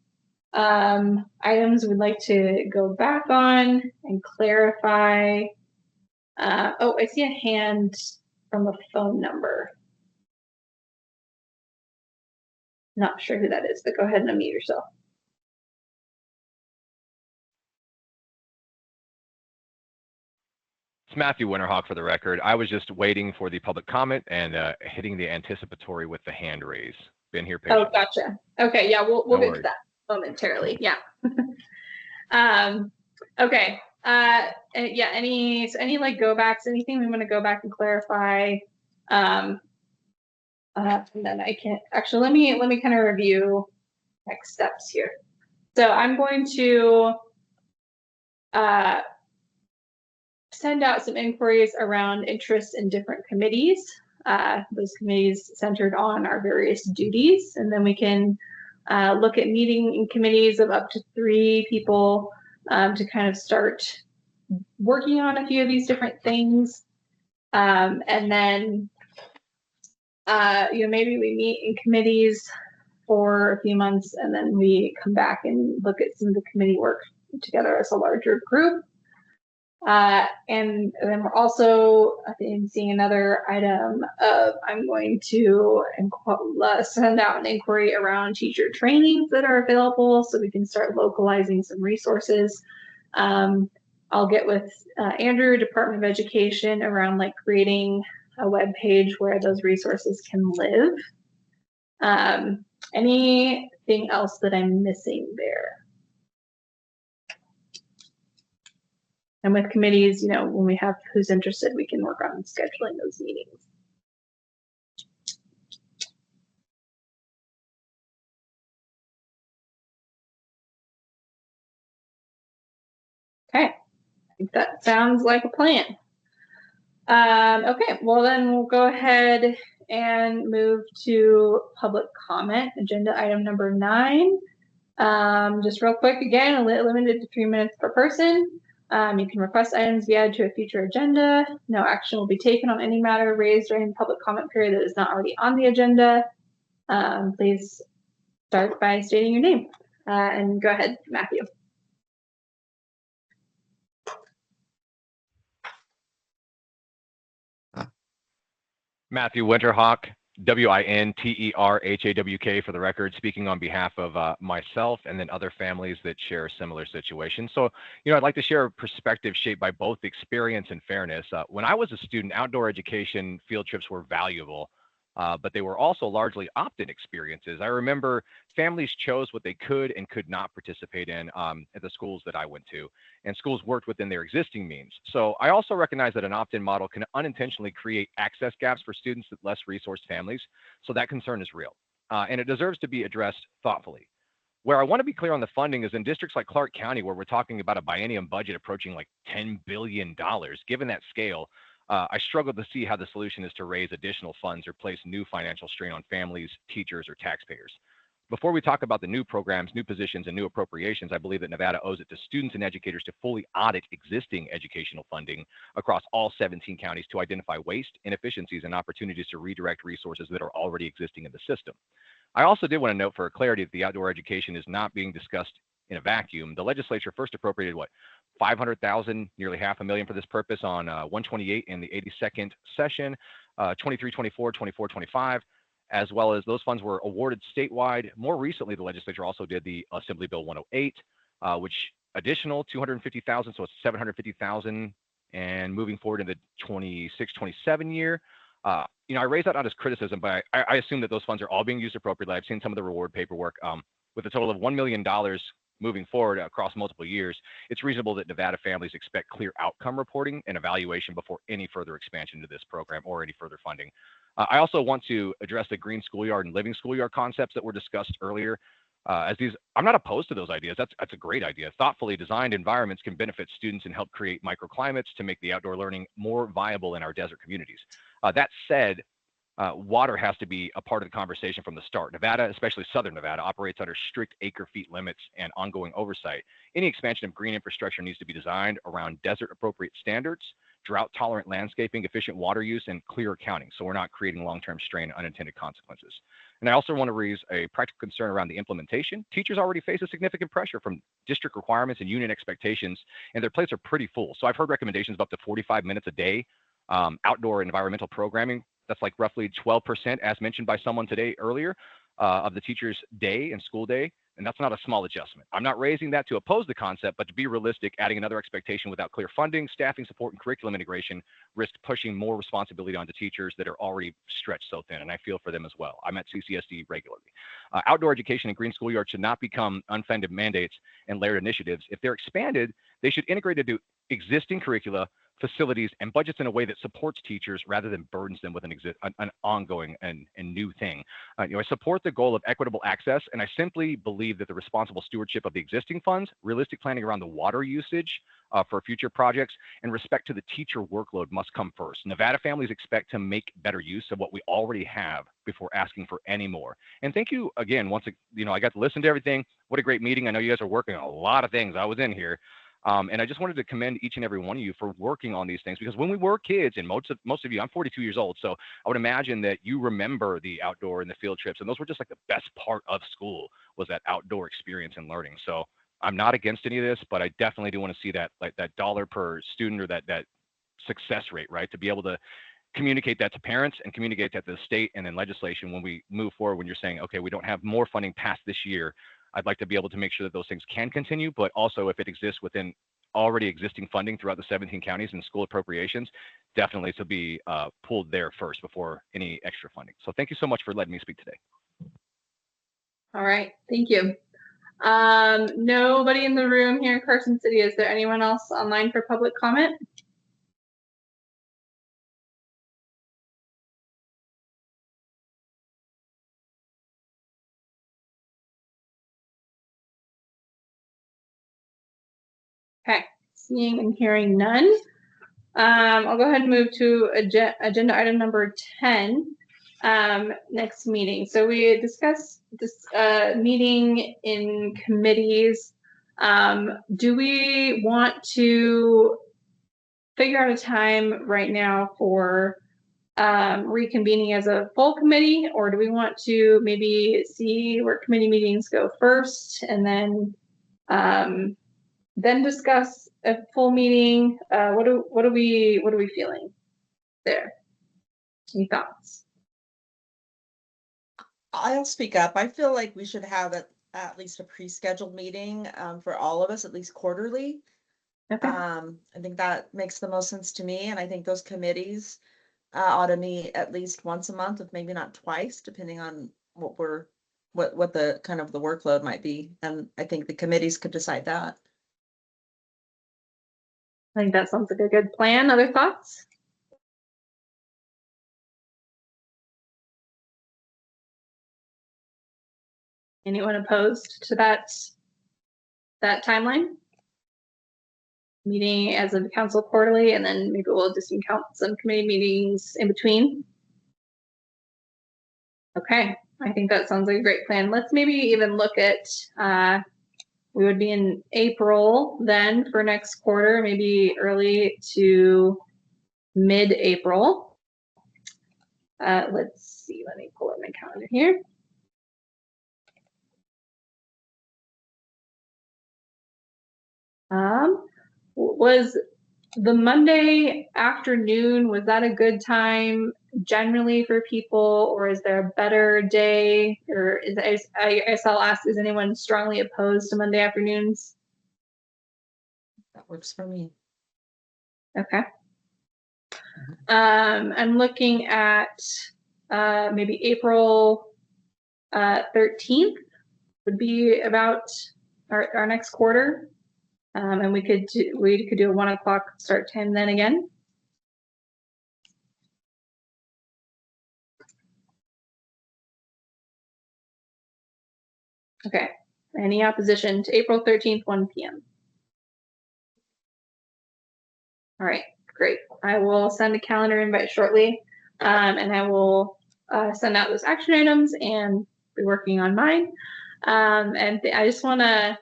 items we'd like to go back on and clarify? Oh, I see a hand from a phone number. Not sure who that is, but go ahead and unmute yourself. It's Matthew Winterhawk for the record. I was just waiting for the public comment and hitting the anticipatory with the hand raise. Been here Oh, patiently. gotcha. Okay, yeah, we'll No get to worries. that momentarily. Yeah. Okay. Yeah. Any like go backs? Anything we want to go back and clarify? And then I can actually let me kind of review next steps here. So I'm going to send out some inquiries around interest in different committees. Those committees centered on our various duties, and then we can look at meeting in committees of up to 3 people to kind of start working on a few of these different things. And then, maybe we meet in committees for a few months, and then we come back and look at some of the committee work together as a larger group. And then we're also, I think, seeing another item of I'm going to send out an inquiry around teacher trainings that are available so we can start localizing some resources. I'll get with Andrew, Department of Education, around like creating a web page where those resources can live. Anything else that I'm missing there? And with committees, when we have who's interested, we can work on scheduling those meetings. Okay, I think that sounds like a plan. Okay, well then we'll go ahead and move to public comment, agenda item number 9. Just real quick, again, limited to 3 minutes per person. You can request items be added to a future agenda. No action will be taken on any matter raised during the public comment period that is not already on the agenda. Please start by stating your name. And go ahead, Matthew. Matthew Winterhawk, Winterhawk for the record, speaking on behalf of myself and then other families that share a similar situation. So, I'd like to share a perspective shaped by both experience and fairness. When I was a student, outdoor education field trips were valuable, but they were also largely opt-in experiences. I remember families chose what they could and could not participate in at the schools that I went to, and schools worked within their existing means. So I also recognize that an opt-in model can unintentionally create access gaps for students with less resourced families. So that concern is real, and it deserves to be addressed thoughtfully. Where I want to be clear on the funding is in districts like Clark County, where we're talking about a biennium budget approaching like $10 billion. Given that scale, I struggle to see how the solution is to raise additional funds or place new financial strain on families, teachers, or taxpayers. Before we talk about the new programs, new positions, and new appropriations, I believe that Nevada owes it to students and educators to fully audit existing educational funding across all 17 counties to identify waste, inefficiencies, and opportunities to redirect resources that are already existing in the system. I also did want to note for clarity that the outdoor education is not being discussed in a vacuum. The legislature first appropriated, $500,000, nearly $500,000 for this purpose on 128 in the 82nd session, 23-24, 24-25, as well as those funds were awarded statewide. More recently, the legislature also did the Assembly Bill 108, which additional $250,000, so it's $750,000, and moving forward in the 26-27 year. I raise that not as criticism, but I assume that those funds are all being used appropriately. I've seen some of the reward paperwork. With a total of $1 million moving forward across multiple years, it's reasonable that Nevada families expect clear outcome reporting and evaluation before any further expansion to this program or any further funding. I also want to address the green schoolyard and living schoolyard concepts that were discussed earlier. I'm not opposed to those ideas. That's a great idea. Thoughtfully designed environments can benefit students and help create microclimates to make the outdoor learning more viable in our desert communities. That said, water has to be a part of the conversation from the start. Nevada, especially Southern Nevada, operates under strict acre-feet limits and ongoing oversight. Any expansion of green infrastructure needs to be designed around desert-appropriate standards drought-tolerant landscaping, efficient water use, and clear accounting, so we're not creating long-term strain and unintended consequences. And I also want to raise a practical concern around the implementation. Teachers already face a significant pressure from district requirements and union expectations, and their plates are pretty full. So I've heard recommendations of up to 45 minutes a day, outdoor environmental programming. That's like roughly 12%, as mentioned by someone today earlier, of the teacher's day and school day. And that's not a small adjustment. I'm not raising that to oppose the concept, but to be realistic, adding another expectation without clear funding, staffing support, and curriculum integration risks pushing more responsibility onto teachers that are already stretched so thin. And I feel for them as well. I'm at CCSD regularly. Outdoor education and green schoolyards should not become unfunded mandates and layered initiatives. If they're expanded, they should integrate into existing curricula, facilities, and budgets in a way that supports teachers rather than burdens them with an ongoing and new thing. I support the goal of equitable access, and I simply believe that the responsible stewardship of the existing funds, realistic planning around the water usage for future projects, and respect to the teacher workload must come first. Nevada families expect to make better use of what we already have before asking for any more. And thank you again. I got to listen to everything. What a great meeting. I know you guys are working on a lot of things. I was in here. And I just wanted to commend each and every one of you for working on these things, because when we were kids, and most of you, I'm 42 years old, so I would imagine that you remember the outdoor and the field trips, and those were just like the best part of school, was that outdoor experience and learning. So I'm not against any of this, but I definitely do want to see that, like, that dollar per student, or that success rate, right? To be able to communicate that to parents and communicate that to the state and then legislation when we move forward, when you're saying, okay, we don't have more funding past this year. I'd like to be able to make sure that those things can continue, but also if it exists within already existing funding throughout the 17 counties and school appropriations, definitely to be pulled there first before any extra funding. So thank you so much for letting me speak today. All right, thank you. Nobody in the room here in Carson City. Is there anyone else online for public comment? Okay, seeing and hearing none. I'll go ahead and move to agenda item number 10, next meeting. So we discussed this meeting in committees. Do we want to figure out a time right now for reconvening as a full committee, or do we want to maybe see where committee meetings go first and then discuss a full meeting? What are we feeling there? Any thoughts? I'll speak up. I feel like we should have at least a pre-scheduled meeting for all of us, at least quarterly. Okay. I think that makes the most sense to me, and I think those committees ought to meet at least once a month, if maybe not twice, depending on what the kind of the workload might be. And I think the committees could decide that. I think that sounds like a good plan. Other thoughts? Anyone opposed to that timeline? Meeting as a council quarterly, and then maybe we'll just count some committee meetings in between. Okay, I think that sounds like a great plan. Let's maybe even look at, we would be in April then for next quarter, maybe early to mid-April. Let's see, let me pull up my calendar here. Was the Monday afternoon, was that a good time generally for people, or is there a better day? Or I guess I'll ask, is anyone strongly opposed to Monday afternoons? That works for me. Okay. I'm looking at maybe April 13th would be about our next quarter. And we could do a 1 o'clock start time then again. Okay. Any opposition to April 13th, 1 p.m.? All right, great. I will send a calendar invite shortly, and I will send out those action items and be working on mine. And I just want to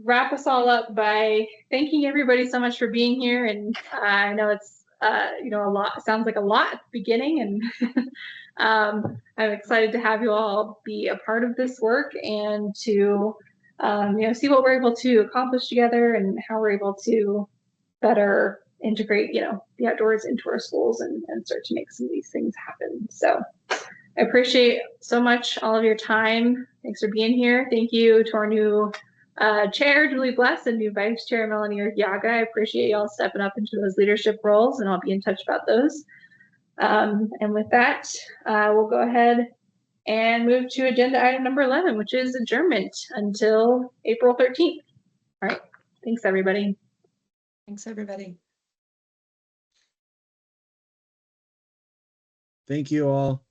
wrap us all up by thanking everybody so much for being here. And I know it's a lot, sounds like a lot at the beginning, and I'm excited to have you all be a part of this work and to see what we're able to accomplish together and how we're able to better integrate the outdoors into our schools and start to make some of these things happen. So I appreciate so much all of your time. Thanks for being here. Thank you to our new chair, Julie Bless, and new vice chair, Melanie Urquiaga. I appreciate y'all stepping up into those leadership roles, and I'll be in touch about those. And with that, we'll go ahead and move to agenda item number 11, which is adjournment until April 13th. All right. Thanks, everybody. Thanks, everybody. Thank you all.